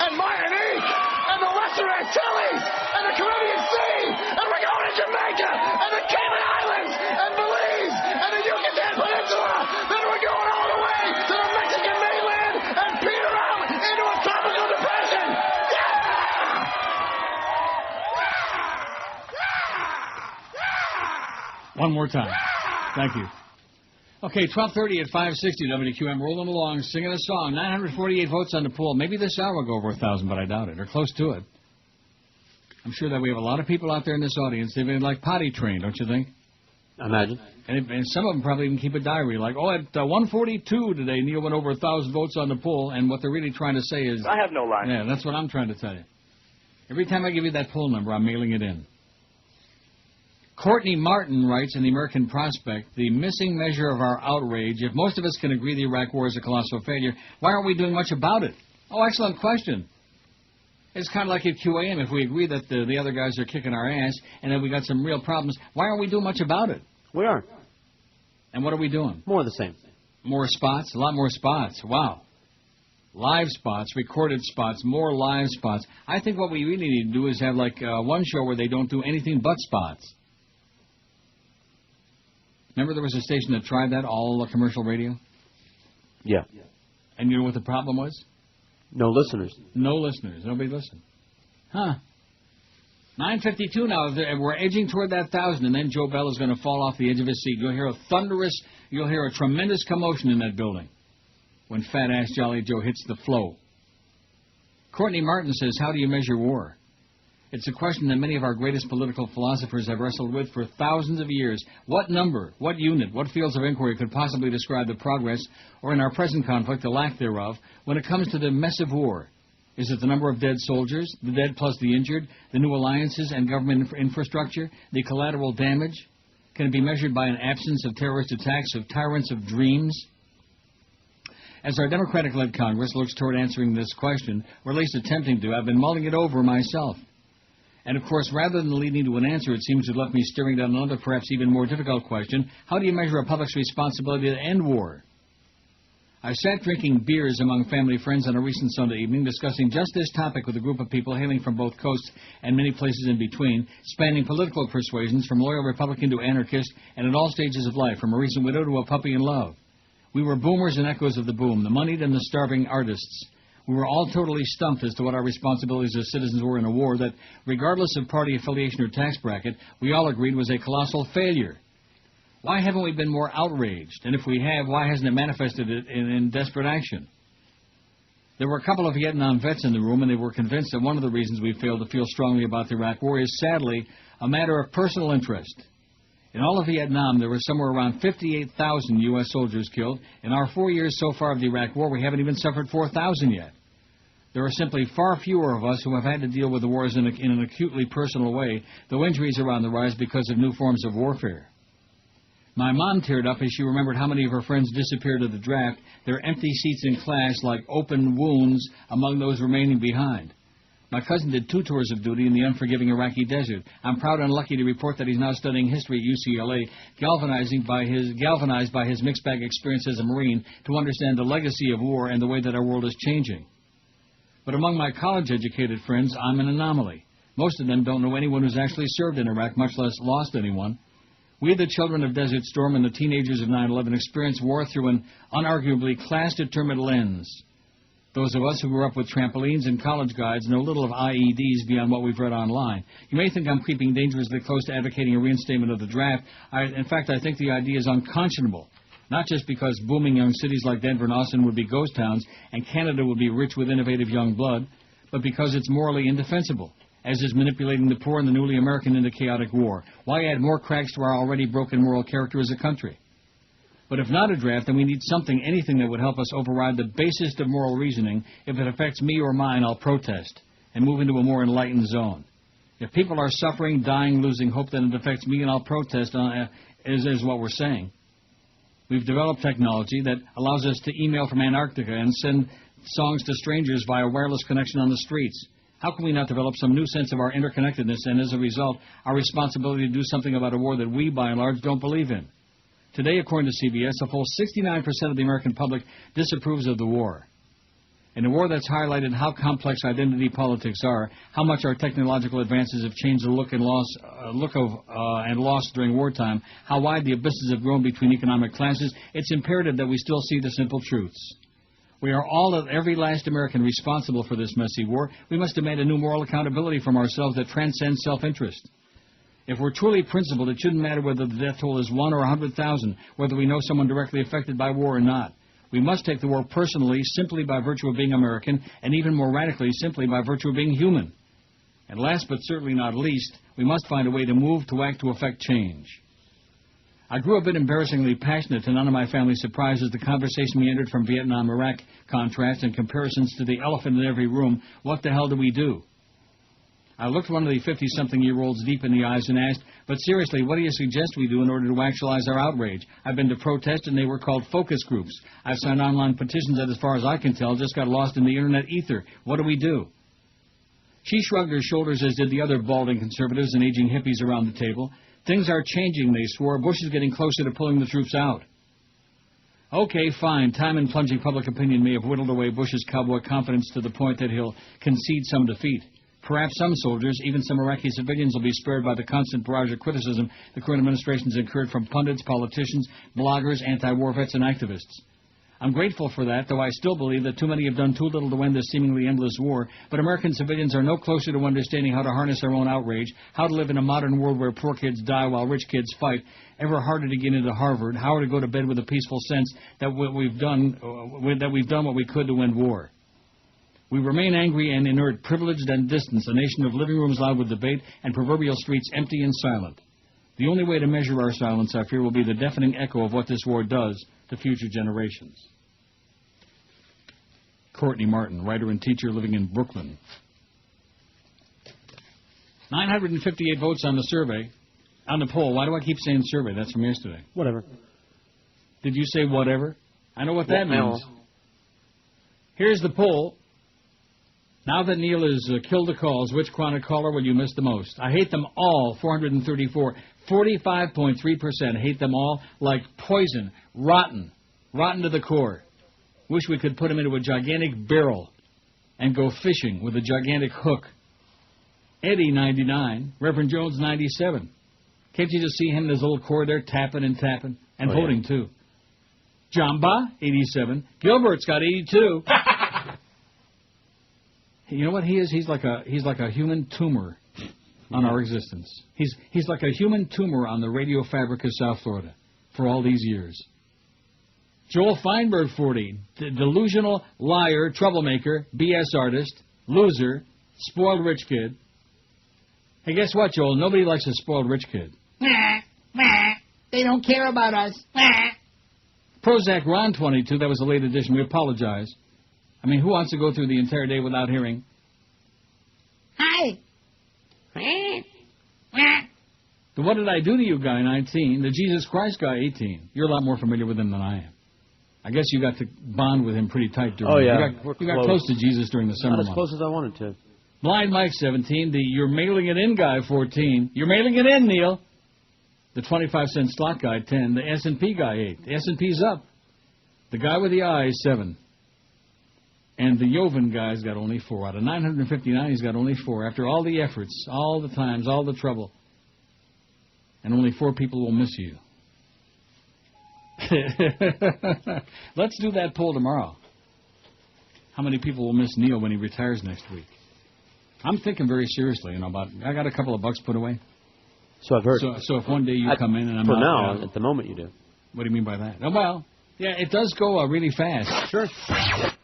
and Martinique and the Lesser Antilles and the Caribbean Sea, and we're going to Jamaica and the Cayman Islands and Belize and the Yucatan Peninsula. Then we're going all the way to the Mexican mainland and peter out into a tropical depression. One more time. Thank you. Okay, 12:30 at 560 WQM, rolling along, singing a song. 948 votes on the poll. Maybe this hour will go over 1,000, but I doubt it, or close to it. I'm sure that we have a lot of people out there in this audience. They've been like potty trained, don't you think? Imagine. And some of them probably even keep a diary. Like, at 142 today, Neil went over 1,000 votes on the poll, and what they're really trying to say is... I have no line. Yeah, that's what I'm trying to tell you. Every time I give you that poll number, I'm mailing it in. Courtney Martin writes in the American Prospect, the missing measure of our outrage. If most of us can agree the Iraq War is a colossal failure, why aren't we doing much about it? Oh, excellent question. It's kind of like at QAM. If we agree that the other guys are kicking our ass and that we got some real problems, why aren't we doing much about it? We are. And what are we doing? More of the same. More spots? A lot more spots. Wow. Live spots, recorded spots, more live spots. I think what we really need to do is have like one show where they don't do anything but spots. Remember there was a station that tried that, all commercial radio? Yeah. And you know what the problem was? No listeners. No listeners. Nobody listened. Huh. 9:52 now. We're edging toward that 1,000, and then Joe Bell is going to fall off the edge of his seat. You'll hear a tremendous commotion in that building when fat-ass Jolly Joe hits the flow. Courtney Martin says, how do you measure war? It's a question that many of our greatest political philosophers have wrestled with for thousands of years. What number, what unit, what fields of inquiry could possibly describe the progress, or in our present conflict, the lack thereof, when it comes to the mess of war? Is it the number of dead soldiers, the dead plus the injured, the new alliances and government infrastructure, the collateral damage? Can it be measured by an absence of terrorist attacks, of tyrants of dreams? As our Democratic-led Congress looks toward answering this question, or at least attempting to, I've been mulling it over myself. And, of course, rather than leading to an answer, it seems to have left me staring down another, perhaps even more difficult question. How do you measure a public's responsibility to end war? I sat drinking beers among family friends on a recent Sunday evening, discussing just this topic with a group of people hailing from both coasts and many places in between, spanning political persuasions from loyal Republican to anarchist, and at all stages of life, from a recent widow to a puppy in love. We were boomers and echoes of the boom, the moneyed and the starving artists. We were all totally stumped as to what our responsibilities as citizens were in a war that, regardless of party affiliation or tax bracket, we all agreed was a colossal failure. Why haven't we been more outraged? And if we have, why hasn't it manifested in desperate action? There were a couple of Vietnam vets in the room, and they were convinced that one of the reasons we failed to feel strongly about the Iraq War is, sadly, a matter of personal interest. In all of Vietnam, there were somewhere around 58,000 U.S. soldiers killed. In our 4 years so far of the Iraq War, we haven't even suffered 4,000 yet. There are simply far fewer of us who have had to deal with the wars in an acutely personal way, though injuries are on the rise because of new forms of warfare. My mom teared up as she remembered how many of her friends disappeared at the draft, their empty seats in class like open wounds among those remaining behind. My cousin did 2 tours of duty in the unforgiving Iraqi desert. I'm proud and lucky to report that he's now studying history at UCLA, galvanized by his mixed bag experience as a Marine to understand the legacy of war and the way that our world is changing. But among my college-educated friends, I'm an anomaly. Most of them don't know anyone who's actually served in Iraq, much less lost anyone. We, the children of Desert Storm and the teenagers of 9/11, experienced war through an unarguably class-determined lens. Those of us who grew up with trampolines and college guides know little of IEDs beyond what we've read online. You may think I'm creeping dangerously close to advocating a reinstatement of the draft. In fact, I think the idea is unconscionable. Not just because booming young cities like Denver and Austin would be ghost towns and Canada would be rich with innovative young blood, but because it's morally indefensible, as is manipulating the poor and the newly American into chaotic war. Why add more cracks to our already broken moral character as a country? But if not a draft, then we need something, anything that would help us override the basest of moral reasoning. If it affects me or mine, I'll protest and move into a more enlightened zone. If people are suffering, dying, losing hope, then it affects me and I'll protest, is what we're saying. We've developed technology that allows us to email from Antarctica and send songs to strangers via wireless connection on the streets. How can we not develop some new sense of our interconnectedness and, as a result, our responsibility to do something about a war that we, by and large, don't believe in? Today, according to CBS, a full 69% of the American public disapproves of the war. In a war that's highlighted how complex identity politics are, how much our technological advances have changed the look and loss during wartime, how wide the abysses have grown between economic classes, it's imperative that we still see the simple truths. We are all, every last American, responsible for this messy war. We must demand a new moral accountability from ourselves that transcends self-interest. If we're truly principled, it shouldn't matter whether the death toll is 1 or 100,000, whether we know someone directly affected by war or not. We must take the war personally, simply by virtue of being American, and even more radically, simply by virtue of being human. And last but certainly not least, we must find a way to move, to act, to effect change. I grew a bit embarrassingly passionate, to none of my family's surprise, as the conversation meandered from Vietnam-Iraq contrasts and comparisons to the elephant in every room. What the hell do we do? I looked one of the 50-something-year-olds deep in the eyes and asked, but seriously, what do you suggest we do in order to actualize our outrage? I've been to protests, and they were called focus groups. I've signed online petitions that, as far as I can tell, just got lost in the Internet ether. What do we do? She shrugged her shoulders, as did the other balding conservatives and aging hippies around the table. Things are changing, they swore. Bush is getting closer to pulling the troops out. Okay, fine. Time and plunging public opinion may have whittled away Bush's cowboy confidence to the point that he'll concede some defeat. Perhaps some soldiers, even some Iraqi civilians, will be spared by the constant barrage of criticism the current administration has incurred from pundits, politicians, bloggers, anti-war vets, and activists. I'm grateful for that, though I still believe that too many have done too little to end this seemingly endless war. But American civilians are no closer to understanding how to harness their own outrage, how to live in a modern world where poor kids die while rich kids fight, ever harder to get into Harvard, how to go to bed with a peaceful sense that we've done what we could to end war. We remain angry and inert, privileged and distant, a nation of living rooms loud with debate and proverbial streets empty and silent. The only way to measure our silence, I fear, will be the deafening echo of what this war does to future generations. Courtney Martin, writer and teacher living in Brooklyn. 958 votes on the survey. On the poll. Why do I keep saying survey? That's from yesterday. Whatever. Did you say whatever? I know what that means. Here's the poll. Now that Neil has killed the calls, which chronic caller will you miss the most? I hate them all, 434. 45.3% hate them all like poison, rotten to the core. Wish we could put him into a gigantic barrel and go fishing with a gigantic hook. Eddie, 99. Reverend Jones, 97. Can't you just see him in his little core there tapping and voting, too? Jamba, 87. Gilbert's got 82. You know what he is? He's like a human tumor on our existence. He's like a human tumor on the radio fabric of South Florida for all these years. Joel Feinberg, 40. Delusional, liar, troublemaker, BS artist, loser, spoiled rich kid. Hey, guess what, Joel? Nobody likes a spoiled rich kid. They don't care about us. Prozac Ron, 22. That was a late edition. We apologize. I mean, who wants to go through the entire day without hearing? Hi. The What Did I Do to You guy, 19. The Jesus Christ guy, 18. You're a lot more familiar with him than I am. I guess you got to bond with him pretty tight during you got close to Jesus during the summer months. Not as close as I wanted to. Blind Mike, 17. The You're Mailing It In guy, 14. You're mailing it in, Neil. The 25-cent slot guy, 10. The S&P guy, 8. The S&P's up. The guy with the eyes, 7. And the Joven guy's got only 4. Out of 959, he's got only 4. After all the efforts, all the times, all the trouble. And only 4 people will miss you. Let's do that poll tomorrow. How many people will miss Neil when he retires next week? I'm thinking very seriously, about... I got a couple of bucks put away. So I've heard. So if one day you come in and I'm for out... now, at the moment you do. What do you mean by that? Oh, well... Yeah, it does go really fast. Sure.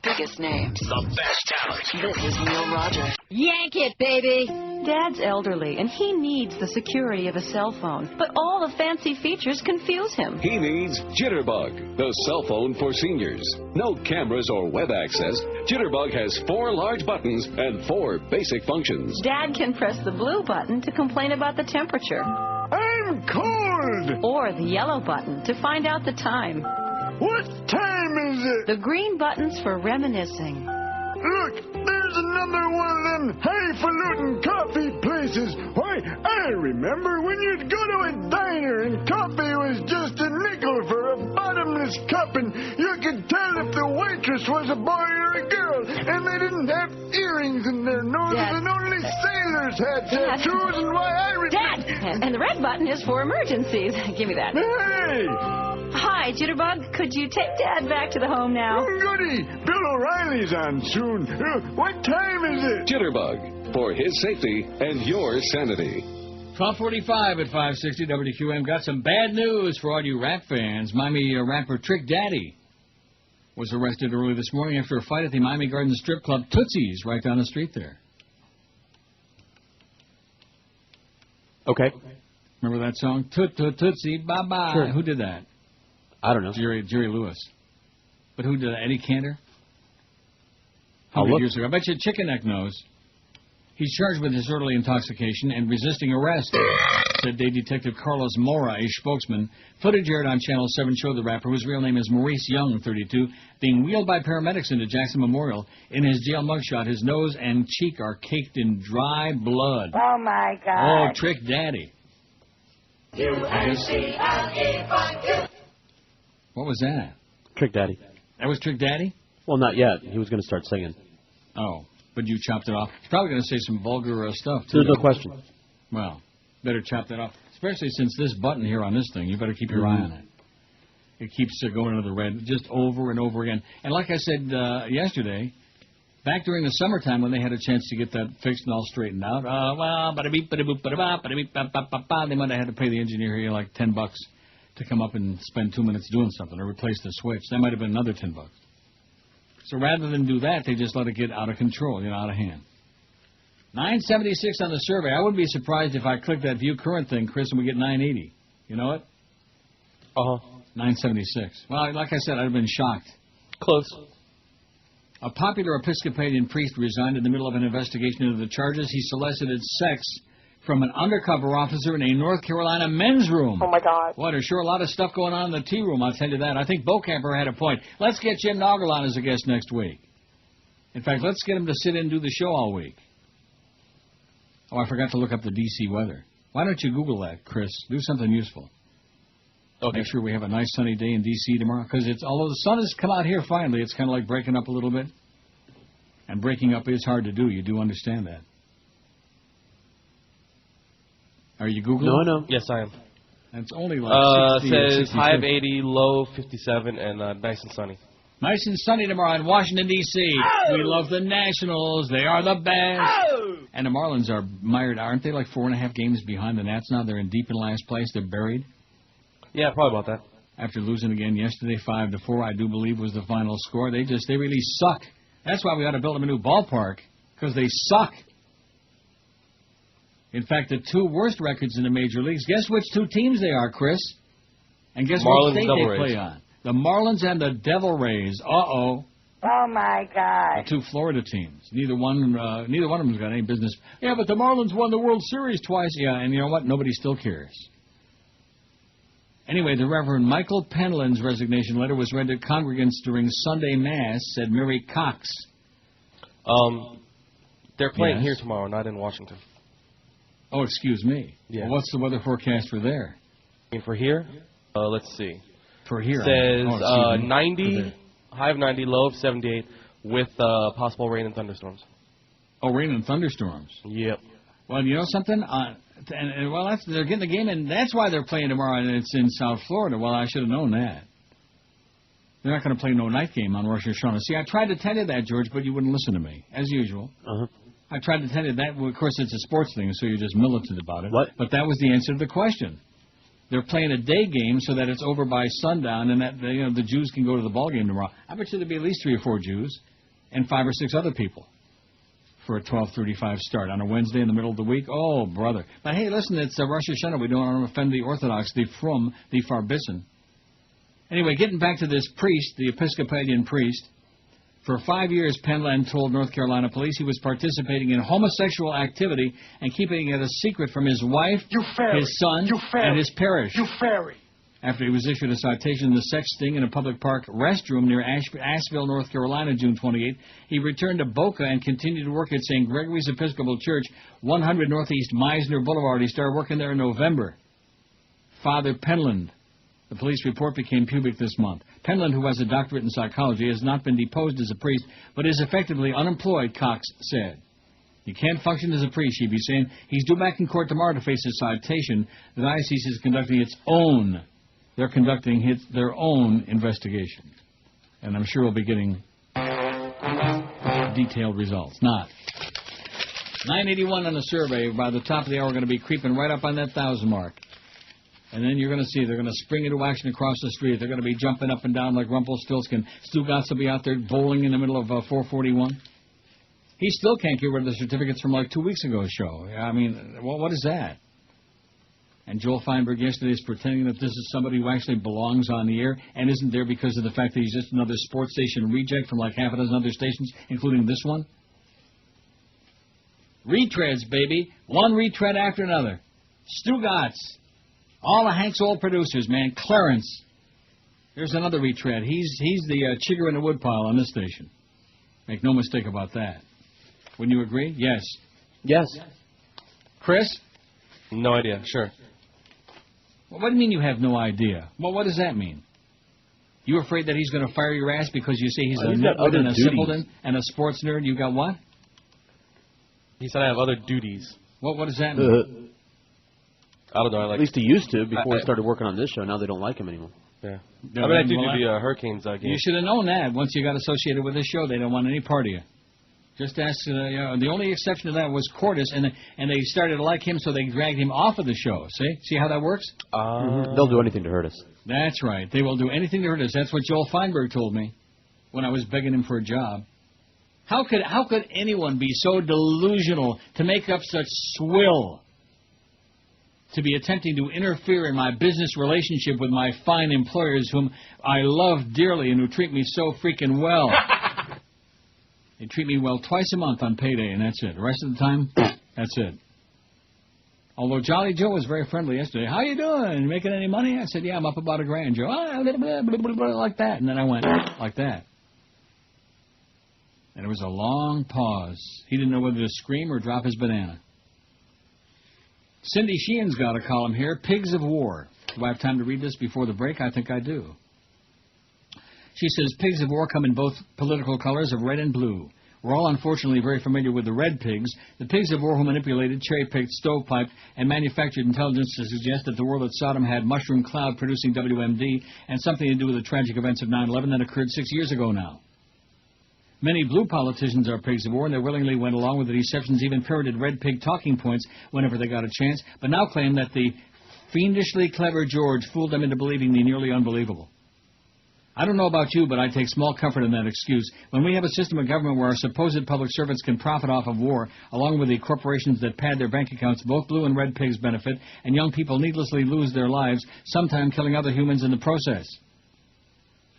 Biggest names. The best talent. This is Neil Rogers. Yank it, baby. Dad's elderly, and he needs the security of a cell phone. But all the fancy features confuse him. He needs Jitterbug, the cell phone for seniors. No cameras or web access. Jitterbug has 4 large buttons and 4 basic functions. Dad can press the blue button to complain about the temperature. I'm cold! Or the yellow button to find out the time. What time is it? The green button's for reminiscing. Look, there's another one of them highfalutin coffee places. Why, I remember when you'd go to a diner and coffee was just a nickel for a bottomless cup, and you could tell if the waitress was a boy or a girl, and they didn't have earrings in their noses, and only sailors had tattoos, and why I remember... Dad! And the red button is for emergencies. Give me that. Hey! Hi, Jitterbug. Could you take Dad back to the home now? Goody! Bill O'Reilly's on soon. What time is it? Jitterbug, for his safety and your sanity. 12:45 at 560 WQM. Got some bad news for all you rap fans. Miami rapper Trick Daddy was arrested early this morning after a fight at the Miami Gardens strip club Tootsie's right down the street there. Okay. Remember that song? Tootsie, bye-bye. Sure. Who did that? I don't know. Jerry Lewis. But who did that? Eddie Cantor? I'll look. Years ago. I bet you Chicken Neck knows. He's charged with disorderly intoxication and resisting arrest, said Day Detective Carlos Mora, a spokesman. Footage aired on Channel 7 showed the rapper, whose real name is Maurice Young, 32, being wheeled by paramedics into Jackson Memorial. In his jail mugshot, his nose and cheek are caked in dry blood. Oh, my God. Oh, Trick Daddy. What was that? Trick Daddy. That was Trick Daddy? Well, not yet. He was going to start singing. Oh, but you chopped it off. He's probably going to say some vulgar stuff, too. There's no question. Well, better chop that off. Especially since this button here on this thing, you better keep your eye on it. It keeps going into the red just over and over again. And like I said yesterday, back during the summertime when they had a chance to get that fixed and all straightened out, they might have had to pay the engineer here like $10 to come up and spend 2 minutes doing something or replace the switch. That might have been another $10. So rather than do that, they just let it get out of control, out of hand. 976 on the survey. I wouldn't be surprised if I click that view current thing, Chris, and we get 980. You know it? 976. Well, like I said, I'd have been shocked. Close. A popular Episcopalian priest resigned in the middle of an investigation into the charges he solicited sex from an undercover officer in a North Carolina men's room. Oh, my God. Boy, there's sure a lot of stuff going on in the tea room, I'll tell you that. I think Bocamper had a point. Let's get Jim Noggle on as a guest next week. In fact, let's get him to sit in and do the show all week. Oh, I forgot to look up the D.C. weather. Why don't you Google that, Chris? Do something useful. Okay. Make sure we have a nice sunny day in D.C. tomorrow. Because although the sun has come out here finally, it's kind of like breaking up a little bit. And breaking up is hard to do. You do understand that. Are you Googling? No. Yes, I am. It's only like 60 says high of 80, low 57, and nice and sunny. Nice and sunny tomorrow in Washington, D.C. Oh! We love the Nationals. They are the best. Oh! And the Marlins are mired. Aren't they like 4.5 games behind the Nats now? They're in deep in last place. They're buried. Yeah, probably about that. After losing again yesterday, 5-4, I do believe was the final score. They really suck. That's why we ought to build them a new ballpark, because they suck. In fact, the two worst records in the major leagues, guess which two teams they are, Chris? And guess what state they play on? The Marlins and the Devil Rays. Uh-oh. Oh, my God. The two Florida teams. Neither one of them's got any business. Yeah, but the Marlins won the World Series twice. Yeah, and you know what? Nobody still cares. Anyway, the Reverend Michael Penland's resignation letter was read to congregants during Sunday Mass, said Mary Cox. They're playing here tomorrow, not in Washington. Oh, excuse me. Yeah. Well, what's the weather forecast for there? For here? Let's see. For here. It says 90, high of 90, low of 78, with possible rain and thunderstorms. Oh, rain and thunderstorms. Yep. Well, you know something? They're getting the game, and that's why they're playing tomorrow, and it's in South Florida. Well, I should have known that. They're not going to play no night game on Rosh Hashanah. See, I tried to tell you that, George, but you wouldn't listen to me, as usual. I tried to tell you that. Well, of course, it's a sports thing, so you're just militant about it. What? But that was the answer to the question. They're playing a day game so that it's over by sundown, and that the Jews can go to the ball game tomorrow. I bet you there'll be at least 3 or 4 Jews and 5 or 6 other people for a 12:35 start on a Wednesday in the middle of the week. Oh, brother! But hey, listen, it's Rosh Hashanah. We don't want to offend the Orthodox, the Frum, the Farbissen. Anyway, getting back to this priest, the Episcopalian priest. For 5 years, Penland told North Carolina police he was participating in homosexual activity and keeping it a secret from his wife, his son, and his parish. You fairy. After he was issued a citation in the sex sting in a public park restroom near Asheville, North Carolina, June 28, he returned to Boca and continued to work at St. Gregory's Episcopal Church, 100 Northeast Meisner Boulevard. He started working there in November. Father Penland. The police report became public this month. Penland, who has a doctorate in psychology, has not been deposed as a priest, but is effectively unemployed, Cox said. He can't function as a priest, she'd be saying. He's due back in court tomorrow to face a citation. The diocese is conducting its own. They're conducting their own investigation. And I'm sure we'll be getting detailed results. Not. 981 on the survey. By the top of the hour, we're going to be creeping right up on that 1,000 mark. And then you're going to see they're going to spring into action across the street. They're going to be jumping up and down like Rumpelstiltskin. Stu Gotts will be out there bowling in the middle of 441. He still can't get rid of the certificates from like 2 weeks ago's show. I mean, what is that? And Joel Feinberg yesterday is pretending that this is somebody who actually belongs on the air and isn't there because of the fact that he's just another sports station reject from like half a dozen other stations, including this one. Retreads, baby. One retread after another. Stu Gotts. All of Hank's old producers, man. Clarence. There's another retread. He's the chigger in the woodpile on this station. Make no mistake about that. Wouldn't you agree? Yes. Yes. Chris? No idea. Sure. Well, what do you mean you have no idea? Well, what does that mean? You afraid that he's going to fire your ass because you say he's a nitwit and a simpleton and a sports nerd? You got what? He said I have other duties. What does that mean? I don't know. At least he used to before he started working on this show. Now they don't like him anymore. Yeah. No, I mean, I do well, do the Hurricanes game. You should have known that. Once you got associated with this show, they don't want any part of you. Just ask. The only exception to that was Cordes, and they started to like him, so they dragged him off of the show. See how that works? They'll do anything to hurt us. That's right. They will do anything to hurt us. That's what Joel Feinberg told me when I was begging him for a job. How could anyone be so delusional to make up such swill? To be attempting to interfere in my business relationship with my fine employers whom I love dearly and who treat me so freaking well. They treat me well twice a month on payday, and that's it. The rest of the time, that's it. Although Jolly Joe was very friendly yesterday. How you doing? You making any money? I said, yeah, I'm up about $1,000, Joe. Like that. And then I went like that. And it was a long pause. He didn't know whether to scream or drop his banana. Cindy Sheehan's got a column here, Pigs of War. Do I have time to read this before the break? I think I do. She says, pigs of war come in both political colors of red and blue. We're all unfortunately very familiar with the red pigs, the pigs of war who manipulated, cherry-picked, stovepiped, and manufactured intelligence to suggest that the world at Sodom had mushroom cloud producing WMD and something to do with the tragic events of 9/11 that occurred 6 years ago now. Many blue politicians are pigs of war, and they willingly went along with the deceptions, even parroted red pig talking points whenever they got a chance, but now claim that the fiendishly clever George fooled them into believing the nearly unbelievable. I don't know about you, but I take small comfort in that excuse. When we have a system of government where our supposed public servants can profit off of war, along with the corporations that pad their bank accounts, both blue and red pigs benefit, and young people needlessly lose their lives, sometimes killing other humans in the process.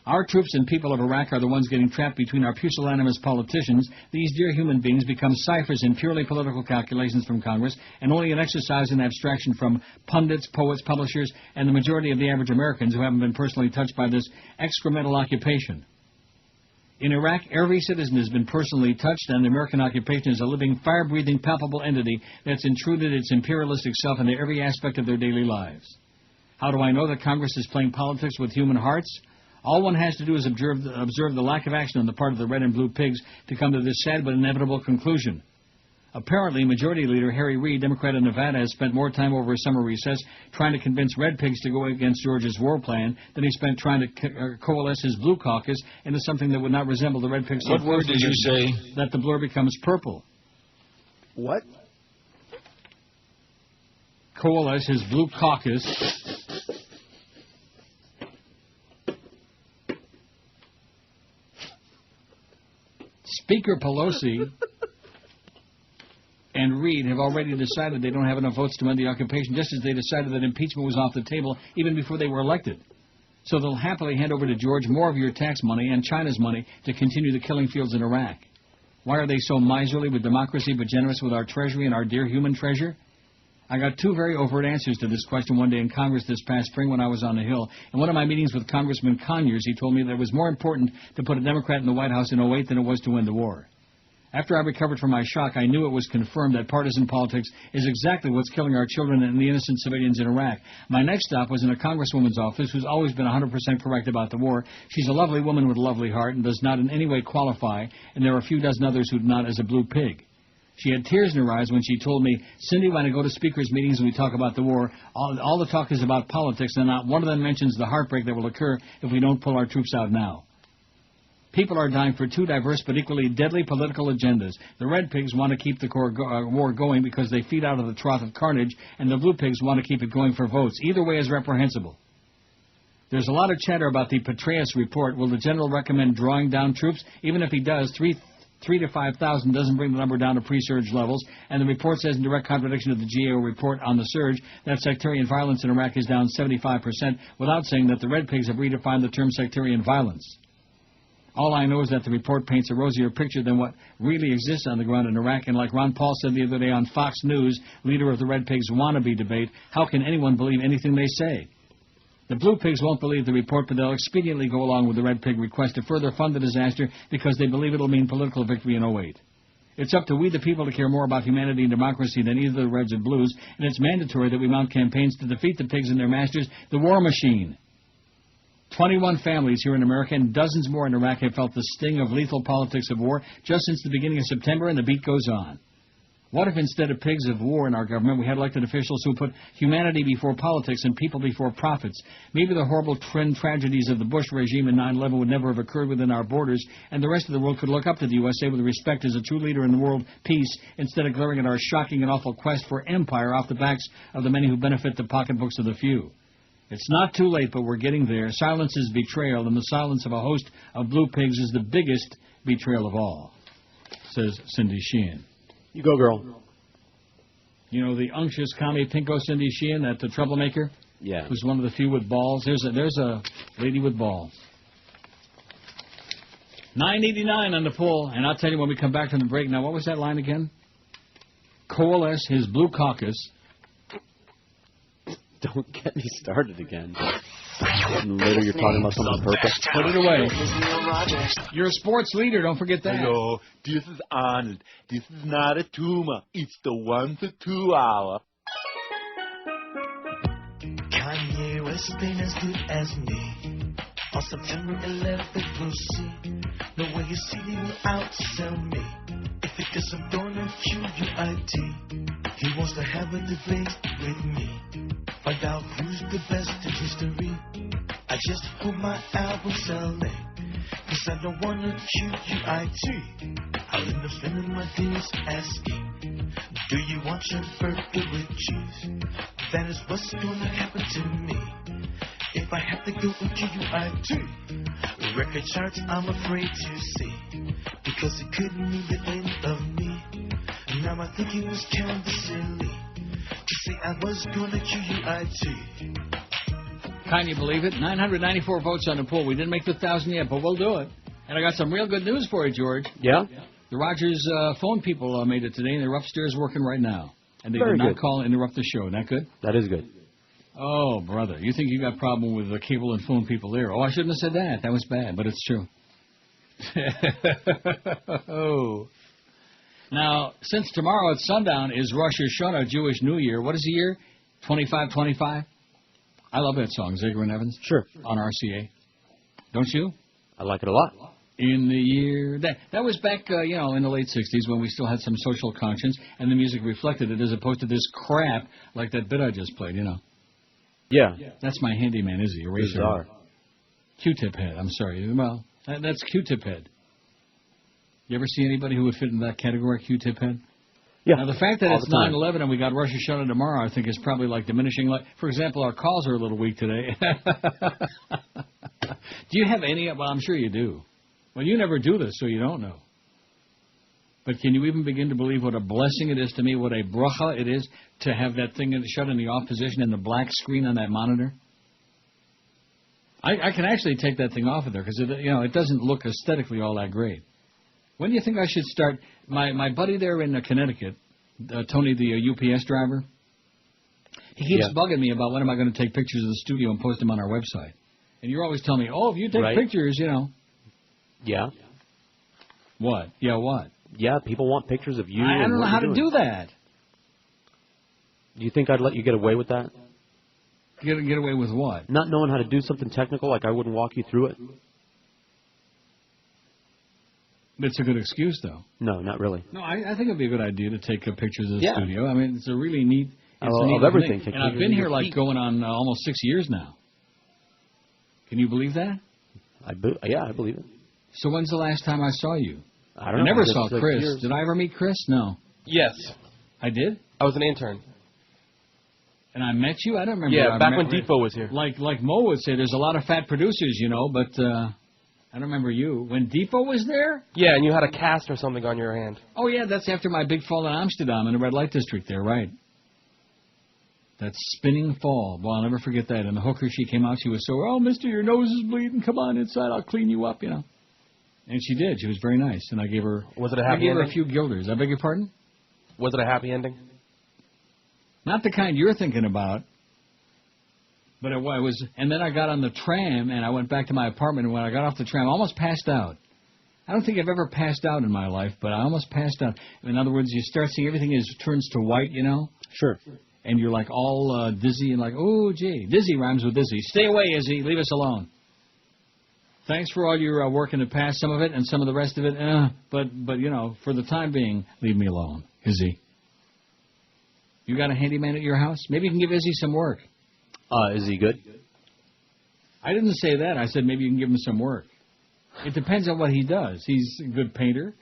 Our troops and people of Iraq are the ones getting trapped between our pusillanimous politicians. These dear human beings become ciphers in purely political calculations from Congress and only an exercise in abstraction from pundits, poets, publishers, and the majority of the average Americans who haven't been personally touched by this excremental occupation. In Iraq, every citizen has been personally touched, and the American occupation is a living, fire-breathing, palpable entity that's intruded its imperialistic self into every aspect of their daily lives. How do I know that Congress is playing politics with human hearts? All one has to do is observe the lack of action on the part of the red and blue pigs to come to this sad but inevitable conclusion. Apparently, Majority Leader Harry Reid, Democrat of Nevada, has spent more time over his summer recess trying to convince red pigs to go against George's war plan than he spent trying to coalesce his blue caucus into something that would not resemble the red pigs. What word did you say? That the blur becomes purple. What? Coalesce his blue caucus. Speaker Pelosi and Reid have already decided they don't have enough votes to end the occupation, just as they decided that impeachment was off the table even before they were elected. So they'll happily hand over to George more of your tax money and China's money to continue the killing fields in Iraq. Why are they so miserly with democracy but generous with our treasury and our dear human treasure? I got two very overt answers to this question one day in Congress this past spring when I was on the Hill. In one of my meetings with Congressman Conyers, he told me that it was more important to put a Democrat in the White House in 2008 than it was to win the war. After I recovered from my shock, I knew it was confirmed that partisan politics is exactly what's killing our children and the innocent civilians in Iraq. My next stop was in a congresswoman's office who's always been 100% correct about the war. She's a lovely woman with a lovely heart and does not in any way qualify, and there are a few dozen others who do not, as a blue pig. She had tears in her eyes when she told me, Cindy, when I go to speakers' meetings and we talk about the war, all the talk is about politics, and not one of them mentions the heartbreak that will occur if we don't pull our troops out now. People are dying for two diverse but equally deadly political agendas. The red pigs want to keep the war going because they feed out of the trough of carnage, and the blue pigs want to keep it going for votes. Either way is reprehensible. There's a lot of chatter about the Petraeus report. Will the general recommend drawing down troops? Even if he does, 3 to 5,000 doesn't bring the number down to pre-surge levels, and the report says in direct contradiction of the GAO report on the surge that sectarian violence in Iraq is down 75%, without saying that the red pigs have redefined the term sectarian violence. All I know is that the report paints a rosier picture than what really exists on the ground in Iraq, and like Ron Paul said the other day on Fox News, leader of the Red Pigs wannabe debate, how can anyone believe anything they say? The blue pigs won't believe the report, but they'll expediently go along with the red pig request to further fund the disaster because they believe it'll mean political victory in 2008. It's up to we the people to care more about humanity and democracy than either the reds or blues, and it's mandatory that we mount campaigns to defeat the pigs and their masters, the war machine. 21 families here in America and dozens more in Iraq have felt the sting of lethal politics of war just since the beginning of September, and the beat goes on. What if instead of pigs of war in our government, we had elected officials who put humanity before politics and people before profits? Maybe the horrible tragedies of the Bush regime and 9/11 would never have occurred within our borders, and the rest of the world could look up to the USA with respect as a true leader in the world peace, instead of glaring at our shocking and awful quest for empire off the backs of the many who benefit the pocketbooks of the few. It's not too late, but we're getting there. Silence is betrayal, and the silence of a host of blue pigs is the biggest betrayal of all, says Cindy Sheehan. You go, girl. You know the unctuous commie Pinko Cindy Sheehan, that the troublemaker? Yeah. Who's one of the few with balls. There's a lady with balls. $9.89 on the pull, and I'll tell you when we come back from the break. Now, what was that line again? Coalesce his blue caucus. Don't get me started again. And later you're talking about something on purpose. Put it away. You're a sports leader, don't forget that. Hello, this is Arnold. This is not a tumor. It's the 1 to 2 hour. Kanye West ain't as good as me. On September 11th, we'll see. No way you see me will outsell me. If it gets some thorn and QUIT, he wants to have a debate with me. Find out who's the best in history. I just hope my album selling, cause I don't want to QUIT. I'll end up spending my days asking, do you want your burger with cheese? That is what's gonna happen to me if I have to go with QUIT. Record charts I'm afraid to see, because it could mean the end of me. Now my thinking was kinda silly to say I was gonna QUIT. Can you believe it? 994 votes on the poll. We didn't make the 1,000 yet, but we'll do it. And I got some real good news for you, George. Yeah? The Rogers phone people made it today, and they're upstairs working right now. And they Very did not good. call and interrupt the show. Isn't that good? That is good. Oh, brother. You think you got a problem with the cable and phone people there. Oh, I shouldn't have said that. That was bad, but it's true. Oh. Now, since tomorrow at sundown is Rosh Hashanah, Jewish New Year, what is the year? 2525? I love that song, Zager and Evans. Sure. On RCA. Don't you? I like it a lot. In the year... That was back, in the late 60s when we still had some social conscience, and the music reflected it as opposed to this crap like that bit I just played, Yeah. That's my handyman, Izzy. Eraser. Bizarre. Q-tip head. I'm sorry. Well, that's Q-tip head. You ever see anybody who would fit in that category, Q-tip head? Yeah. Now, the fact that all it's the time. 9/11 and we got Rosh Hashanah tomorrow, I think is probably like diminishing. Like, for example, our calls are a little weak today. Do you have any? Well, I'm sure you do. Well, you never do this, so you don't know. But can you even begin to believe what a blessing it is to me, what a bracha it is to have that thing shut in the off position and the black screen on that monitor? I can actually take that thing off of there because it doesn't look aesthetically all that great. When do you think I should start? My buddy there in Connecticut, Tony, the UPS driver, he keeps bugging me about when am I going to take pictures of the studio and post them on our website. And you're always telling me, oh, if you take pictures, Yeah. What? Yeah, what? Yeah, people want pictures of you. I don't know how to do that. Do you think I'd let you get away with that? Get away with what? Not knowing how to do something technical, like I wouldn't walk you through it? It's a good excuse, though. No, not really. No, I think it'd be a good idea to take pictures of the studio. I mean, it's a really neat... Of everything. And I've been here going on almost 6 years now. Can you believe that? I believe it. So when's the last time I saw you? I don't know. I never saw Just Chris. years. Did I ever meet Chris? No. Yes. I did? I was an intern. And I met you? I don't remember. Yeah, back when Depot was here. Like Mo would say, there's a lot of fat producers, but I don't remember you. When Depot was there? Yeah, and you had a cast or something on your hand. Oh, yeah, that's after my big fall in Amsterdam in the red light district there, right. That spinning fall. Well, I'll never forget that. And the hooker, she came out, she was so, oh, mister, your nose is bleeding. Come on inside, I'll clean you up, And she did. She was very nice. And I gave her... Was it a happy ending? I gave her a few guilders. I beg your pardon? Was it a happy ending? Not the kind you're thinking about. But it was... And then I got on the tram, and I went back to my apartment, and when I got off the tram, I almost passed out. I don't think I've ever passed out in my life, but I almost passed out. In other words, you start seeing everything turns to white, Sure. And you're like all dizzy and like, oh, gee. Dizzy rhymes with dizzy. Stay away, Izzy. Leave us alone. Thanks for all your work in the past, some of it, and some of the rest of it. But for the time being, leave me alone, Izzy. You got a handyman at your house? Maybe you can give Izzy some work. Is he good? I didn't say that. I said maybe you can give him some work. It depends on what he does. He's a good painter.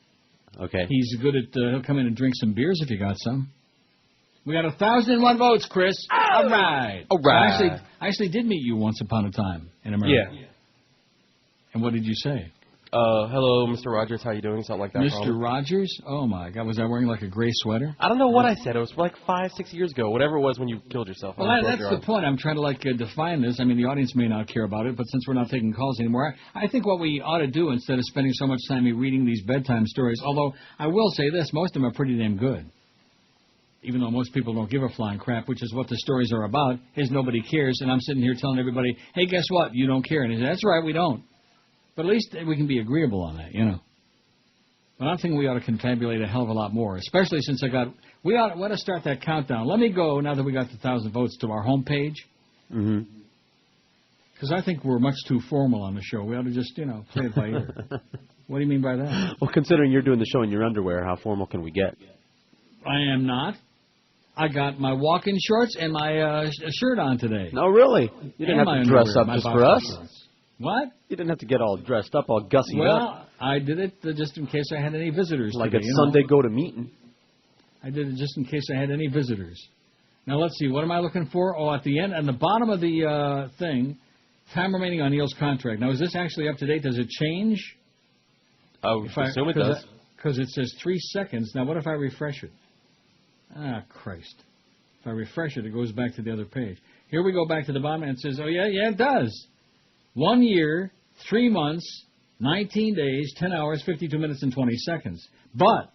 Okay. He's good at, he'll come in and drink some beers if you got some. We got 1,001 votes, Chris. All right. All right. I actually did meet you once upon a time in America. Yeah. And what did you say? Hello, Mr. Rogers. How you doing? Something like that. Mr. Probably. Rogers? Oh, my God. Was I wearing like a gray sweater? I don't know what I said. It was like 5-6 years ago. Whatever it was when you killed yourself. Well, that's the point. I'm trying to, define this. I mean, the audience may not care about it, but since we're not taking calls anymore, I think what we ought to do instead of spending so much time reading these bedtime stories, although I will say this, most of them are pretty damn good. Even though most people don't give a flying crap, which is what the stories are about, is nobody cares, and I'm sitting here telling everybody, hey, guess what? You don't care. And they say, that's right, we don't. But at least we can be agreeable on that, you know. But I think we ought to confabulate a hell of a lot more, especially since we ought to start that countdown. Let me go, now that we got the 1,000 votes, to our homepage. Mm-hmm. Because I think we're much too formal on the show. We ought to just, play it by ear. What do you mean by that? Well, considering you're doing the show in your underwear, how formal can we get? I am not. I got my walk-in shorts and my shirt on today. No, really? You didn't have to dress up just for us? Shorts. What? You didn't have to get all dressed up, all gussied up. Well, I did it just in case I had any visitors like today. Like a Sunday go-to-meeting. I did it just in case I had any visitors. Now, let's see. What am I looking for? Oh, at the end, at the bottom of the thing, time remaining on Neil's contract. Now, is this actually up to date? Does it change? I assume it does. Because it says 3 seconds. Now, what if I refresh it? Ah, Christ. If I refresh it, it goes back to the other page. Here we go back to the bottom, and it says, oh, yeah, it does. 1 year, 3 months, 19 days, 10 hours, 52 minutes, and 20 seconds. But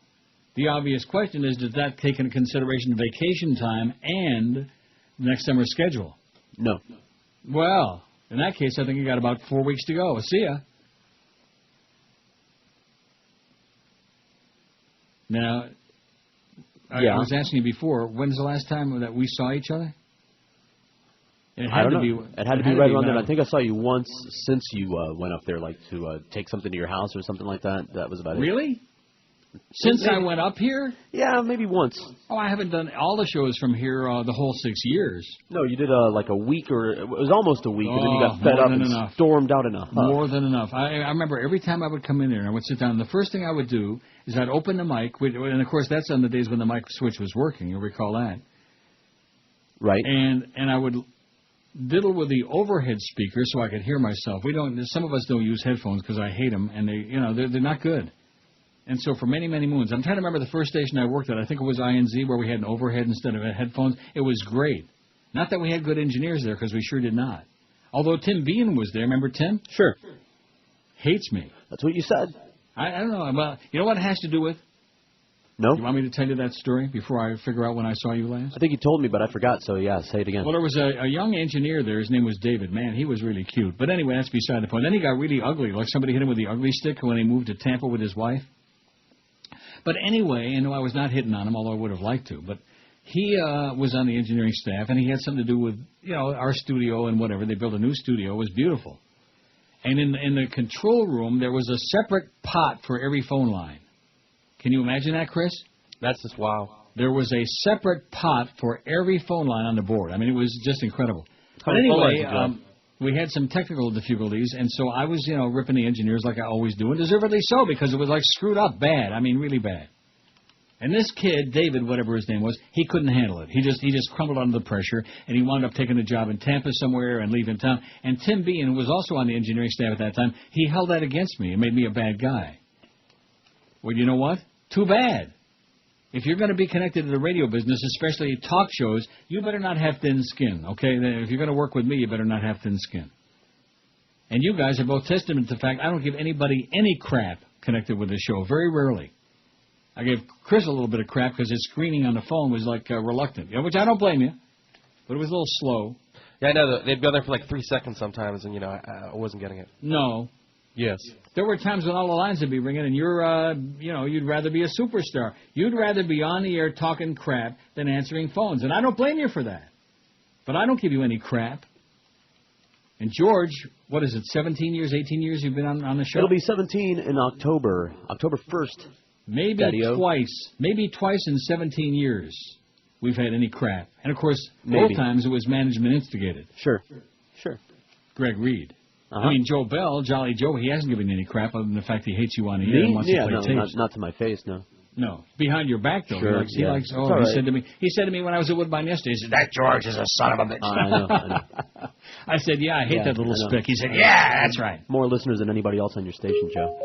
the obvious question is, does that take into consideration vacation time and next summer's schedule? No. Well, in that case, I think you got about 4 weeks to go. See ya. Now, I was asking you before, when's the last time that we saw each other? It had to be right around then. I think I saw you once since you went up there, to take something to your house or something like that. That was about it. Really? Since I went up here? Yeah, maybe once. Oh, I haven't done all the shows from here the whole 6 years. No, you did like a week, or it was almost a week, and then you got fed up and stormed out in a huff. More than enough. I remember every time I would come in there and I would sit down, the first thing I would do is I'd open the mic, and of course that's on the days when the mic switch was working. You'll recall that. Right. And I would diddle with the overhead speaker so I could hear myself. Some of us don't use headphones because I hate them, and they're not good. And so for many, many moons, I'm trying to remember the first station I worked at. I think it was INZ, where we had an overhead instead of headphones. It was great. Not that we had good engineers there, because we sure did not. Although Tim Bean was there. Remember Tim? Sure. Hates me. That's what you said. I don't know. Well, you know what it has to do with? No. You want me to tell you that story before I figure out when I saw you last? I think you told me, but I forgot, so yeah, say it again. Well, there was a young engineer there. His name was David. Man, he was really cute. But anyway, that's beside the point. Then he got really ugly, like somebody hit him with the ugly stick when he moved to Tampa with his wife. But anyway, I was not hitting on him, although I would have liked to. But he was on the engineering staff, and he had something to do with, our studio and whatever. They built a new studio. It was beautiful. And in the control room, there was a separate pot for every phone line. Can you imagine that, Chris? That's just wow. There was a separate pot for every phone line on the board. I mean, it was just incredible. But anyway, we had some technical difficulties, and so I was, ripping the engineers like I always do, and deservedly so, because it was screwed up bad. I mean, really bad. And this kid, David, whatever his name was, he couldn't handle it. He just crumbled under the pressure, and he wound up taking a job in Tampa somewhere and leaving town. And Tim Bean, who was also on the engineering staff at that time, he held that against me and made me a bad guy. Well, you know what? Too bad. If you're going to be connected to the radio business, especially talk shows, you better not have thin skin, okay? If you're going to work with me, you better not have thin skin. And you guys are both testament to the fact I don't give anybody any crap connected with the show, very rarely. I gave Chris a little bit of crap because his screening on the phone was reluctant, which I don't blame you, but it was a little slow. Yeah, I know. They'd be on there for 3 seconds sometimes, and, I wasn't getting it. No. Yes. There were times when all the lines would be ringing, and you'd rather be a superstar. You'd rather be on the air talking crap than answering phones, and I don't blame you for that. But I don't give you any crap. And George, what is it, 17 years, 18 years you've been on the show? It'll be 17 in October 1st. Maybe Daddy-o. twice in 17 years we've had any crap. And, of course, Maybe. both times it was management instigated. Sure. Greg Reed. I mean, Joe Bell, Jolly Joe, he hasn't given you any crap other than the fact he hates you on the air and wants to play tapes. Not to my face, no. No, behind your back though. Sure, He likes. Oh, he said to me. He said to me when I was at Woodbine yesterday. He said, "That George is a son of a bitch." I know. I said, "Yeah, I hate that little I know. spick." He said, "Yeah, that's right." More listeners than anybody else on your station, Joe.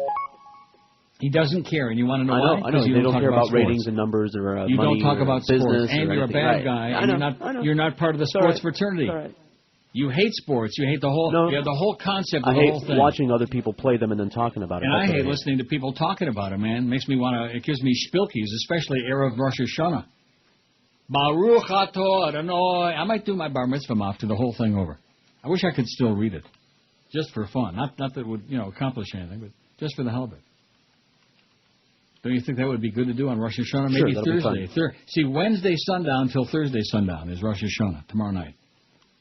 He doesn't care, and you want to know I why? know. 'Cause you They don't care about sports. ratings and numbers or You money don't talk or about business sports, and or you're a anything. bad Right. guy. I And know. you're not part of the It's all sports right. fraternity. It's all right. You hate sports. You hate the whole. No. You have the whole concept I of the hate whole thing. watching other people play them and then talking about it. And That's I what hate listening to people talking about it, man. Makes me want to. It gives me spilkies, especially Erev Rosh Hashanah. Baruch atah Adonai. I might do my bar mitzvah maf to the whole thing over. I wish I could still read it, just for fun. Not that it would accomplish anything, but just for the hell of it. Don't you think that would be good to do on Rosh Hashanah? Sure, Maybe that'll be Thursday. See, Wednesday sundown till Thursday sundown is Rosh Hashanah tomorrow night.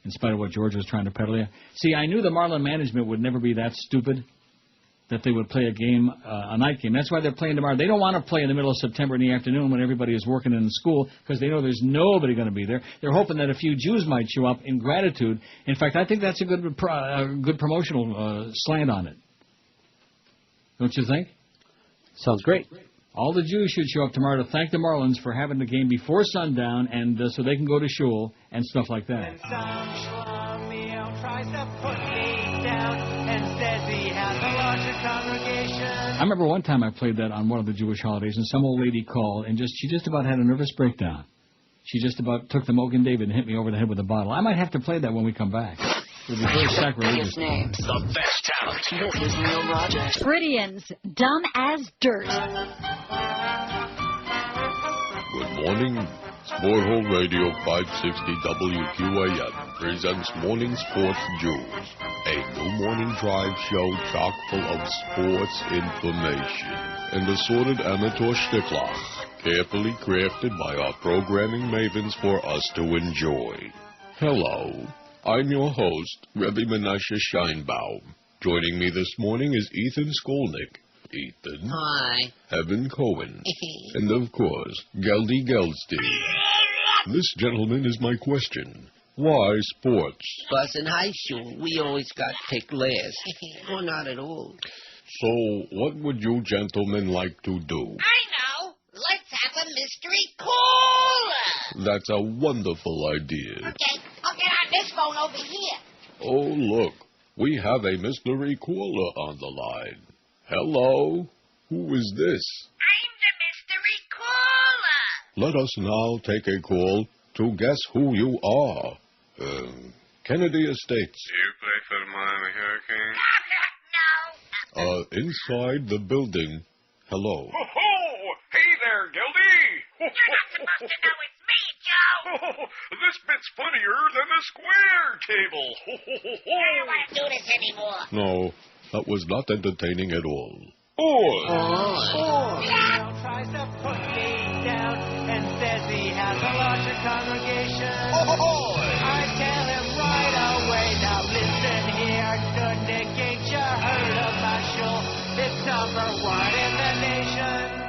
In spite of what George was trying to peddle you. See, I knew the Marlin management would never be that stupid that they would play a game, a night game. That's why they're playing tomorrow. They don't want to play in the middle of September in the afternoon when everybody is working in school because they know there's nobody going to be there. They're hoping that a few Jews might show up in gratitude. In fact, I think that's a good promotional slant on it. Don't you think? Sounds great. All the Jews should show up tomorrow to thank the Marlins for having the game before sundown and so they can go to shul and stuff like that. I remember one time I played that on one of the Jewish holidays, and some old lady called, and she just about had a nervous breakdown. She just about took the Mogan David and hit me over the head with a bottle. I might have to play that when we come back. It would be very sacrilegious. Names. The best talent. This is Neil Rogers. Freudians, dumb as dirt. Good morning. Sporthole Radio 560 WQAM presents Morning Sports News, a new morning drive show chock full of sports information and assorted amateur shticklock, carefully crafted by our programming mavens for us to enjoy. Hello, I'm your host, Rebbe Menashe Scheinbaum. Joining me this morning is Ethan Skolnick. Ethan. Hi. Evan Cohen. And, of course, Geldy Geldstein. This, gentlemen, is my question. Why sports? Because in high school, we always got picked last. Well, not at all. So, what would you gentlemen like to do? I know. Let's have a mystery caller. That's a wonderful idea. Okay, I'll get on this phone over here. Oh, look. We have a mystery caller on the line. Hello? Who is this? I'm the mystery caller. Let us now take a call to guess who you are. Kennedy Estates. Do you play for the Miami Hurricanes? No. Inside the building. Hello. Ho, ho! Hey there, Gildy! You're not supposed to know it's me, Joe. This bit's funnier than the square table. I don't want to do this anymore. No, that was not entertaining at all. Tries to put me down and says he has a larger congregation. I tell him right away, now listen here, good Nick, ain't you heard of my show? It's #1 in the nation.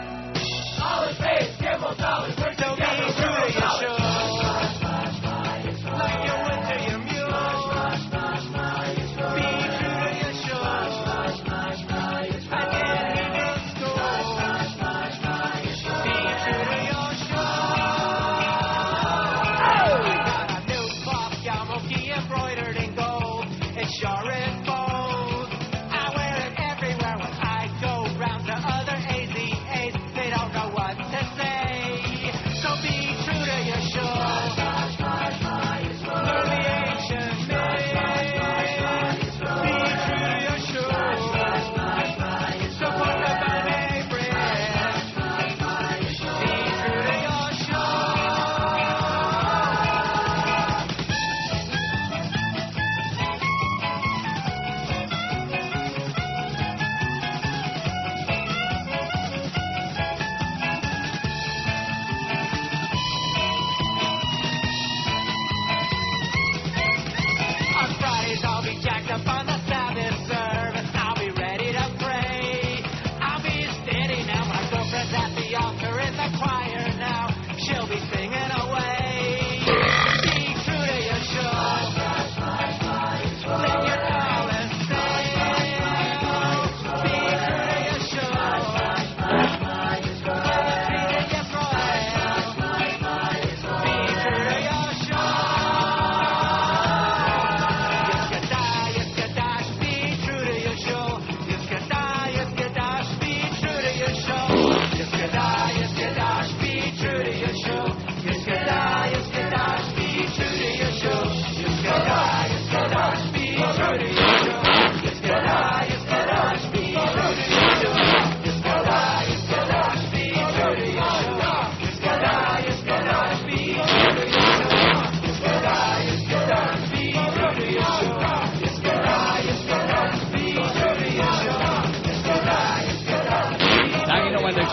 Always face, give us always work together. So be true to your show. Like you would to your mule. Be true to your show. I can't leave in school. Be true to your show.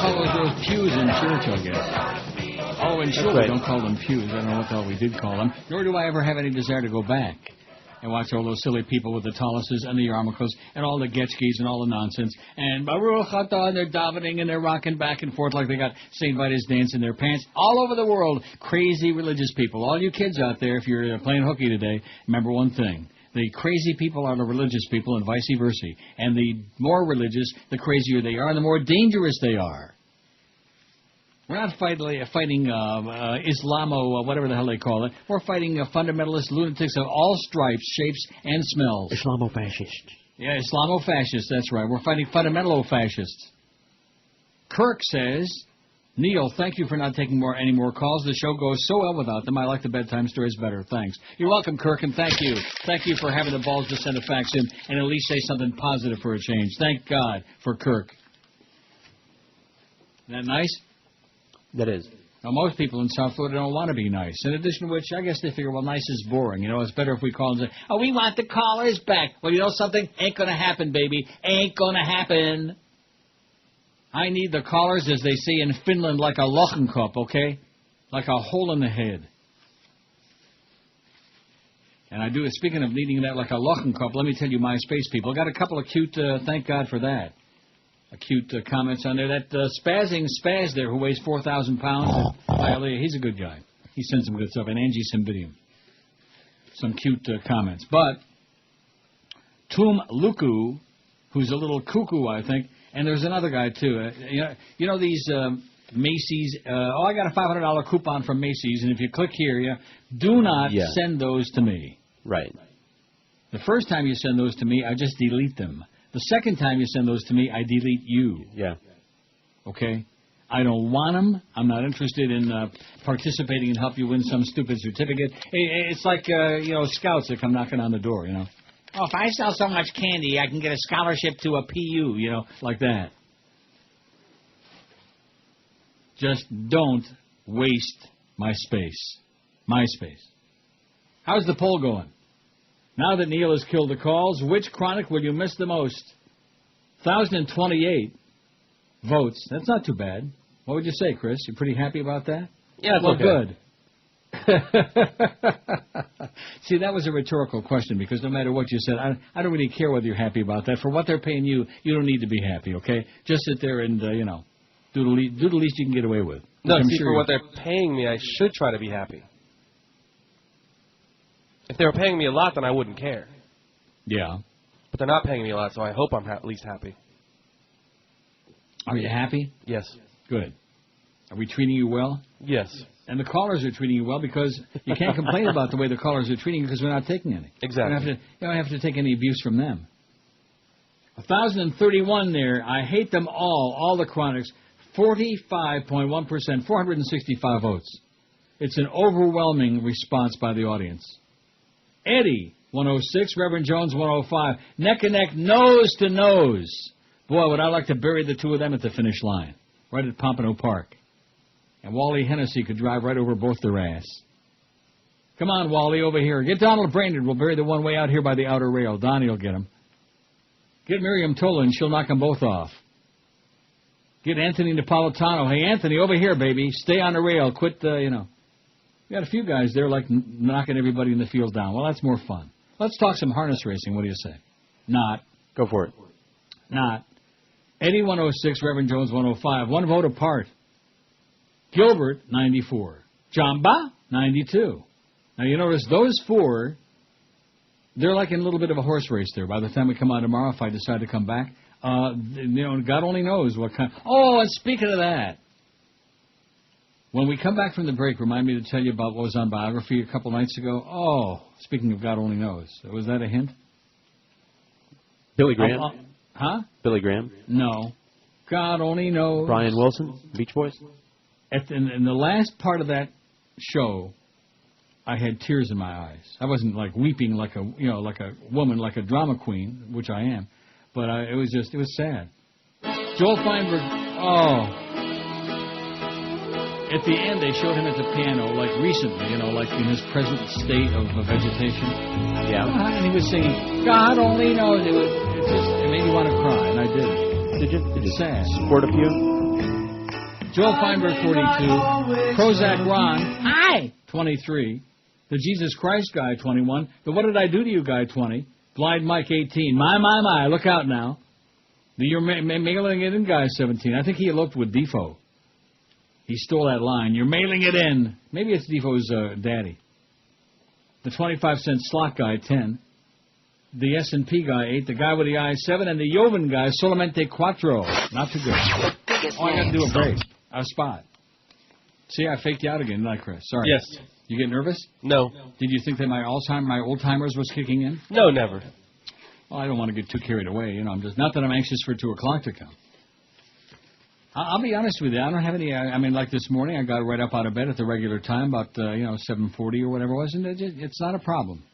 call those pews in church, I guess. Oh, and sure, we don't call them pews. I don't know what the hell we did call them. Nor do I ever have any desire to go back and watch all those silly people with the taluses and the yarmulkes and all the getchkis and all the nonsense. And Baruch Atah, and they're davening and they're rocking back and forth like they got St. Vitus dance in their pants. All over the world, crazy religious people. All you kids out there, if you're playing hooky today, remember one thing. The crazy people are the religious people and vice versa. And the more religious, the crazier they are and the more dangerous they are. We're not fighting Islamo, whatever the hell they call it. We're fighting fundamentalist lunatics of all stripes, shapes, and smells. Islamofascists. Yeah, Islamofascists, that's right. We're fighting fundamentalofascists. Kirk says, Neil, thank you for not taking any more calls. The show goes so well without them. I like the bedtime stories better. Thanks. You're welcome, Kirk, and thank you. Thank you for having the balls to send a fax in and at least say something positive for a change. Thank God for Kirk. Isn't that nice? That is. Now, most people in South Florida don't want to be nice. In addition to which, I guess they figure, well, nice is boring. You know, it's better if we call and say, oh, we want the callers back. Well, you know something? Ain't going to happen, baby. Ain't going to happen. I need the callers, as they say in Finland, like a Lochenkopf, okay? Like a hole in the head. And I do, speaking of needing that like a Lochenkopf, let me tell you, MySpace people, got a couple of cute, thank God for that. Cute comments on there. That spazzing spaz there who weighs 4,000 pounds, he's a good guy. He sends some good stuff. And Angie Cymbidium. Some cute comments. But Tum Luku, who's a little cuckoo, I think, and there's another guy, too. You know these Macy's, I got a $500 coupon from Macy's, and if you click here, do not send those to me. Right. The first time you send those to me, I just delete them. The second time you send those to me, I delete you. Yeah. Okay? I don't want them. I'm not interested in participating and help you win some stupid certificate. It's like, scouts that come knocking on the door, you know. Oh, if I sell so much candy, I can get a scholarship to a PU, you know, like that. Just don't waste my space. My space. How's the poll going? Now that Neil has killed the calls, which chronic will you miss the most? 1,028 votes. That's not too bad. What would you say, Chris? You pretty happy about that? Yeah, well, okay. Good. See, that was a rhetorical question because no matter what you said, I don't really care whether you're happy about that. For what they're paying you, you don't need to be happy, okay? Just sit there and, do the least you can get away with. No, see, for what they're paying me, I should try to be happy. If they were paying me a lot, then I wouldn't care. Yeah. But they're not paying me a lot, so I hope I'm at least happy. Are you happy? Yes. Good. Are we treating you well? Yes. And the callers are treating you well because you can't complain about the way the callers are treating you because we're not taking any. Exactly. You don't have to take any abuse from them. 1,031 there. I hate them all the chronics. 45.1%, 465 votes. It's an overwhelming response by the audience. Eddie, 106. Reverend Jones, 105. Neck and neck, nose to nose. Boy, would I like to bury the two of them at the finish line, right at Pompano Park. And Wally Hennessy could drive right over both their ass. Come on, Wally, over here. Get Donald Brainerd. We'll bury the one way out here by the outer rail. Donnie will get him. Get Miriam Tolan. She'll knock them both off. Get Anthony Napolitano. Hey, Anthony, over here, baby. Stay on the rail. Quit, We got a few guys there like knocking everybody in the field down. Well, that's more fun. Let's talk some harness racing. What do you say? Not. Go for it. Not. Eddie, 106. Reverend Jones, 105. One vote apart. Gilbert, 94. Jamba, 92. Now, you notice those four, they're like in a little bit of a horse race there. By the time we come out tomorrow, if I decide to come back, God only knows what kind. Oh, and speaking of that, when we come back from the break, remind me to tell you about what was on Biography a couple nights ago. Oh, speaking of God only knows. Was that a hint? Billy Graham? Huh? Billy Graham? No. God only knows. Brian Wilson? Beach Boys? In the last part of that show, I had tears in my eyes. I wasn't like weeping like a woman, like a drama queen, which I am, but it was sad. Joel Feinberg. Oh. At the end, they showed him at the piano, like recently, like in his present state of vegetation. Yeah. And he was singing, God only knows. It made me want to cry, and I did. Did you? It's sad. Squirt a few? Joel Feinberg, 42. Prozac Ron, hi, 23. The Jesus Christ guy, 21. The What Did I Do to You guy, 20. Blind Mike, 18. My, look out now. The You're Mailing It In guy, 17. I think he eloped with Defoe. He stole that line. You're mailing it in. Maybe it's Defoe's daddy. The 25-cent slot guy, 10. The S&P guy, 8. The guy with the eye, 7. And the Joven guy, solamente cuatro. Not too good. Oh, I got to do a break. A spot. See, I faked you out again, didn't I, Chris? Sorry. Yes. You get nervous? No. Did you think that my old-timers was kicking in? No, never. Well, I don't want to get too carried away. You know, I'm just not that I'm anxious for 2 o'clock to come. I'll be honest with you. I don't have any. I mean, like this morning, I got right up out of bed at the regular time, about 7:40 or whatever it was, and it's not a problem.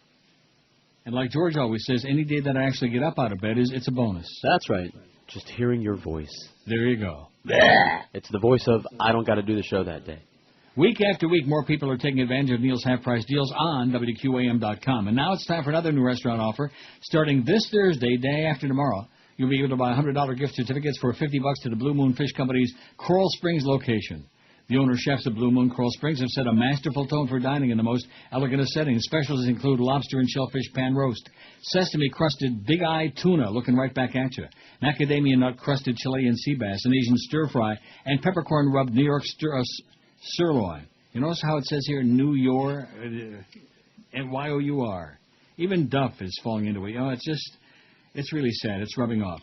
And like George always says, any day that I actually get up out of bed it's a bonus. That's right. Just hearing your voice. There you go. It's the voice of I don't got to do the show that day. Week after week, more people are taking advantage of Neil's half-price deals on WQAM.com. And now it's time for another new restaurant offer. Starting this Thursday, day after tomorrow, you'll be able to buy $100 gift certificates for $50 to the Blue Moon Fish Company's Coral Springs location. The owner-chefs of Blue Moon Coral Springs have set a masterful tone for dining in the most elegant of settings. Specials include lobster and shellfish pan roast, sesame-crusted big-eye tuna looking right back at you, macadamia nut-crusted Chilean sea bass, an Asian stir-fry, and peppercorn-rubbed New York sirloin. You notice how it says here, New York, and Y-O-U-R. Even Duff is falling into it. You know, it's really sad. It's rubbing off.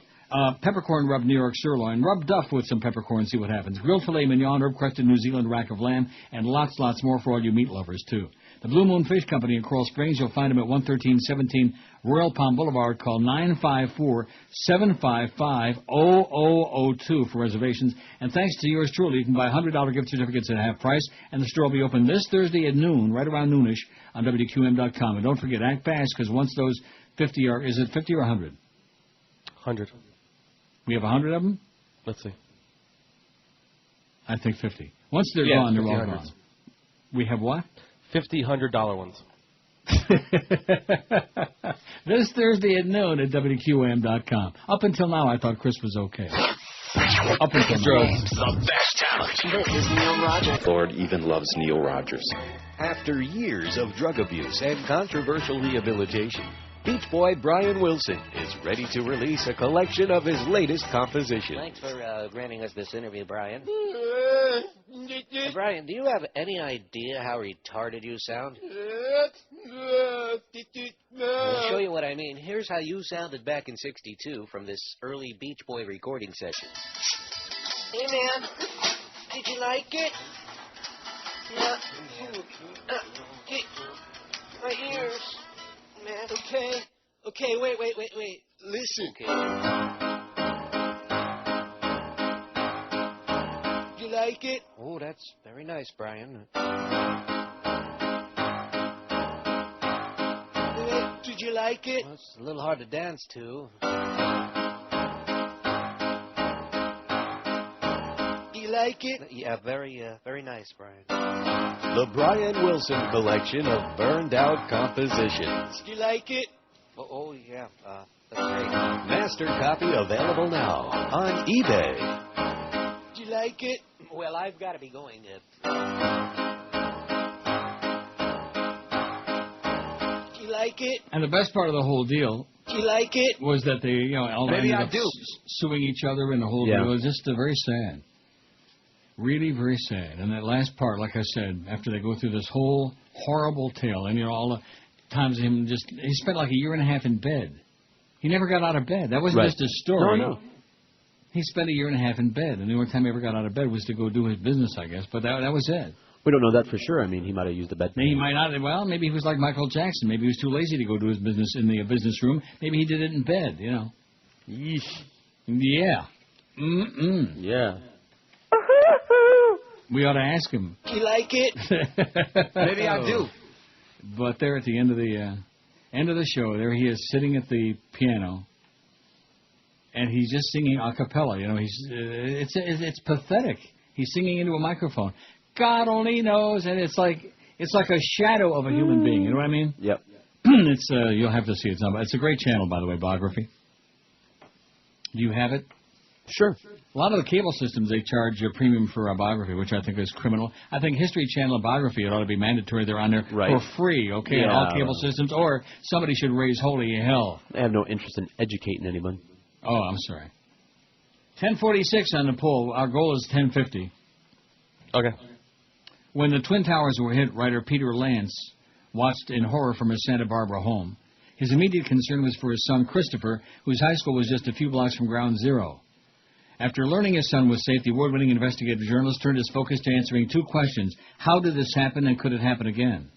Peppercorn rubbed New York sirloin. Rub Duff with some peppercorn, see what happens. Grilled filet mignon, herb-crusted New Zealand rack of lamb, and lots more for all you meat lovers, too. The Blue Moon Fish Company in Coral Springs, you'll find them at 11317 Royal Palm Boulevard. Call 954-755-0002 for reservations. And thanks to yours truly, you can buy $100 gift certificates at half price, and the store will be open this Thursday at noon, right around noonish, on WQM.com. And don't forget, act fast, because once those 50 are, is it 50 or 100? 100. We have 100 of them? Let's see. I think 50. Once they're gone, they're all 50 gone. We have what? 50 $100 ones. This Thursday at noon at WQAM.com. Up until now, I thought Chris was okay. Up until now. The best talent. This is Neil Rogers. Lord even loves Neil Rogers. After years of drug abuse and controversial rehabilitation, Beach Boy Brian Wilson is ready to release a collection of his latest compositions. Thanks for granting us this interview, Brian. Brian, do you have any idea how retarded you sound? I'll show you what I mean. Here's how you sounded back in '62 from this early Beach Boy recording session. Hey, man. Did you like it? Yeah. Okay. My ears. Man. Okay, wait. Listen. Okay. You like it? Oh, that's very nice, Brian. Did you like it? Well, it's a little hard to dance to. You like it? Yeah, very nice, Brian. The Brian Wilson collection of burned out compositions. You like it? Oh yeah, that's great. Master copy available now on eBay. Do you like it? Well, I've got to be going. Do you like it? And the best part of the whole deal do you like it? Was that they, all Maybe ended I up do. suing each other, and the whole deal was just very sad. Really very sad. And that last part, like I said, after they go through this whole horrible tale, and all the times he spent like a year and a half in bed. He never got out of bed. That wasn't just a story. No. He spent a year and a half in bed, and the only time he ever got out of bed was to go do his business, I guess. But that was it. We don't know that for sure. I mean, he might have used the bed. He might not. Well, maybe he was like Michael Jackson. Maybe he was too lazy to go do his business in the business room. Maybe he did it in bed, Yeesh. Yeah. Yeah. We ought to ask him. Do you like it? Maybe I do. But there at the end of the show, there he is sitting at the piano, and he's just singing a cappella. It's pathetic. He's singing into a microphone. God only knows, and it's like a shadow of a human being. You know what I mean? Yep. It's you'll have to see it. It's a great channel, by the way, Biography. Do you have it? Sure. A lot of the cable systems, they charge a premium for a biography, which I think is criminal. I think History Channel biography, it ought to be mandatory. They're on there for free, okay, on all cable systems, or somebody should raise holy hell. They have no interest in educating anyone. Oh, I'm sorry. 1046 on the poll. Our goal is 1050. Okay. When the Twin Towers were hit, writer Peter Lance watched in horror from his Santa Barbara home. His immediate concern was for his son Christopher, whose high school was just a few blocks from Ground Zero. After learning his son was safe, the award-winning investigative journalist turned his focus to answering two questions. How did this happen, and could it happen again?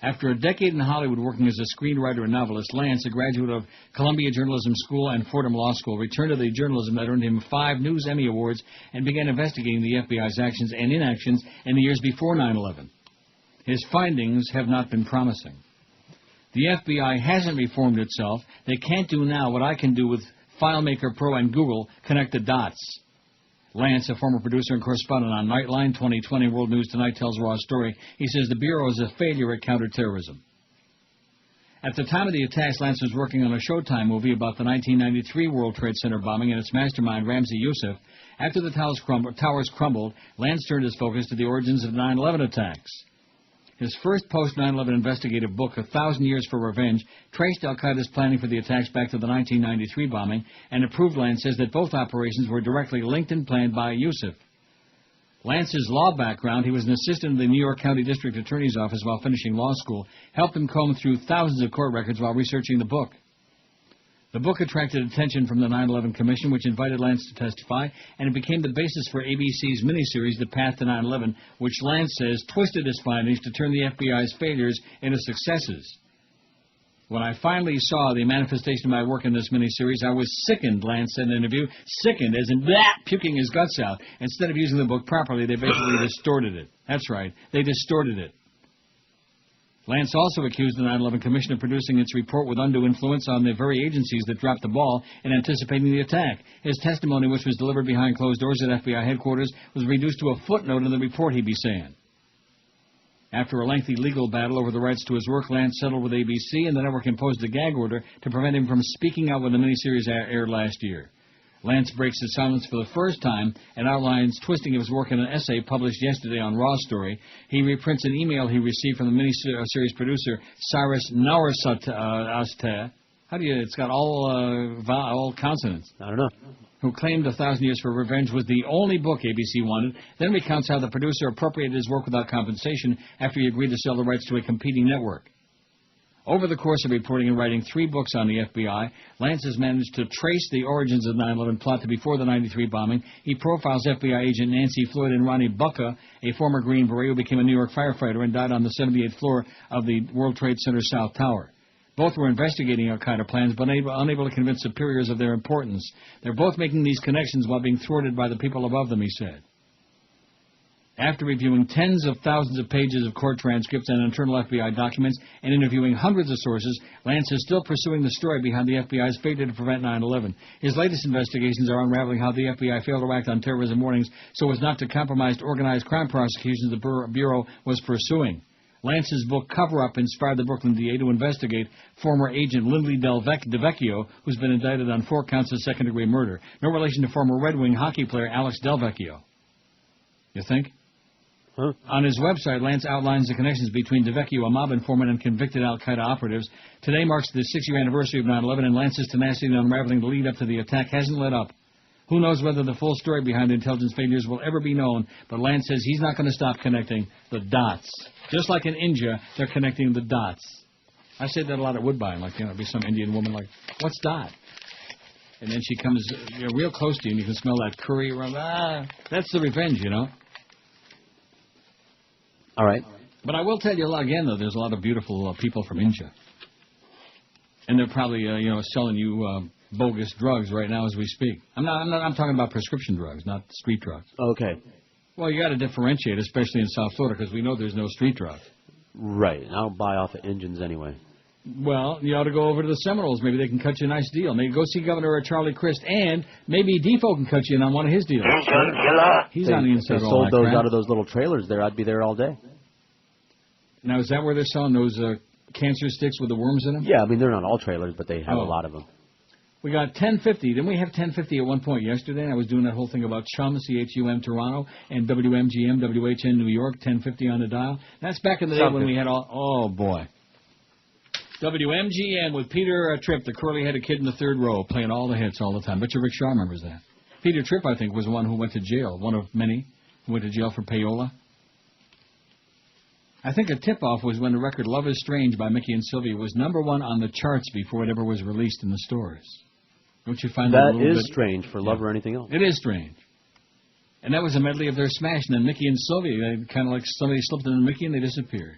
After a decade in Hollywood working as a screenwriter and novelist, Lance, a graduate of Columbia Journalism School and Fordham Law School, returned to the journalism that earned him 5 News Emmy Awards and began investigating the FBI's actions and inactions in the years before 9/11. His findings have not been promising. The FBI hasn't reformed itself. They can't do now what I can do with FileMaker Pro and Google, connect the dots. Lance, a former producer and correspondent on Nightline 2020 World News Tonight, tells Raw Story. He says the Bureau is a failure at counterterrorism. At the time of the attacks, Lance was working on a Showtime movie about the 1993 World Trade Center bombing and its mastermind, Ramzi Youssef. After the towers crumbled, Lance turned his focus to the origins of the 9/11 attacks. His first post-9/11 investigative book, 1,000 Years for Revenge, traced al-Qaeda's planning for the attacks back to the 1993 bombing, and approved, Lance says, that both operations were directly linked and planned by Youssef. Lance's law background, he was an assistant in the New York County District Attorney's Office while finishing law school, helped him comb through thousands of court records while researching the book. The book attracted attention from the 9/11 Commission, which invited Lance to testify, and it became the basis for ABC's miniseries, The Path to 9/11, which Lance says twisted his findings to turn the FBI's failures into successes. When I finally saw the manifestation of my work in this miniseries, I was sickened, Lance said in an interview. Sickened, as in puking his guts out. Instead of using the book properly, they basically distorted it. That's right, they distorted it. Lance also accused the 9/11 Commission of producing its report with undue influence on the very agencies that dropped the ball in anticipating the attack. His testimony, which was delivered behind closed doors at FBI headquarters, was reduced to a footnote in the report, he'd be saying. After a lengthy legal battle over the rights to his work, Lance settled with ABC, and the network imposed a gag order to prevent him from speaking out when the miniseries aired last year. Lance breaks his silence for the first time and outlines twisting of his work in an essay published yesterday on Raw Story. He reprints an email he received from the miniseries producer, Cyrus Nowrasteh. It's got all consonants. I don't know. Who claimed 1,000 Years for Revenge was the only book ABC wanted, then recounts how the producer appropriated his work without compensation after he agreed to sell the rights to a competing network. Over the course of reporting and writing 3 books on the FBI, Lance has managed to trace the origins of the 9/11 plot to before the 93 bombing. He profiles FBI agent Nancy Floyd and Ronnie Bucca, a former Green Beret who became a New York firefighter and died on the 78th floor of the World Trade Center South Tower. Both were investigating al-Qaeda plans, but unable to convince superiors of their importance. They're both making these connections while being thwarted by the people above them, he said. After reviewing tens of thousands of pages of court transcripts and internal FBI documents and interviewing hundreds of sources, Lance is still pursuing the story behind the FBI's failure to prevent 9/11. His latest investigations are unraveling how the FBI failed to act on terrorism warnings so as not to compromise organized crime prosecutions the Bureau was pursuing. Lance's book, Cover Up, inspired the Brooklyn DA to investigate former agent Lindley DeVecchio, who's been indicted on 4 counts of second-degree murder. No relation to former Red Wing hockey player Alex DelVecchio. You think? Huh? On his website, Lance outlines the connections between DeVecchio, a mob informant, and convicted al-Qaeda operatives. Today marks the 6-year anniversary of 9/11, and Lance's tenacity in unraveling the lead-up to the attack hasn't let up. Who knows whether the full story behind the intelligence failures will ever be known, but Lance says he's not going to stop connecting the dots. Just like in India, they're connecting the dots. I say that a lot at Woodbine, like, it'll be some Indian woman like, what's dot? And then she comes real close to you, and you can smell that curry around. That's the revenge, All right. But I will tell you again, though, there's a lot of beautiful people from India. And they're probably, selling you bogus drugs right now as we speak. I'm talking about prescription drugs, not street drugs. Okay. Well, you got to differentiate, especially in South Florida, because we know there's no street drugs. Right. I don't buy off the Indians anyway. Well, you ought to go over to the Seminoles. Maybe they can cut you a nice deal. Maybe go see Governor Charlie Crist, and maybe Defoe can cut you in on one of his deals. He's on the inside of all sold that those crap. out of those little trailers there. I'd be there all day. Now, is that where they're selling those cancer sticks with the worms in them? Yeah, I mean, they're not all trailers, but they have a lot of them. We got 1050. Didn't we have 1050 at one point yesterday? I was doing that whole thing about Chum, CHUM Toronto, and WMGM, WHN New York, 1050 on the dial. That's back in the day when we had all... Oh, boy. WMGM with Peter Tripp, the curly-headed kid in the third row, playing all the hits all the time. Bet you Rick Shaw remembers that. Peter Tripp, I think, was the one who went to jail, one of many who went to jail for payola. I think a tip-off was when the record Love is Strange by Mickey and Sylvia was #1 on the charts before it ever was released in the stores. Don't you find that a little bit strange for Love or anything else? It is strange. And that was a medley of their smash, and then Mickey and Sylvia, kind of like somebody slipped into Mickey and they disappeared.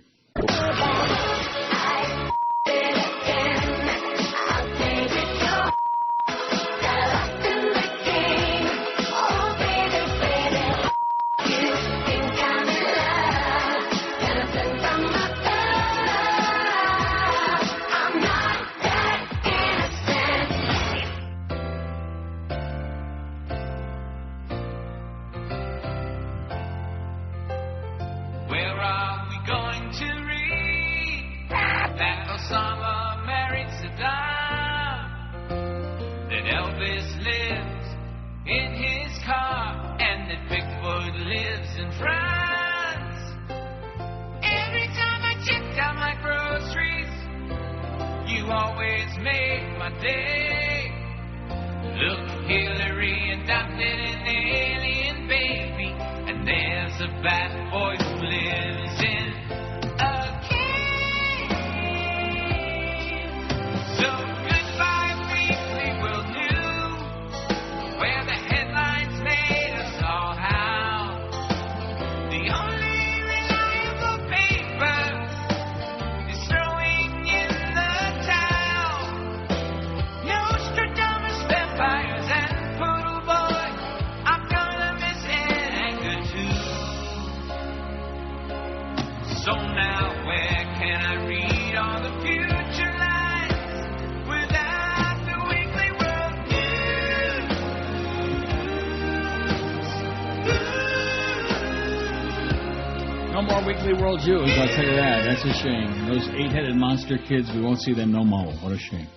Jews, I'll tell you that. That's a shame. Those 8-headed monster kids, we won't see them no more. What a shame.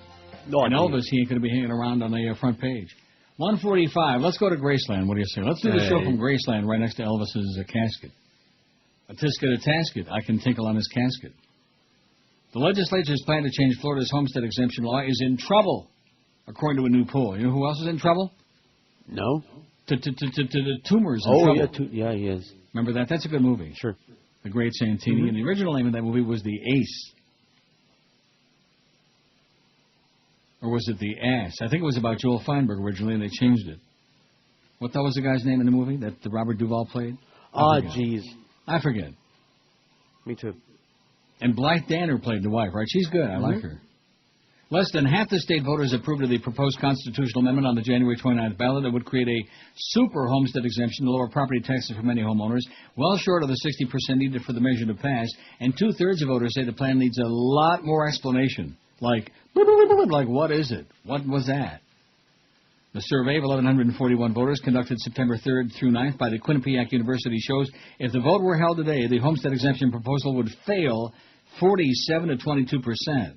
No, and Elvis, he ain't going to be hanging around on the front page. 145. Let's go to Graceland. What do you say? Let's do the show from Graceland right next to Elvis's casket. A tisket, a tasket. I can tinkle on his casket. The legislature's plan to change Florida's homestead exemption law is in trouble, according to a new poll. You know who else is in trouble? No. Toomer's in trouble. Yeah, he is. Remember that? That's a good movie. Sure. The Great Santini. Mm-hmm. And the original name of that movie was The Ace. Or was it The Ass? I think it was about Joel Feinberg originally, and they changed it. What the hell was the guy's name in the movie that Robert Duvall played? Jeez. I forget. Me too. And Blythe Danner played the wife, right? She's good. I like her. Less than half the state voters approved of the proposed constitutional amendment on the January 29th ballot that would create a super homestead exemption to lower property taxes for many homeowners, well short of the 60% needed for the measure to pass. And 2/3 of voters say the plan needs a lot more explanation. Like what is it? What was that? The survey of 1,141 voters conducted September 3rd through 9th by the Quinnipiac University shows if the vote were held today, the homestead exemption proposal would fail 47 to 22%.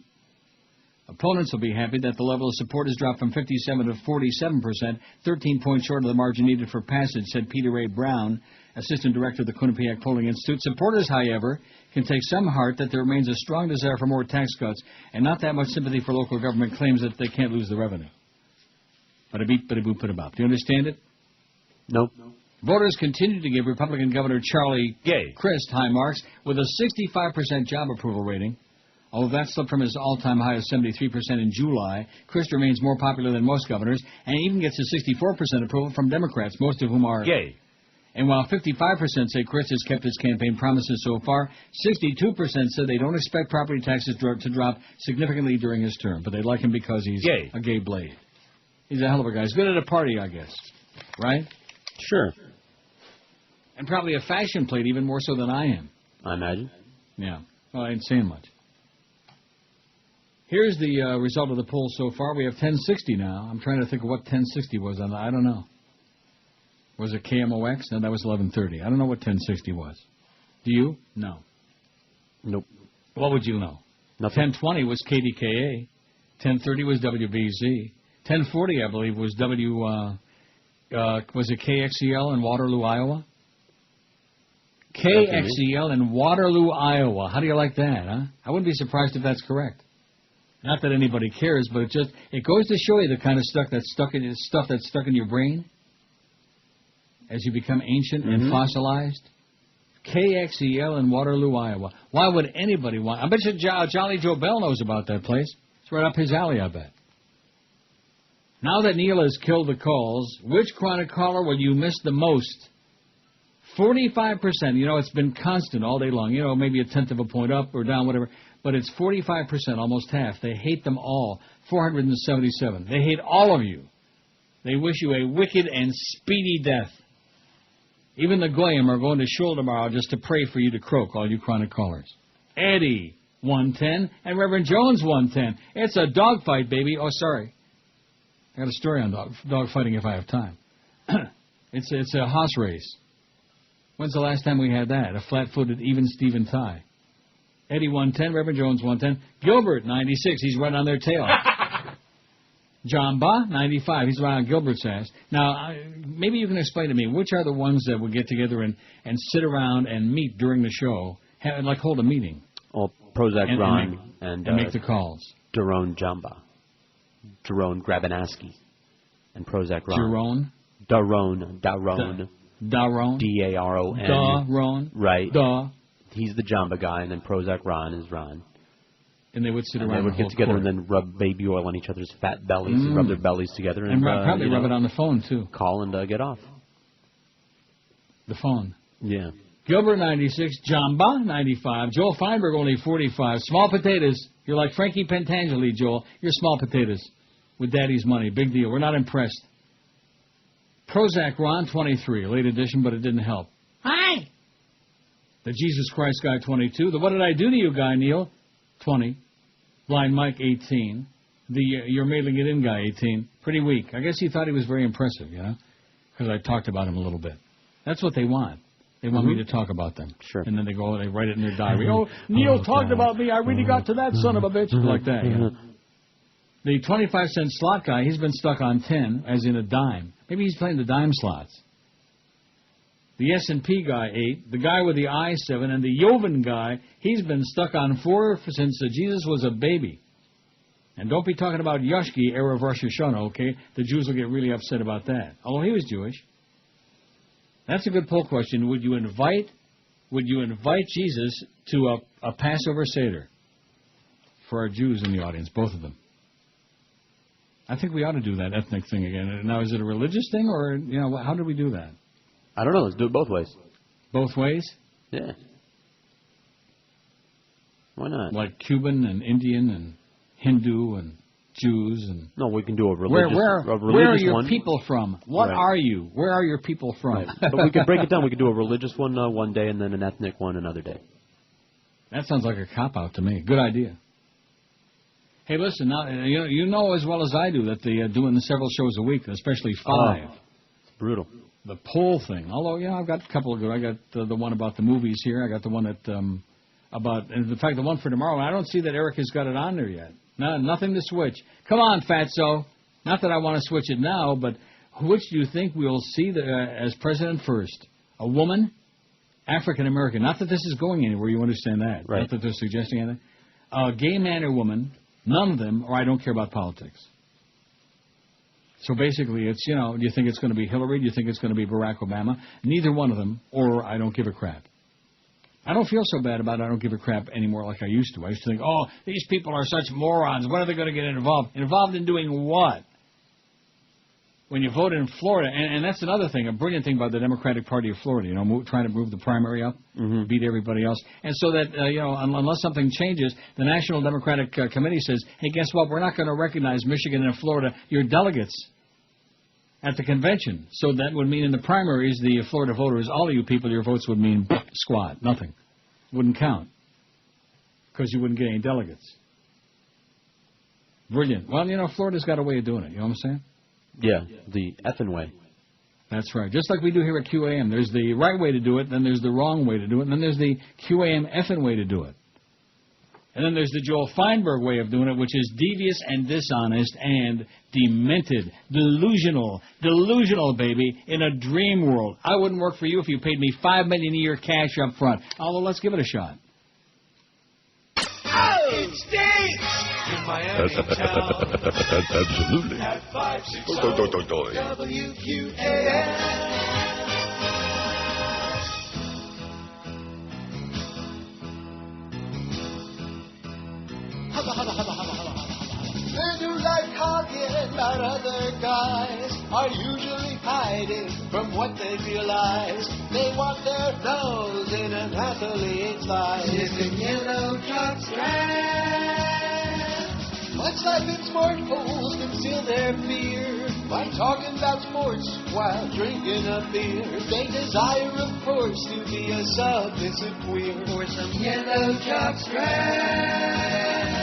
Opponents will be happy that the level of support has dropped from 57 to 47%, 13 points short of the margin needed for passage, said Peter A. Brown, Assistant Director of the Quinnipiac Polling Institute. Supporters, however, can take some heart that there remains a strong desire for more tax cuts and not that much sympathy for local government claims that they can't lose the revenue. Bada-beep, bada-boop, bada-bop. Do you understand it? No. Voters continue to give Republican Governor Charlie Crist high marks with a 65% job approval rating. Although that slipped from his all-time high of 73% in July, Crist remains more popular than most governors and even gets a 64% approval from Democrats, most of whom are gay. And while 55% say Crist has kept his campaign promises so far, 62% said they don't expect property taxes to drop significantly during his term, but they like him because he's a gay blade. He's a hell of a guy. He's good at a party, I guess. Right? Sure. And probably a fashion plate even more so than I am. I imagine. Yeah. Well, I ain't saying much. Here's the result of the poll so far. We have 1060 now. I'm trying to think of what 1060 was on. I don't know. Was it KMOX? No, that was 1130. I don't know what 1060 was. Do you? No. Nope. What would you know? Nothing. 1020 was KDKA. 1030 was WBZ. 1040, I believe, was was it KXEL in Waterloo, Iowa? KXEL in Waterloo, Iowa. How do you like that, huh? I wouldn't be surprised if that's correct. Not that anybody cares, but it goes to show you the kind of stuff that's stuck in your brain as you become ancient and fossilized. KXEL in Waterloo, Iowa. Why would anybody want? I bet you Jolly Joe Bell knows about that place. It's right up his alley, I bet. Now that Neil has killed the calls, which chronic caller will you miss the most? 45%. You know, it's been constant all day long. You know, maybe a tenth of a point up or down, whatever. But it's 45%, almost half. They hate them all. 477. They hate all of you. They wish you a wicked and speedy death. Even the Goyim are going to Shul tomorrow just to pray for you to croak, all you chronic callers. Eddie, 110, and Reverend Jones, 110. It's a dogfight, baby. Oh, sorry. I got a story on dog fighting if I have time. It's a horse race. When's the last time we had that? A flat-footed, even-Steven tie. Eddie, 110, Reverend Jones, 110. Gilbert, 96. He's right on their tail. John Ba, 95. He's right on Gilbert's ass. Now, maybe you can explain to me, which are the ones that would get together and sit around and meet during the show, like hold a meeting? Oh, Prozac Ron and make the calls. Daron Jamba. Daron Grabanaski. And Prozac Ron. Daron. Daron. D-A-R-O-N. Daron. Right. Da. He's the Jamba guy, and then Prozac Ron is Ron. And they would sit around and they would get together and then rub baby oil on each other's fat bellies and rub their bellies together. And probably rub it on the phone, too. Call and get off. The phone. Yeah. Gilbert, 96. Jamba, 95. Joel Feinberg, only 45. Small potatoes. You're like Frankie Pentangeli, Joel. You're small potatoes with daddy's money. Big deal. We're not impressed. Prozac Ron, 23. Late edition, but it didn't help. Hi. The Jesus Christ guy, 22. The What Did I Do to You guy, Neil, 20. Blind Mike, 18. The You're Mailing It In guy, 18. Pretty weak. I guess he thought he was very impressive, you know, because I talked about him a little bit. That's what they want. They want me to talk about them. Sure. And then they go and they write it in their diary. Oh, Neil talked about me. I really got to that son of a bitch. Like that, you know. The 25-cent slot guy, he's been stuck on 10, as in a dime. Maybe he's playing the dime slots. The S&P guy, 8. The guy with the I, 7. And the Joven guy, he's been stuck on 4 since Jesus was a baby. And don't be talking about Yoshki, Erev Rosh Hashanah, okay? The Jews will get really upset about that. Although he was Jewish. That's a good poll question. Would you invite Jesus to a Passover Seder? For our Jews in the audience, both of them. I think we ought to do that ethnic thing again. Now, is it a religious thing, or, you know, how do we do that? I don't know. Let's do it both ways. Both ways? Yeah. Why not? Like Cuban and Indian and Hindu and Jews and... No, we can do a religious one. Where are your people from? What are you? Where are your people from? Right. But we could break it down. We could do a religious one one day and then an ethnic one another day. That sounds like a cop-out to me. Good idea. Hey, listen, now, you know as well as I do that they're doing several shows a week, especially 5. It's brutal. The poll thing. Although, yeah, I've got a couple of good. I got the one about the movies here. I got the one that about, and in fact, the one for tomorrow. I don't see that Eric has got it on there yet. No, nothing to switch. Come on, Fatso. Not that I want to switch it now, but which do you think we'll see as president first? A woman? African American. Not that this is going anywhere. You understand that? Right. Not that they're suggesting anything. A gay man or woman. None of them, or I don't care about politics. So basically, it's, you know, do you think it's going to be Hillary? Do you think it's going to be Barack Obama? Neither one of them, or I don't give a crap. I don't feel so bad about I don't give a crap anymore like I used to. I used to think, oh, these people are such morons. When are they going to get involved? Involved in doing what? When you vote in Florida, and that's another thing, a brilliant thing about the Democratic Party of Florida, you know, trying to move the primary up, beat everybody else. And so that, you know, unless something changes, the National Democratic Committee says, hey, guess what? We're not going to recognize Michigan and Florida, your delegates at the convention. So that would mean in the primaries, the Florida voters, all of you people, your votes would mean squat, nothing. Wouldn't count because you wouldn't get any delegates. Brilliant. Well, you know, Florida's got a way of doing it. You know what I'm saying? Yeah, the effing way. That's right. Just like we do here at QAM. There's the right way to do it, then there's the wrong way to do it, and then there's the QAM effing way to do it. And then there's the Joel Feinberg way of doing it, which is devious and dishonest and demented, delusional, baby, in a dream world. I wouldn't work for you if you paid me $5 million a year cash up front. Although, let's give it a shot. Oh, it stinks! In Miami town. Absolutely. At 560 WQAM. Men who like hogging about other guys are usually hiding from what they realize. They want their nose in an athlete's life. It's a yellow jockstrap. Much like in sport, fools conceal their fear by talking about sports while drinking a beer. They desire, of course, to be a submissive queer. For some yellow jockstrap.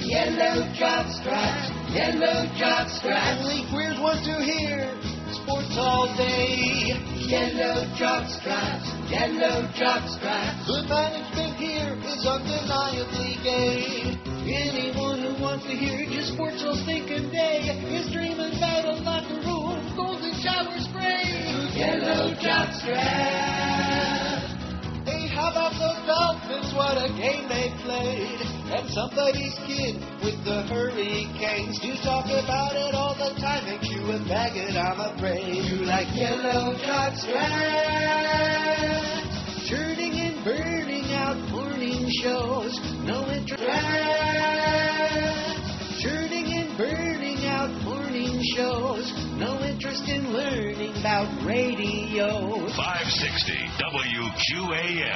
Yellow jockstraps, yellow jockstraps. Only queers want to hear sports all day. Yellow jockstraps, yellow jockstraps. The management here is undeniably gay. Anyone who wants to hear just sports all stinking day is dreaming about a locker room, golden shower spray. Yellow jockstraps. Hey, how about those Dolphins? What a game they played. And somebody's kid with the Hurricanes. You talk about it all the time, makes you a maggot, I'm afraid. You like yellow jockstraps, turning and burning out morning shows. No interest. Turning and burning out morning shows. No interest in learning about radio. 560 WQAM.